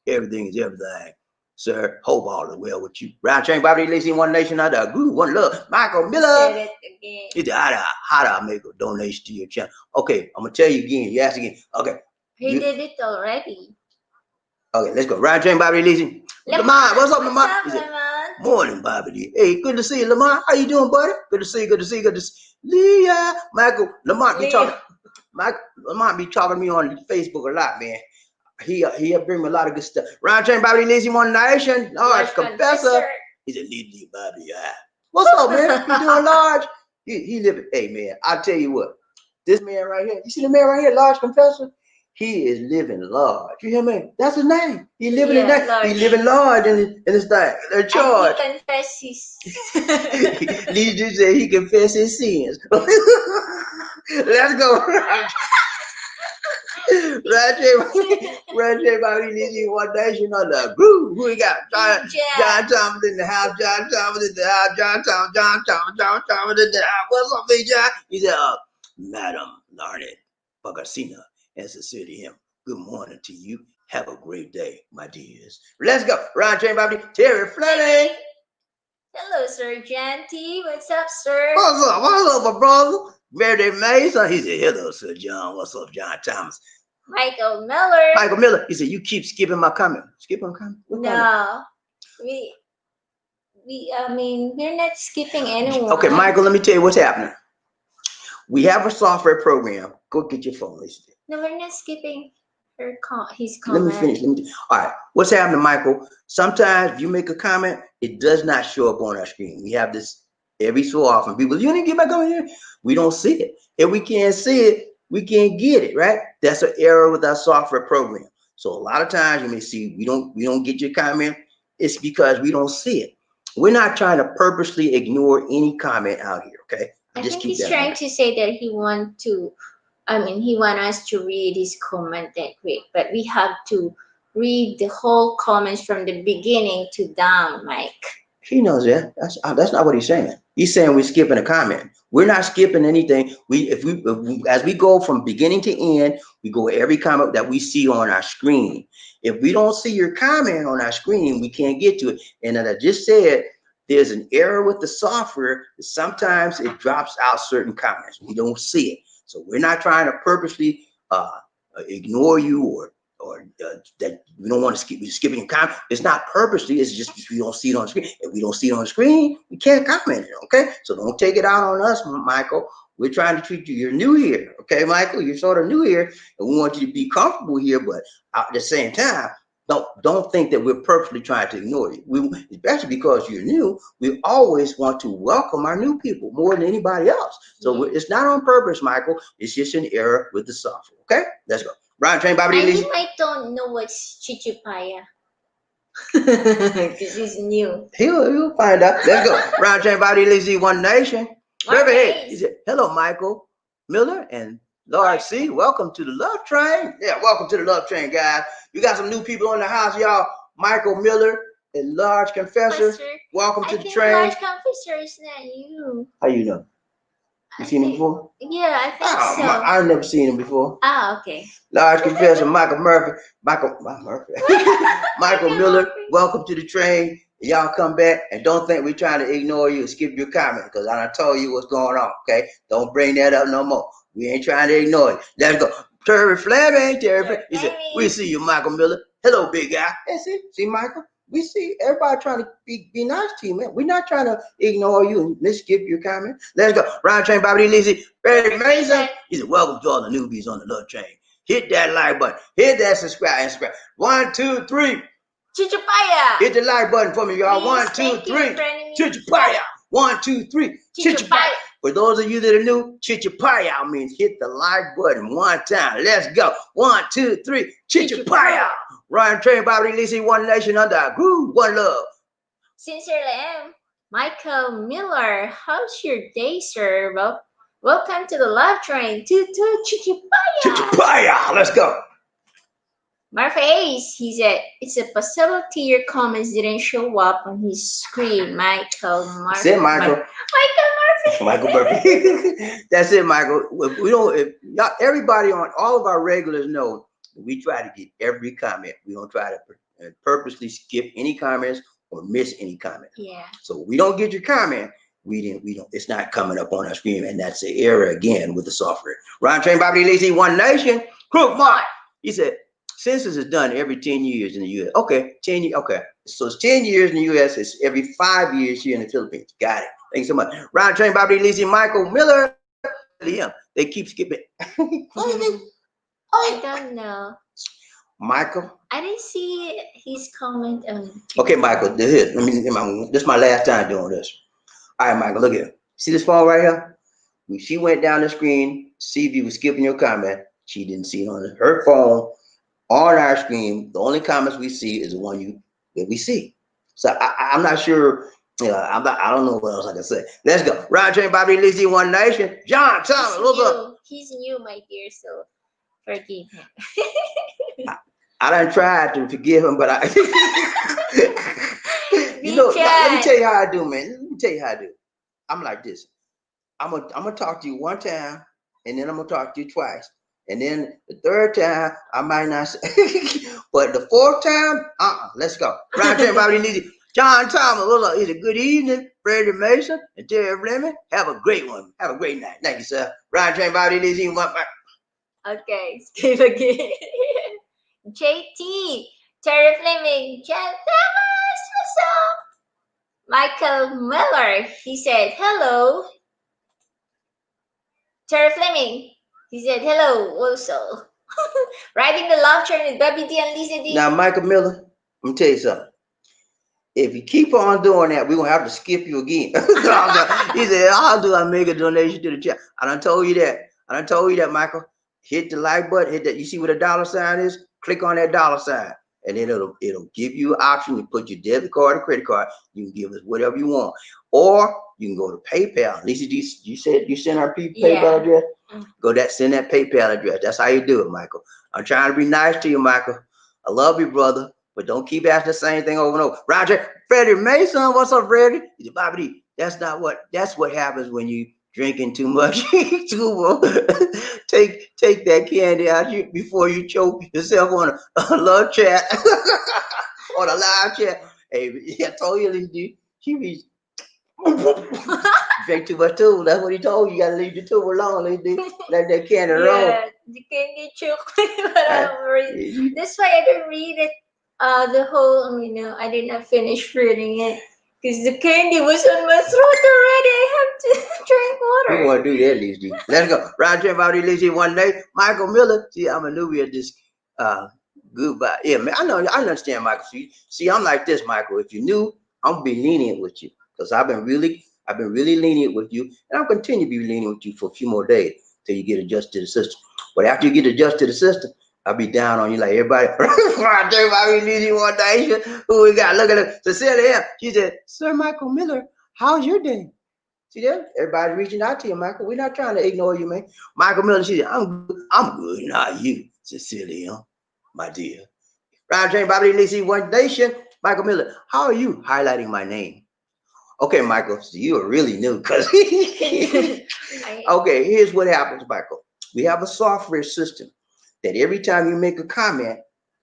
Everything is everything. Sir, hope all is well with you. Round chain Bobby Lacey, one nation, under a group, one love. Michael Miller. Said it again. He said, how do I make a donation to your channel? Okay, I'm going to tell you again. You ask again. Okay. He did it already. Okay, let's go. Round chain Bobby Lacey. Lamont, what's up, Lamont? He said, morning, Bobby. Hey, good to see you, Lamont. How you doing, buddy? Good to see you, good to see you, good to see you. Leah, Michael, Lamont be talking. Lamont be talking to me on Facebook a lot, man. He bring me a lot of good stuff. Round chain Bobby Lizzie, one nation, large confessor. He's a little Bobby. What's up, man? You doing large? He living. Hey, man, I'll tell you what. This man right here, you see the man right here, large confessor? He is living large. You hear me? That's his name. He living in that. He living large in his thing. They're charged. And he confesses. He just said he confess his sins. Let's go. Roger Bobby Lizzie, one nation on the group. Who we got? John Thomas in the house. John Thomas in the house. John Thomas in the house. What's up, big John? He said, Madam Larned Bagasina, and sincerely him. Good morning to you. Have a great day, my dears. Let's go. Roger Bobby, Terry Fleming. Hello, Sir Janty. What's up, sir? What's up? What's up, my brother? Very Mason. He said, hello, Sir John. What's up, John Thomas? Michael Miller. Michael Miller. He said, you keep skipping my comment. Skip my comment? What no. We're not skipping anyone. Okay, Michael, let me tell you what's happening. We have a software program. Go get your phone. Listen. No, we're not skipping his comment. Let me finish. All right. What's happening, Michael? Sometimes if you make a comment, it does not show up on our screen. We have this every so often. People, you didn't get back on here. We don't see it. If we can't see it, we can't get it, right? That's an error with our software program. So a lot of times you may see we don't get your comment. It's because we don't see it. We're not trying to purposely ignore any comment out here, okay? I think he's trying to say that he want us to read his comment that quick, but we have to read the whole comments from the beginning to down, Mike. He knows that. That's not what he's saying. He's saying we're skipping a comment. We're not skipping anything. As we go from beginning to end, we go every comment that we see on our screen. If we don't see your comment on our screen, we can't get to it. And as I just said, there's an error with the software. Sometimes it drops out certain comments. We don't see it. So we're not trying to purposely ignore you or that we don't want to skip. We're skipping a comment. It's not purposely. It's just we don't see it on the screen. If we don't see it on the screen, we can't comment it. Okay, so don't take it out on us, Michael. We're trying to treat you. You're new here, okay, Michael. You're sort of new here, and we want you to be comfortable here. But at the same time, don't think that we're purposely trying to ignore you. Especially because you're new, we always want to welcome our new people more than anybody else. So it's not on purpose, Michael. It's just an error with the software. Okay, let's go. Ryan Train Bobby Lee. You might don't know what's chichupaya. Because he's new. He'll find out. Let's go. Ryan Train Bobby Lizzie, One Nation. He said, hello, Michael Miller and Lord C. Welcome to the Love Train. Yeah, welcome to the Love Train, guys. You got some new people in the house, y'all. Michael Miller and Large Confessor. Welcome to the train. Large Confessor is not you. How you know? You seen him before? Yeah, I think so. I've never seen him before. Okay. Large Confessor, Michael Murphy. Michael Miller, welcome to the train. Y'all come back and don't think we're trying to ignore you and skip your comment because I done told you what's going on, okay? Don't bring that up no more. We ain't trying to ignore you. Let's go. Terry Fleming. He said, we see you, Michael Miller. Hello, big guy. Hey, see, Michael? We see everybody trying to be nice to you, man. We're not trying to ignore you and skip your comment. Let's go. Round Train Bobby Lizzie. Very amazing. He said, welcome to all the newbies on the Love Train. Hit that like button. Hit that subscribe. 1, 2, 3. Chichupaya. Hit the like button for me, y'all. 1, 2, 3. Chichupaya. 1, 2, 3. Chichupaya. For those of you that are new, chichapaya means hit the like button one time. Let's go. 1, 2, 3. Chichapaya. Ryan trained by releasing one nation under our groove, one love. Sincerely, am Michael Miller. How's your day, sir? Well, welcome to the live train. Chichipaya. Chichapaya. Let's go. Marfa Ace, he said, it's a possibility your comments didn't show up on his screen. Michael Murphy. That's it, Michael. Michael Michael Murphy. That's it, Michael. We don't. If not everybody on all of our regulars know we try to get every comment. We don't try to purposely skip any comments or miss any comment. Yeah. So we don't get your comment. We don't. It's not coming up on our screen, and that's the error again with the software. Ron Train Bobby Lazy, One Nation, Crook Mark. He said. Census is done every 10 years in the U.S. Okay, 10 years. Okay, so it's 10 years in the U.S. It's every 5 years here in the Philippines. Got it. Thanks so much. Round train, Bobby Lizzie, Michael Miller. Yeah, they keep skipping. I don't know. Michael. I didn't see his comment. Okay, Michael. This is my last time doing this. All right, Michael. Look at it. See this phone right here? When she went down the screen, see if you was skipping your comment. She didn't see it on her phone. On our screen, the only comments we see is the one that we see. So I'm not sure. I don't know what else I can say. Let's go. Ryan Train, Bobby Lizzie, One Nation. John Thomas, what's up? He's new, my dear, so forgive him. I done tried to forgive him, but let me tell you how I do, man. Let me tell you how I do. I'm like this. I'm gonna talk to you one time, and then I'm gonna talk to you twice. And then the third time, I might not say. But the fourth time, let's go. Round train, Bobby Lizzie. John Thomas, what's up? It's a good evening. Freddie Mason and Terry Fleming. Have a great one. Have a great night. Thank you, sir. Round train, Bobby Lizzie. Okay, skip again. JT, Terry Fleming, Jen Thomas, what's up? Michael Miller, he said, hello. Terry Fleming, he said, hello also. Riding the love train with Bobby D and Lisa D. Now, Michael Miller, let me tell you something. If you keep on doing that, we're going to have to skip you again. He said, I make a donation to the chat. I done told you that, Michael. Hit the like button. Hit that. You see what a dollar sign is? Click on that dollar sign. And then it'll give you an option to put your debit card or credit card. You can give us whatever you want. Or you can go to PayPal. Lisa, you said you send our PayPal address? Send that PayPal address. That's how you do it, Michael. I'm trying to be nice to you, Michael. I love you, brother. But don't keep asking the same thing over and over. Roger, Freddie Mason, what's up, Freddie? He said, Bobby, that's what happens when you drinking too much. Take that candy out before you choke yourself on a love chat. On a live chat. Hey, I told you, Lizzie, she be drink too much too. That's what he told you. You gotta leave the tube alone, Lizzie. Let that candy roll. Yeah, the candy choke. That's why I didn't read it. The whole, I did not finish reading it because the candy was on my throat already. I have to drink water. You want to do that, Lizzie? Let's go. Roger, Bobby Lizzie, One Day. Michael Miller. See, I'm a newbie at this. Goodbye. Yeah, man. I understand, Michael. See, I'm like this, Michael. If you're new, I'm gonna be lenient with you because I've been really lenient with you, and I'll continue to be lenient with you for a few more days till you get adjusted to the system. But after you get adjusted to the system, I'll be down on you like everybody. One day, who we got? Look at it. Cecilia, she said, Sir Michael Miller, how's your day? See there? Everybody reaching out to you, Michael. We're not trying to ignore you, man. Michael Miller, she said, I'm good, not you, Cecilia, my dear. Ryan James, Bobby Lizzie, One Nation. Michael Miller, how are you highlighting my name? Okay, Michael, so you are really new because okay, here's what happens, Michael. We have a software system that every time you make a comment,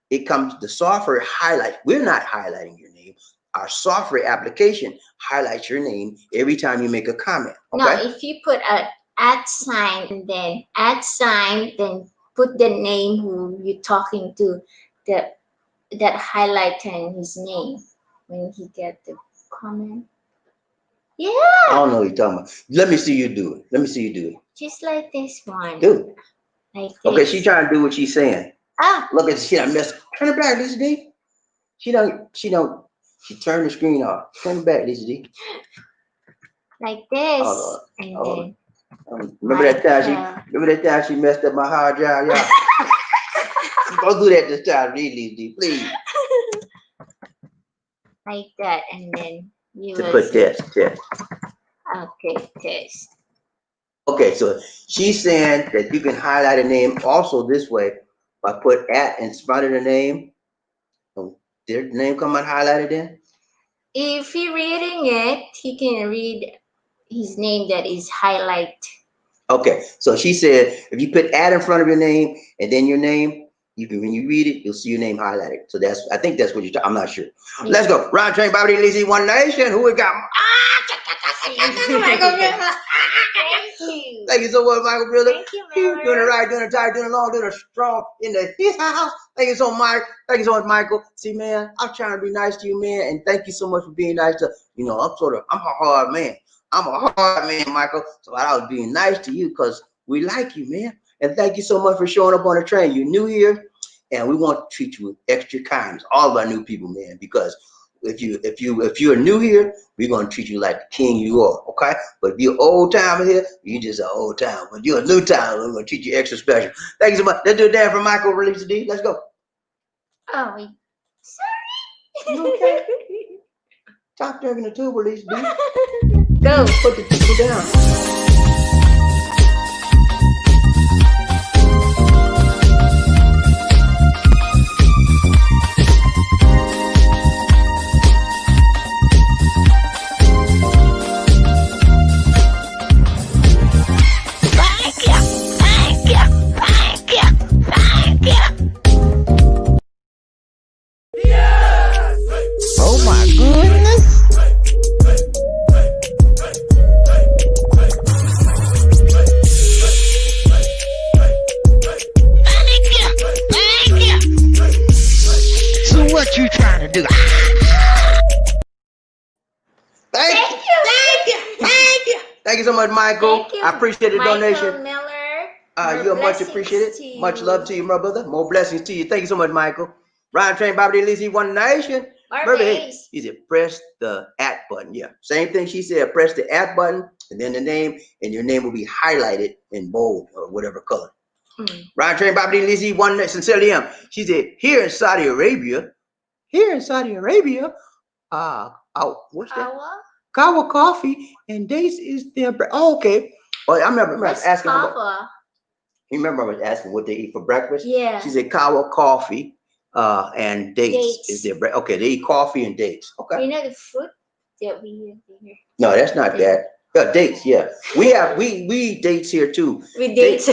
the software highlights. We're not highlighting your name. Our software application highlights your name every time you make a comment. Okay? Now, if you put an @ and then @ then put the name who you're talking to, that highlighting his name when he get the comment. Yeah. I don't know what you're talking about. Let me see you do it. Just like this one. Do it. Like this. Okay, she's trying to do what she's saying. Look at she done mess. Turn it back, Lisa D. She turned the screen off. Turn it back, Lisa D. like this, Oh, and oh, then remember like that time she messed up my hard drive, y'all. Don't do that this time, please. like that, and then you To will put see. test. Okay, test. Okay, so she's saying that you can highlight a name also this way by put at in front of the name. So their name come out highlighted in. If he reading it, he can read his name that is highlight. Okay, so she said if you put at in front of your name and then your name, you can when you read it, you'll see your name highlighted. So I think that's what you're. I'm not sure. Yeah. Let's go. Round train, Bobby Lizzie, One Nation. Who we got? Thank you. Thank you so much, Michael Brother. Thank you, Miller. Doing it right, doing it tight, doing it long, doing it strong in his house. Thank you so much. Thank you so much, Michael. See, man, I'm trying to be nice to you, man, and thank you so much for being nice to, I'm a hard man. I'm a hard man, Michael. So I was being nice to you because we like you, man. And thank you so much for showing up on the train. You're new here, and we want to treat you with extra kindness. All of our new people, man, because if you're new here, we're gonna treat you like the king you are, okay? But if you're old timer here, you just an old timer. But you're a new timer, we're gonna treat you extra special. Thank you so much. Let's do a dance for Michael. Release the D. Let's go. Oh, wait. Sorry. You okay? Stop drinking the tube, release the D. Go. Put the people down. Oh my goodness. Thank you. So what you trying to do? Thank you. Thank you so much, Michael. Thank you, I appreciate the Michael donation. Miller. You're much blessings appreciated. to you. Much love to you, my brother. More blessings to you. Thank you so much, Michael. Ryan Train, Bobby Lizzie, One Nation. Remember, he said press the at button. Yeah, same thing she said. Press the at button and then the name, and your name will be highlighted in bold or whatever color. Ryan Train, Bobby Lizzie, One Nation. Sincerely, she said here in Saudi Arabia, what's that? Kawa coffee and dates is their okay. Oh, I remember asking her. You remember I was asking what they eat for breakfast? Yeah. She said kawa coffee, and dates is their breakfast. Okay, they eat coffee and dates. Okay. You know the fruit that we use here. No, that's not that. Dates, yeah. We eat dates here too. We date.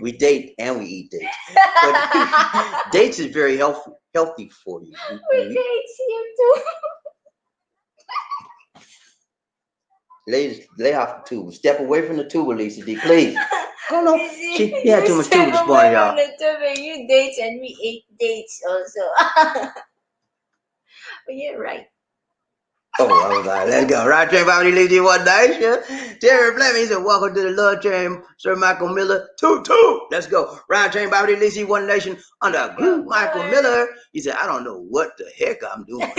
We date and we eat dates. But dates is very healthy for you. We date here too. Ladies, lay off the tube. Step away from the tube, Lisa D, please. Oh no, she had too much tube this morning, y'all. You date and we ate dates also. But you're right. Oh, all right, let's go. Right train, Bobby Lizzie, One Nation. Terry Fleming said, welcome to the Love Train, Sir Michael Miller. Toot. Let's go. Right train, Bobby Lizzie, One Nation. Under Group Michael Miller. He said, I don't know what the heck I'm doing.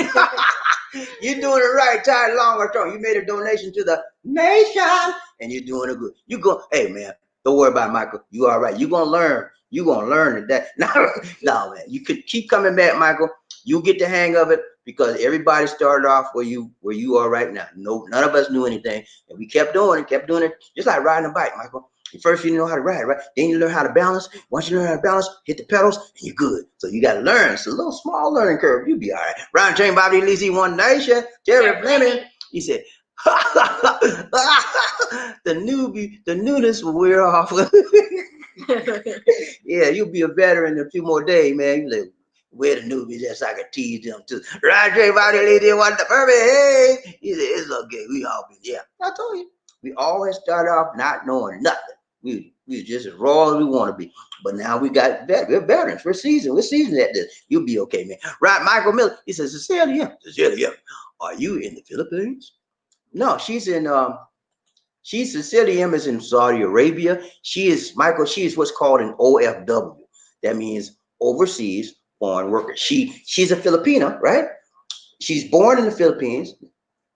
You're doing it right, tight, long or short. You made a donation to the nation, and you're doing it good. You go, hey man, don't worry about it, Michael. You all right. You're gonna learn. You're gonna learn that. No, man. You could keep coming back, Michael. You'll get the hang of it because everybody started off where you are right now. No, none of us knew anything, and we kept doing it, just like riding a bike, Michael. First, you didn't know how to ride, right? Then you learn how to balance. Once you learn how to balance, hit the pedals, and you're good. So you got to learn. It's a little small learning curve. You'll be all right. Round chain, Bobby Lizzie, One Nation. Terry Fleming. He said, the newness will wear off. Yeah, you'll be a veteran in a few more days, man. You like, where the newbies at so I can tease them too. Round chain, Bobby Lizzie, One Nation. Hey. He said, it's okay. We all been, yeah. I told you. We always start off not knowing nothing. We just as raw as we want to be. But now we're veterans. We're seasoned at this. You'll be okay, man. Right, Michael Miller. He says, Cecilia, are you in the Philippines? No, Cecilia is in Saudi Arabia. She is what's called an OFW. That means overseas foreign worker. She's a Filipino, right? She's born in the Philippines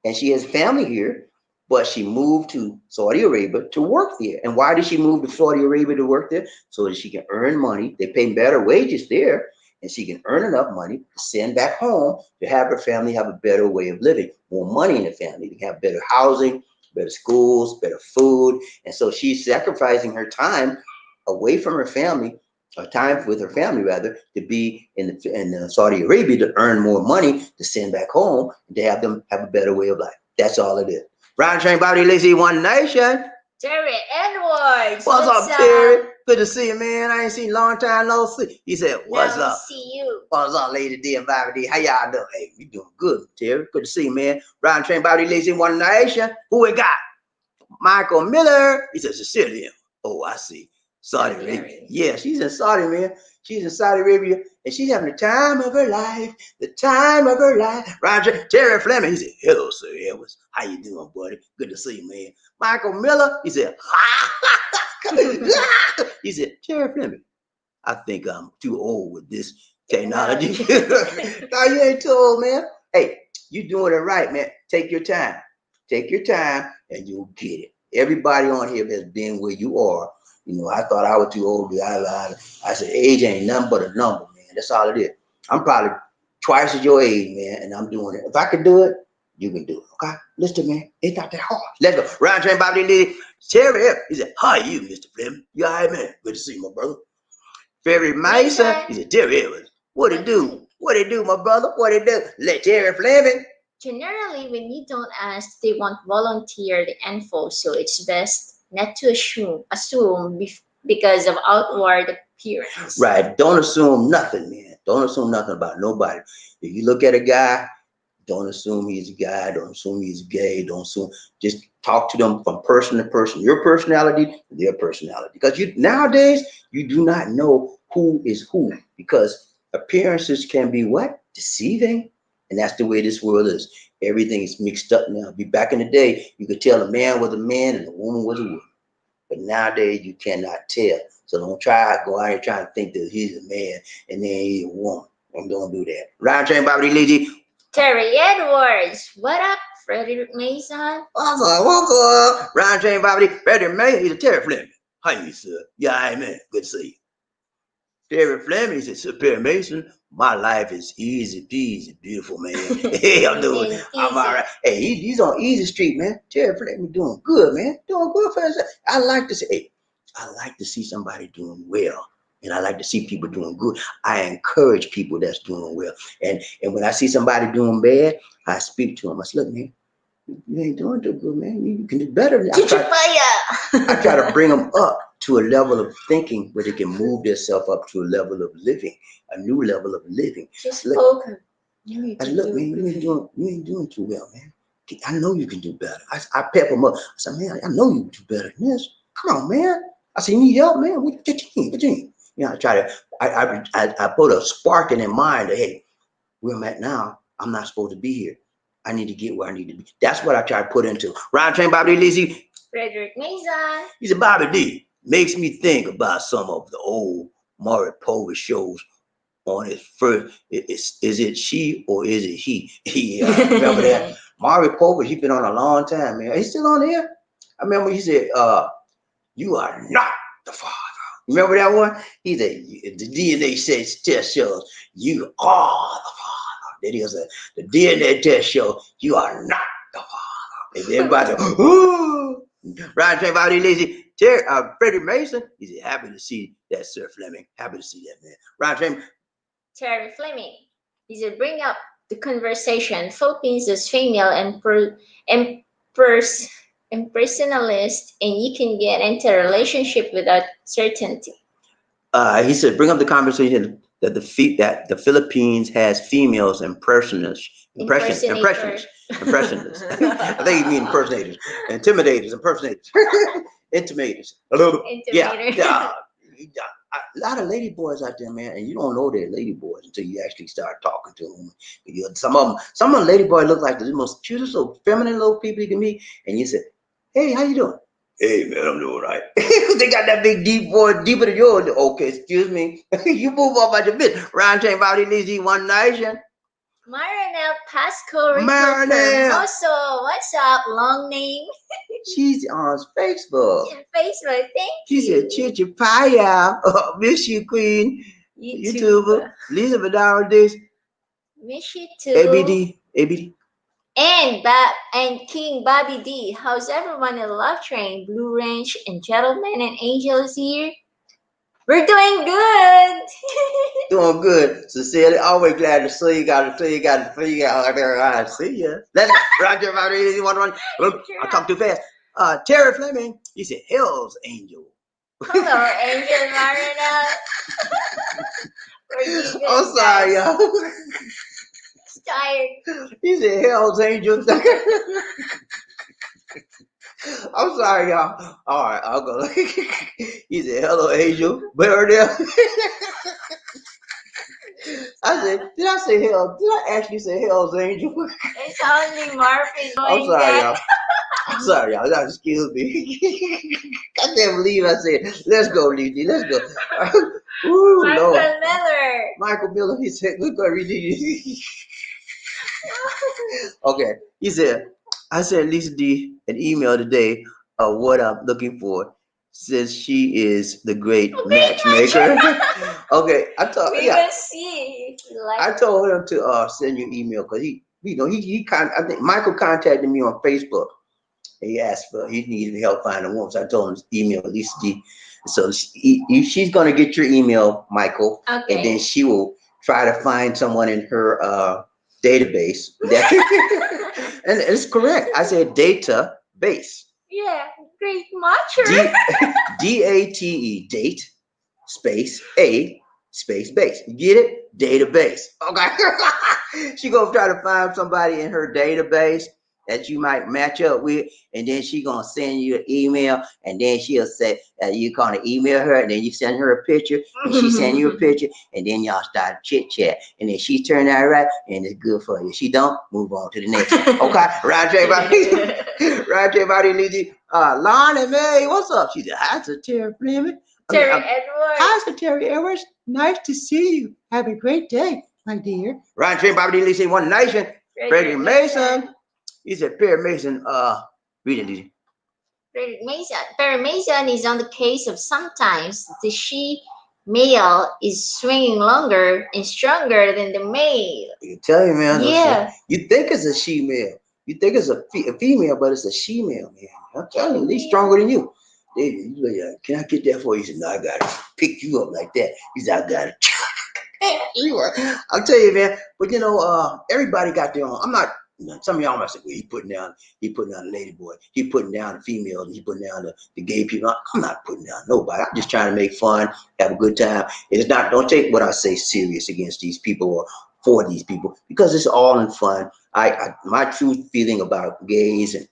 and she has family here. but she moved to Saudi Arabia to work there. And why did she move to Saudi Arabia to work there? So that she can earn money. They pay better wages there, and she can earn enough money to send back home to have her family have a better way of living, more money in the family, to have better housing, better schools, better food. And so she's sacrificing her time away from her family, or time with her family rather, to be in Saudi Arabia to earn more money to send back home and to have them have a better way of life. That's all it is. Brown Train Bobby Lizzie, One Nation. Terry Edwards. What's up, Terry? Good to see you, man. I ain't seen you long time no see. He said, "What's now up?" See you. What's up, Lady D and Bobby D? How y'all doing? Hey, we doing good, Terry. Good to see you, man. Brown Train Bobby Lizzie, One Nation. Who we got? Michael Miller. He said, Sicilian. Oh, I see. Saudi Arabia. Yeah, she's in Saudi, man. She's in Saudi Arabia, and she's having the time of her life. The time of her life. Roger Terry Fleming. He said, "Hello, Sir Edwards. How you doing, buddy? Good to see you, man." Michael Miller. He said, he said, "Terry Fleming, I think I'm too old with this technology." No, you ain't too old, man. Hey, you doing it right, man. Take your time. Take your time, and you'll get it. Everybody on here has been where you are. You know, I thought I was too old. I lied. I said, age ain't nothing but a number, man. That's all it is. I'm probably twice as your age, man, and I'm doing it. If I could do it, you can do it. Okay? Listen, man. It's not that hard. Let's go. Round train, Bobby Lee. Terry F. He said, "How you, Mr. Fleming? You all right, man? Good to see you, my brother." Ferry Mason. He said, "Terry Evans, what it do? What it do, my brother? What it do?" Let Terry Fleming. Generally, when you don't ask, they won't volunteer the info, so it's best not to assume because of outward appearance. Right. Don't assume nothing, man. Don't assume nothing about nobody. If you look at a guy, don't assume he's a guy. Don't assume he's gay. Don't assume. Just talk to them from person to person. Your personality, their personality. Because nowadays you do not know who is who, because appearances can be what? Deceiving. And that's the way this world is. Everything is mixed up now. Back in the day, you could tell a man was a man and a woman was a woman. But nowadays you cannot tell. So don't go out here trying to think that he's a man and then he's a woman. Don't do that. Round train, Bobby Lee. Terry Edwards. What up, Frederick Mason? What's up? Round train, Bobby Frederick Mason. He's a Terry Fleming. How you, sir? Yeah, I man. Good to see you. Terry Fleming. He said, "Sir Perry Mason, my life is easy peasy, beautiful, man." Hey, I'm doing. I'm all right. Hey, he's on Easy Street, man. Terry Fleming doing good, man. Doing good for himself. I like to say, hey, I like to see somebody doing well. And I like to see people doing good. I encourage people that's doing well. And when I see somebody doing bad, I speak to them. I say, "Look, man, you ain't doing too good, man. You can do better." I try to bring them up to a level of thinking where they can move themselves up to a level of living, a new level of living. Just look, focus. Look, man, you ain't doing too well, man. I know you can do better. I pep them up. I said, "Man, I know you can do better than this. Come on, man." I said, "You need help, man? What you need? You know, I put a spark in their mind that, hey, where I'm at now, I'm not supposed to be here. I need to get where I need to be. That's what I try to put into. Round train, Bobby Lizzie. Frederick Mason. He said, "Bobby D makes me think about some of the old Maury Povich shows on his first. Is it she or is it he?" Yeah, I remember that. Maury Povich, he's been on a long time, man. He's still on here. I remember he said, "You are not the father." Remember that one? He said, "The DNA test shows you are the father." That is the DNA test show you are not the father. And everybody said, "Ooh." Ryan Train, Bobby Lazy, Freddie Mason. He said, "Happy to see that, Sir Fleming. Happy to see that, man." Ryan Train. Terry Fleming. He said, "Bring up the conversation. Philippines is female and impersonalist, and you can get into a relationship without certainty." He said, "Bring up the conversation that the Philippines has females impressionists. I think you mean impersonators, intimidators, impersonators, intimators. A little, yeah. A lot of lady boys out there, man, and you don't know they're lady boys until you actually start talking to them. Some of them lady boys look like the most cutest little feminine little people you can meet, and you say, "Hey, how you doing?" "Hey, man, I'm doing right." They got that big deep voice, deeper than yours. "Okay, excuse me." You move off by the bit. Round chain, Bobby Lizzie, One Nation. Marinelle Pasco Rico Marinelle. Hermoso. What's up? Long name. She's on Facebook. Facebook. Thank She you. said, Chichipaya. Oh, miss you, Queen. YouTuber. Lisa Vidal-Days. Miss you too. ABD. And King Bobby D. How's everyone in Love Train, Blue Ranch, and Gentlemen and Angels here? We're doing good. Doing good. Sincerely, always glad to see you. Got to see you. I see you. Let's go. Roger, I talk too fast. Terry Fleming. He said, Hell's Angel. Hello, Angel Marinelle. I'm sorry, y'all. Tired. He said, Hell's Angel. I'm sorry, y'all. All right, I'll go. He said, hello, Angel. Where there? I said, did I say hell? Did I actually say Hell's Angel? It's only Murphy doing I'm sorry, that. y'all. I'm sorry, y'all. Y'all excuse me. I can't believe I said, let's go, Lizzie. Let's go. Ooh, Michael Lord. Miller. Michael Miller, he said, look what we Okay. He said, I sent Lisa D an email today of what I'm looking for since she is the great matchmaker. Okay. I told We will see. I told him to send you an email because I think Michael contacted me on Facebook. He asked for he needed help finding a woman. So I told him to email Lisa D. So she's gonna get your email, Michael, Okay. and then she will try to find someone in her database. And it's correct. I said database. Yeah, great matcher. DATE, date, space, A, space, base. You get it? Database. Okay. She gonna try to find somebody in her database that you might match up with, and then she gonna send you an email, and then she'll say you gonna email her, and then you send her a picture, and she send you a picture, and then y'all start chit chat, and then she turn out right, and it's good for you. She don't, move on to the next one. Okay, Roger, everybody. Roger, everybody, Lizzie. Lonnie May, what's up? She said, hi to Terry Fleming. Terry Edwards. Hi to Terry Edwards. Nice to see you. Have a great day, my dear. Roger, Bobby D. Lizzie, One Nation. Freddie Mason. He said, Perry Mason, read it, Lizzie. Perry Mason is on the case of sometimes the she male is swinging longer and stronger than the male. You tell you, man. Yeah. You think it's a she male. You think it's a female, but it's a she male, man. I'm telling you, he's stronger than you. Can I get that for you? He said, no, I got to pick you up like that. He said, I got to. I'll tell you, man. But you know, everybody got their own. I'm not. Some of y'all might say, well, he putting down the Ladyboy. He putting down the females. He putting down the gay people. I'm not putting down nobody. I'm just trying to make fun, have a good time. It's not. Don't take what I say serious against these people or for these people, because it's all in fun. My true feeling about gays and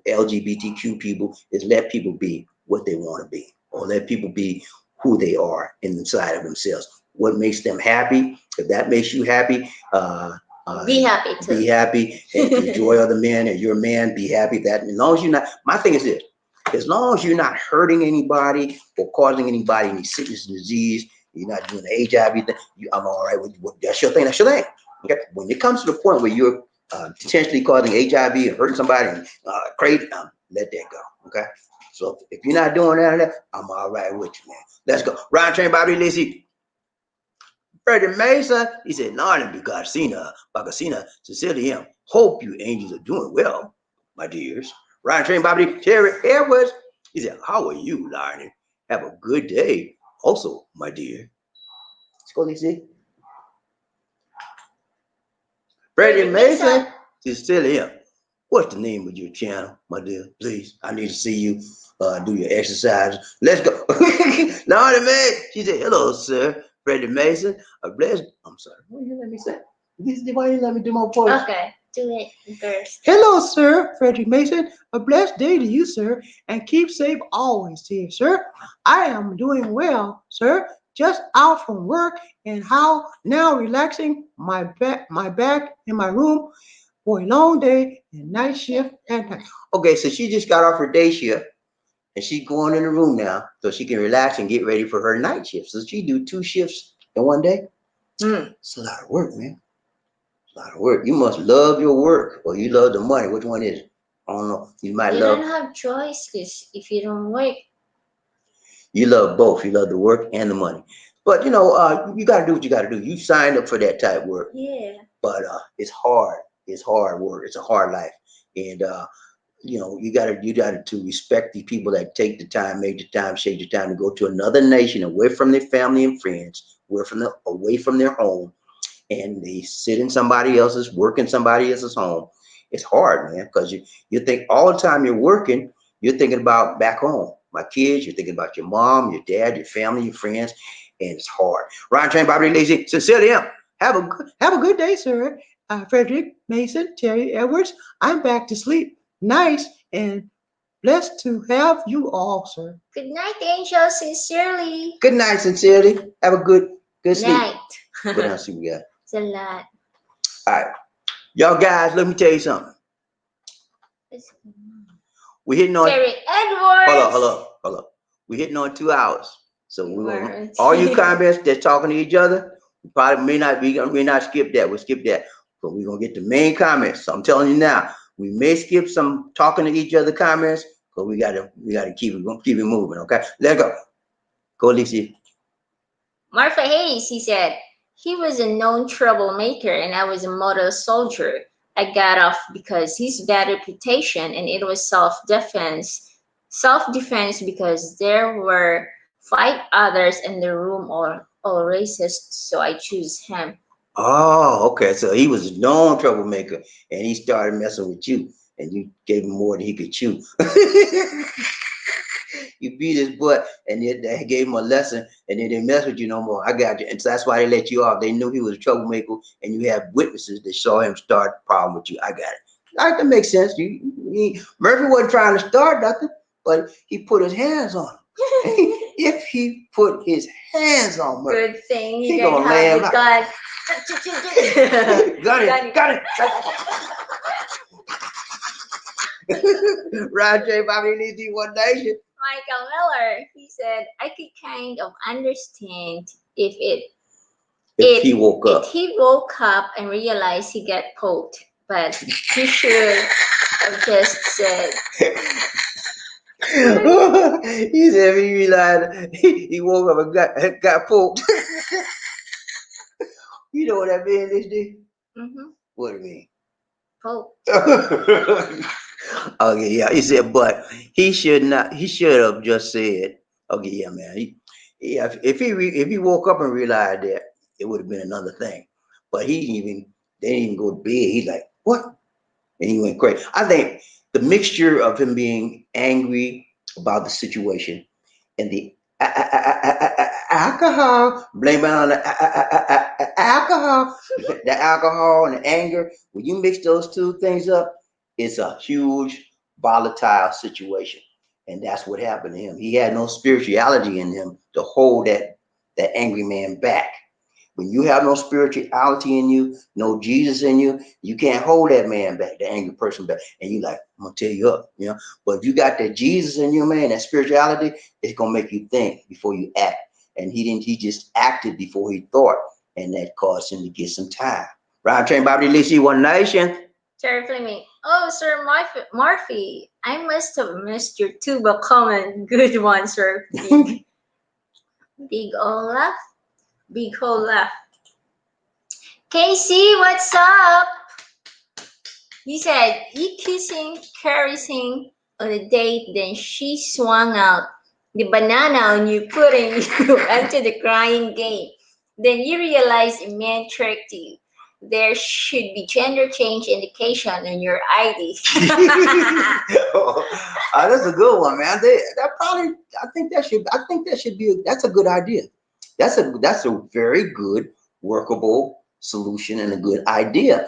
LGBTQ people is let people be what they want to be, or let people be who they are inside of themselves. What makes them happy? If that makes you happy, be happy too. Be happy and enjoy other men, and you're a man, be happy. That as long as you're not, my thing is this: as long as you're not hurting anybody or causing anybody any sickness and disease, you're not doing the HIV thing, I'm all right with that's your thing. That's your thing. Okay. When it comes to the point where you're potentially causing HIV and hurting somebody and crazy, let that go. Okay. So if you're not doing that, I'm all right with you, man. Let's go. Ryan Train, Bobby Lizzie. Freddie Mason, he said, Narnia, Bacasina, sincerely him. Hope you angels are doing well, my dears. Ryan Train, Bobby, Terry Edwards, he said, how are you, Narnia? Have a good day. Also, my dear. Let's go, Lizzie. Freddie Mason, sincerely him. What's the name of your channel, my dear? Please, I need to see you do your exercise. Let's go. Narnia, man, she said, hello, sir. Freddie Mason, a blessed. I'm sorry. Why you let me say? Why you let me do my voice? Okay, do it first. Hello, sir. Frederick Mason. A blessed day to you, sir, and keep safe always, dear sir. I am doing well, sir. Just out from work and now relaxing my back in my room for a long day and night shift at night. Okay, so she just got off her day shift. And she's going in the room now so she can relax and get ready for her night shift. So she do 2 shifts in one day. It's a lot of work, man. A lot of work. You must love your work or you love the money. Which one is it? I don't know. You might You love. don't have choice because if you don't work, You love both. You love the work and the money. But you got to do what you got to do. You signed up for that type work. yeah. But it's hard. It's hard work. It's a hard life. And you gotta to respect the people that take the time, make the time, shake the time to go to another nation, away from their family and friends, away from their home, and they sit in somebody else's work in somebody else's home. It's hard, man, because you think all the time you're working, you're thinking about back home, my kids, you're thinking about your mom, your dad, your family, your friends, and it's hard. Ryan Train, Bobby Lazy, sincerely, have a good day, sir. Frederick Mason, Terry Edwards. I'm back to sleep. Nice and blessed to have you all, sir. Good night, Angel. Sincerely. Good night, sincerely. Have a good sleep. Night. What else we got? It's a lot. All right, y'all guys. Let me tell you something. We're hitting on. Terry Edwards. Hold up. We're hitting on 2 hours. So we're gonna, all you comments that's talking to each other, we probably may not skip that. We'll skip that. But we're gonna get the main comments. So I'm telling you now, we may skip some talking to each other comments, but we gotta keep it moving, okay? Let go. Go, Lisa. Martha Hayes, he said, he was a known troublemaker and I was a model soldier. I got off because his bad reputation and it was self-defense. Self-defense because there were 5 others in the room all racist, so I choose him. Oh, okay. So he was a known troublemaker and he started messing with you and you gave him more than he could chew. You beat his butt and they gave him a lesson and then they mess with you no more. I got you. And so that's why they let you off. They knew he was a troublemaker and you have witnesses that saw him start the problem with you. I got it. That makes sense. Murphy wasn't trying to start nothing, but he put his hands on him. If he put his hands on Murphy, good thing he gonna didn't lay have him the out. gun. Got it. Roger Bobby Lizzie One Nation. Michael Miller, he said, I could kind of understand If he woke up. if he woke up and realized he got poked, but he should have just said. He said he realized he woke up and got poked. You know what that means, Lizzie? Mm-hmm. What do you mean? Poked. Okay, yeah. He said, but he should not. He should have just said, "Okay, yeah, man." If he woke up and realized that, it would have been another thing. But they didn't even go to bed. He's like, "What?" And he went crazy. I think the mixture of him being angry about the situation and the alcohol, blame it on the alcohol, the alcohol and the anger. When you mix those two things up, it's a huge volatile situation, and that's what happened to him. He had no spirituality in him to hold that angry man back. When you have no spirituality in you, no Jesus in you, you can't hold that man back, the angry person back. And you like, I'm gonna tear you up, But if you got that Jesus in you, man, that spirituality, it's gonna make you think before you act. And he just acted before he thought, and that caused him to get some time. Ryan Train Bobby Lee, One Nation. Terry Fleming. Oh, Sir Murphy, I must have missed your tuba comment. Good one, sir. Big Olaf. Big hole left. Casey, what's up? He said, you kissing, caressing on a date, then she swung out the banana on you, putting you into the crying game. Then you realize a man tricked you. There should be gender change indication on your ID. That's a good one, man. I think that should be. That's a good idea. That's a very good workable solution and a good idea.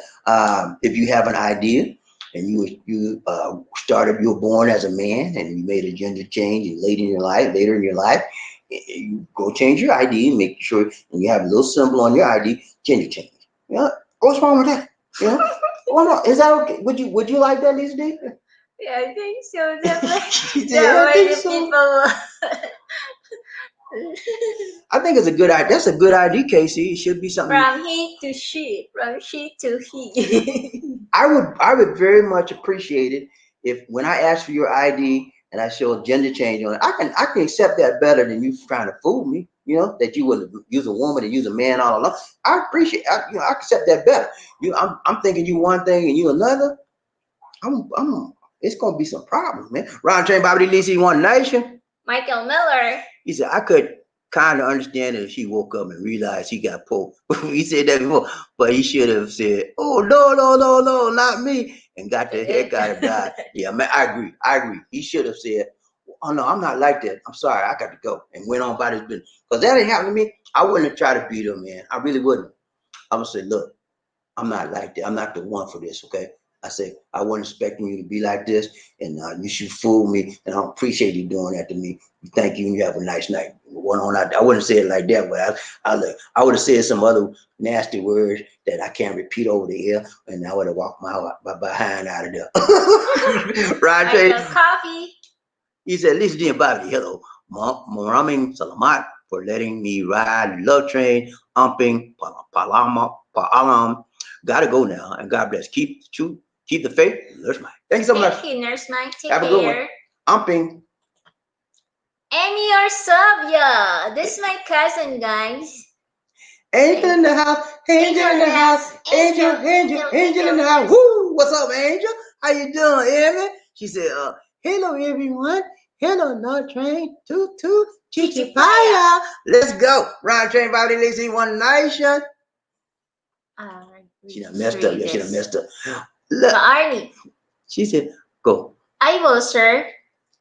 If you have an idea and you were born as a man and you made a gender change later in your life, you go change your ID and make sure and you have a little symbol on your ID, gender change. What's wrong with that? Is that okay? Would you like that, Lisa D? Yeah, I think so. That way, Yeah, I think the so. people I think it's a good idea. That's a good idea, Casey. It should be something. From he to she, from she to he. I would very much appreciate it if when I ask for your ID and I show a gender change on it, I can accept that better than you trying to fool me. You know that you would use a woman and use a man all along. I appreciate. I accept that better. I'm thinking you one thing and you another. It's gonna be some problems, man. Ron Train Bobby Lisi One Nation. Michael Miller. He said I could kind of understand it if she woke up and realized he got poked. He said that before, but he should have said, "Oh no, not me," and got the heck out of God. Yeah, man, I agree. He should have said, "Oh no, I'm not like that. I'm sorry, I got to go," and went on about his business. Because that ain't happened to me. I wouldn't have tried to beat him, man. I really wouldn't. I would say, "Look, I'm not like that. I'm not the one for this, okay?" I said, I wasn't expecting you to be like this, and you should fool me, and I don't appreciate you doing that to me. Thank you, and you have a nice night. I wouldn't say it like that, but I would have said some other nasty words that I can't repeat over the air, and I would have walked my behind out of there. Roger. Coffee. He said, Lisa G and Bobby, hello. Maraming salamat for letting me ride love train, umping, paalam. Gotta go now, and God bless. Keep the faith. Nurse Mike. Thank you so much. Thank you, Nurse Mike. Take Have a good one. Umping. Amy Orsovia. This is my cousin, guys. Angel in the house. Angel in the house. Angel in the house. Woo! What's up, Angel? How you doing, Amy? She said, hello, everyone. Hello, North Train. Toot, toot. Chichipaya. Let's go. Round Train, Bobby, Lacey, One Nation. She done messed up. Yeah, she done messed up. Look. Arnie. She said, go. I will, sir.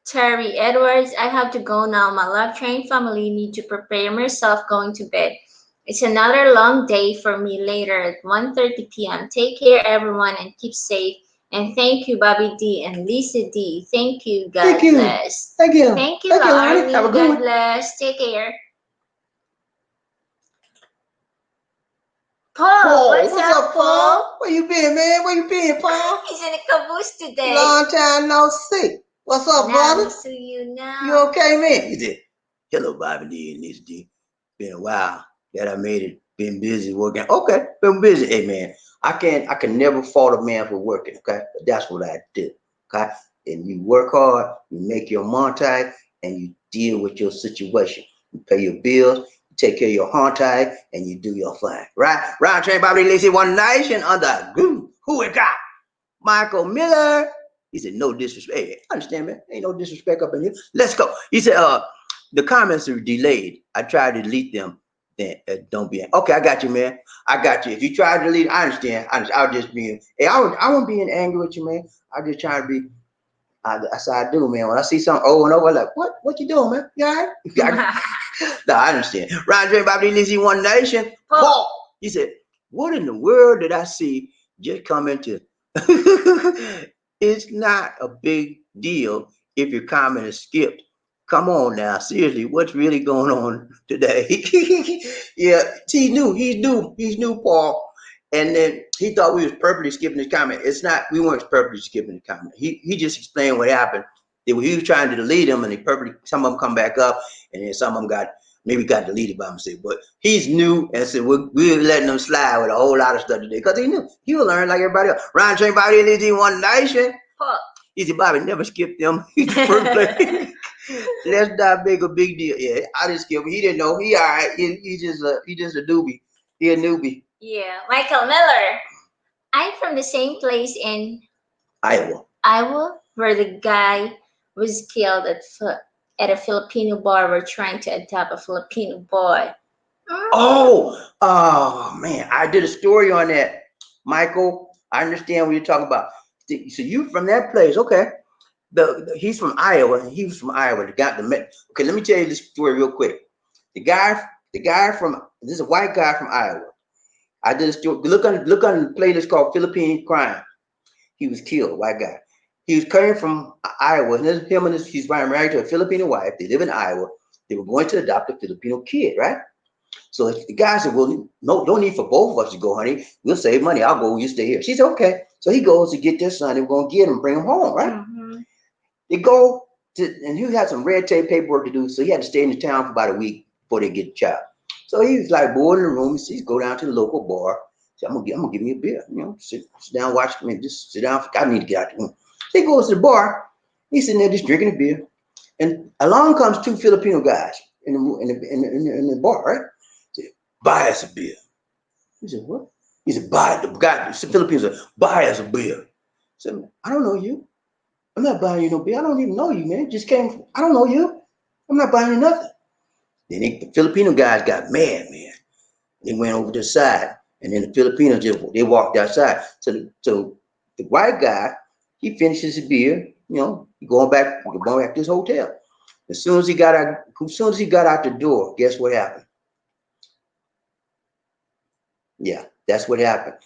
Terry Edwards, I have to go now. My love train family need to prepare myself going to bed. It's another long day for me later at 1:30 p.m. Take care, everyone, and keep safe. And thank you, Bobby D and Lisa D. Thank you. God bless. Thank you. Thank you, Arnie. Have a good one. God bless. Take care. Paul, what's up, Paul? Where you been, man? Where you been, Paul? He's in a caboose today. Long time no see. What's up, brother? Nice to you now. You okay, man? He said, hello, Bobby D and Lisa D. Been a while that I made it. Been busy working. Okay, been busy. Hey, man, I can never fault a man for working, okay? But that's what I do, okay? And you work hard, you make your money, and you deal with your situation. You pay your bills, take care of your hard tag, and you do your thing, right? Round Train Bobby Lacey One Nation under who we got? Michael Miller. He said, no disrespect. Hey, I understand, man. Ain't no disrespect up in here. Let's go. He said, the comments are delayed. I tried to delete them. Then don't be okay. I got you, man. I got you. If you try to delete, I understand. I'll just be. Hey, I won't be in anger with you, man. I just try to be. That's how I do, man. When I see something over and over, I'm like, what you doing, man? You all right? No, I understand. Ryan Dre, Bobby Lizzie, One Nation. Paul. He said, what in the world did I see just come into? It's not a big deal if your comment is skipped. Come on now, seriously, what's really going on today? Yeah, he's new, Paul. And then he thought we was purposely skipping his comment. It's not, we weren't purposely skipping the comment. He just explained what happened. He was trying to delete them, and they purposely, some of them come back up, and then some of them maybe got deleted by mistake. But he's new, and so we're letting him slide with a whole lot of stuff today because he knew he will learn like everybody else. Ryan Train, Bobby, LG, One Nation. Easy Bobby never skipped them. He's the first place. Let's not make a big deal. Yeah, I didn't skip him. He didn't know. He all right. He just a newbie. He a newbie. Yeah, Michael Miller. I'm from the same place in Iowa, where the guy was killed at a Filipino bar. We're trying to adopt a Filipino boy. Oh man, I did a story on that, Michael. I understand what you're talking about. So you from that place, okay? He's from Iowa. He was from Iowa. Okay, let me tell you this story real quick. The guy from this is a white guy from Iowa. I did a story. Look on the playlist called Philippine Crime. He was killed, white guy. He was coming from Iowa. And he's married to a Filipino wife. They live in Iowa. They were going to adopt a Filipino kid, right? So the guy said, well, no need for both of us to go, honey. We'll save money. I'll go. You stay here. She said, okay. So he goes to get their son. They're going to get him, bring him home, right? They go to, and he had some red tape paperwork to do. So he had to stay in the town for about a week. before they get the child. So he was like bored in the room. He says, go down to the local bar. He said, I'm gonna give me a beer. You know, sit down, watch me, just sit down. I need to get out the room. So he goes to the bar. He's sitting there just drinking a beer, and along comes two Filipino guys in the bar, right? He said, buy us a beer. He said, what? He said, buy the guy. The Filipinos said, buy us a beer. I said, I don't know you. I'm not buying you no beer. I don't even know you, man. Just came. I don't know you. I'm not buying you nothing. Then the Filipino guys got mad, man. They went over to the side, and then the Filipinos they walked outside. So the white guy, he finishes his beer. You know, going back to his hotel. As soon as he got out the door, guess what happened? Yeah, that's what happened.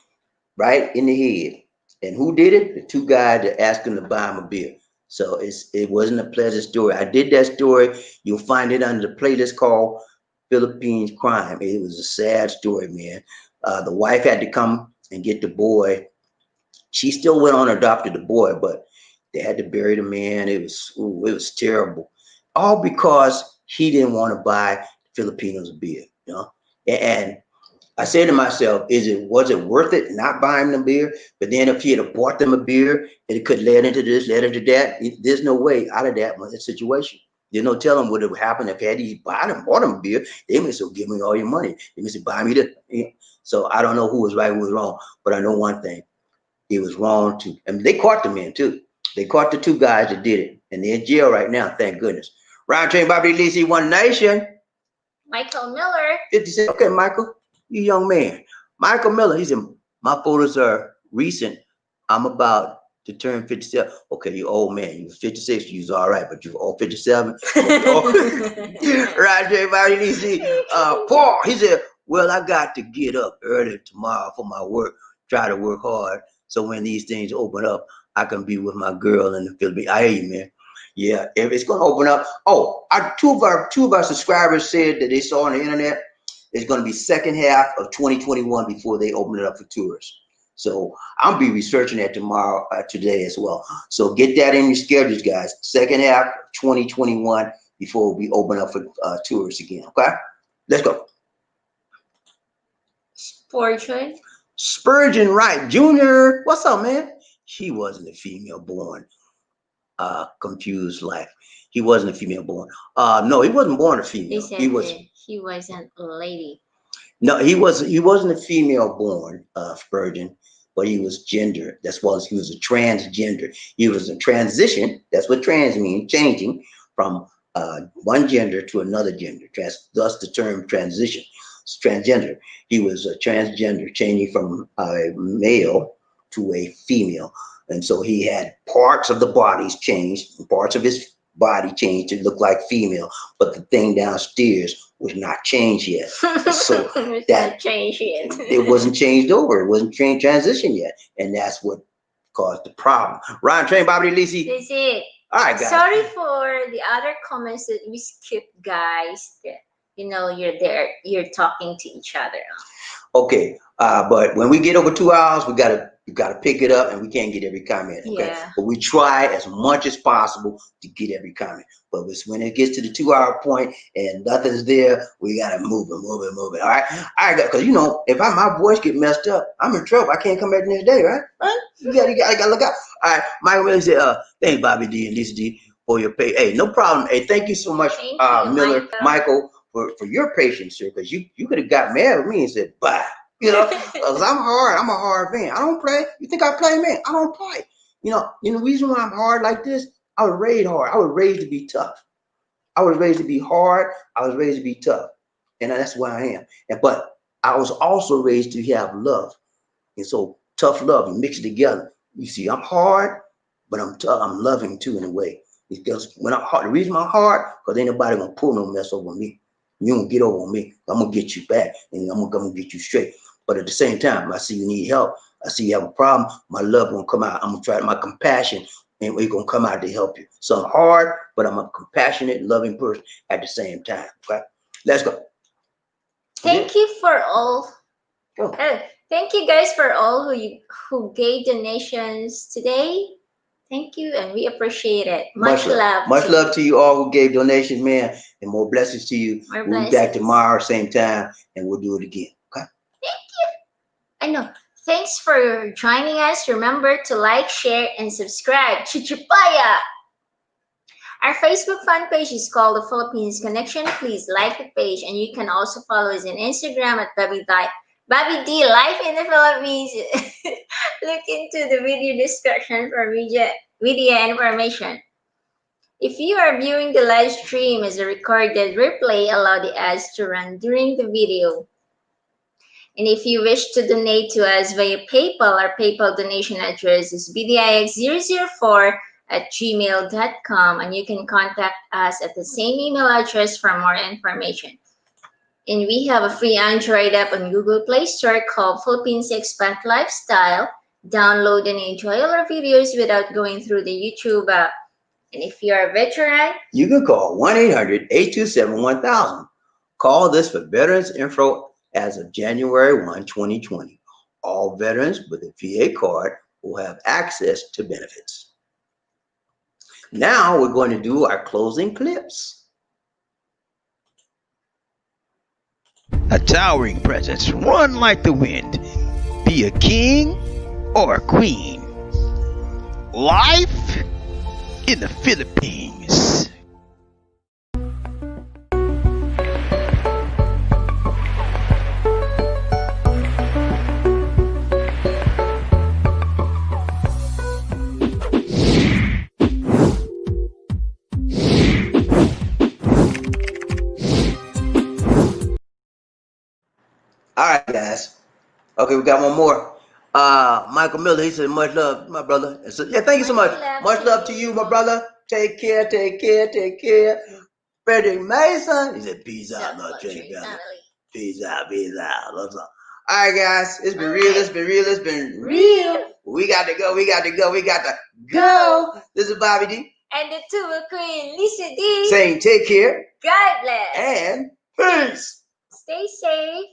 Right in the head. And who did it? The two guys that asked him to buy him a beer. So it wasn't a pleasant story. I did that story. You'll find it under the playlist called Philippines Crime. It was a sad story, man. The wife had to come and get the boy. She still went on and adopted the boy, but they had to bury the man. It was terrible. All because he didn't want to buy Filipinos a beer, you know? And I said to myself, was it worth it not buying them beer? But then if he had bought them a beer, it could lead into this, led into that. There's no way out of that situation. There's no telling what would happen if had he bought them a beer. They may say, give me all your money. They may say, buy me this. You know? So I don't know who was right, who was wrong. But I know one thing. It was wrong too. And they caught the men too. They caught the two guys that did it. And they're in jail right now, thank goodness. Round train Bobby Lisi, One Nation. Michael Miller. 56. Okay, Michael, you young man. Michael Miller, he said, my photos are recent. I'm about to turn 57. Okay, you old man. You was 56, you was all right, but you all 57. Right, everybody, Paul, he said, well, I got to get up early tomorrow for my work, try to work hard. So when these things open up, I can be with my girl in the Philippines. I hear you, man. Yeah, if it's going to open up. Oh, two of our subscribers said that they saw on the internet it's going to be second half of 2021 before they open it up for tourists. So I'll be researching that tomorrow, today as well. So get that in your schedules, guys. Second half of 2021 before we open up for tourists again. Okay, let's go. Spurgeon Wright Jr. What's up, man? He wasn't a female born. Confused life. He wasn't a female born. No, he wasn't born a female. He wasn't a lady. No, he wasn't a female born, Spurgeon, but he was gender. That's why he was a transgender. He was a transition. That's what trans means, changing from one gender to another gender. Thus the term transition. It's transgender. He was a transgender, changing from a male to a female. And so he had parts of the bodies changed, parts of his body changed to look like female, but the thing downstairs was not changed yet. So that changed yet. It wasn't changed over. It wasn't transition yet. And that's what caused the problem. Ryan Train, Bobby Lisi. That's it. All right, guys. Sorry for the other comments that we skipped, guys. You're talking to each other. Okay, but when we get over 2 hours, we gotta pick it up, and we can't get every comment. Okay, yeah. But we try as much as possible to get every comment. But when it gets to the 2 hour point and nothing's there, we gotta move it. All right, because if my voice get messed up, I'm in trouble. I can't come back the next day, right? You gotta look out. All right, Michael Miller said, thanks Bobby D and Lisa D for your pay. Hey, no problem. Hey, thank you so much, Miller, Michael. For your patience, sir, because you could have got mad with me and said, bye. Because I'm hard. I'm a hard man. I don't play. You think I play, man? I don't play. The reason why I'm hard like this, I was raised hard. I was raised to be tough. I was raised to be hard. I was raised to be tough. And that's why I am. But I was also raised to have love. And so tough love, you mix it together. You see, I'm hard, but I'm tough. I'm loving too in a way. Because when I'm hard, the reason I'm hard, because ain't nobody gonna pull no mess over me. You don't get over on me. I'm gonna get you back, and I'm gonna get you straight. But at the same time, I see you need help. I see you have a problem. My love gonna come out. I'm gonna try my compassion, and we're gonna come out to help you. So I'm hard, but I'm a compassionate, loving person at the same time. Okay, let's go. Thank you for all. Thank you guys for all who gave donations today. Thank you, and we appreciate it. Much love to you all who gave donations, man, and more blessings to you. We'll be back tomorrow, same time, and we'll do it again. Okay? Thank you. I know. Thanks for joining us. Remember to like, share, and subscribe. Chuchupaya! Our Facebook fan page is called The Philippines Connection. Please like the page, and you can also follow us on Instagram at Bobby D Life in the Philippines. Look into the video description for media information. If you are viewing the live stream as a recorded replay, allow the ads to run during the video. And if you wish to donate to us via PayPal, our PayPal donation address is bdix004@gmail.com, and you can contact us at the same email address for more information. And we have a free Android app on Google Play Store called Philippines Expat Lifestyle. Download and enjoy all our videos without going through the YouTube app. And if you're a veteran, you can call 1-800-827-1000. Call this for veterans info as of January 1, 2020. All veterans with a VA card will have access to benefits. Now we're going to do our closing clips. A towering presence, run like the wind. Be a king or a queen. Life in the Philippines. All right, guys. Okay, we got one more. Michael Miller, he said, much love, my brother. So, yeah, thank you so much. Much love to you, my brother. Take care, take care, take care. Frederick Mason, he said, peace out, Lord Training family. Peace out, peace out. Love all right, guys. It's been real, it's been real, it's been real. We got to go, we got to go, we got to go. This is Bobby D. And the Tuba Queen, Lisa D. Saying take care. God bless. And peace. Stay safe.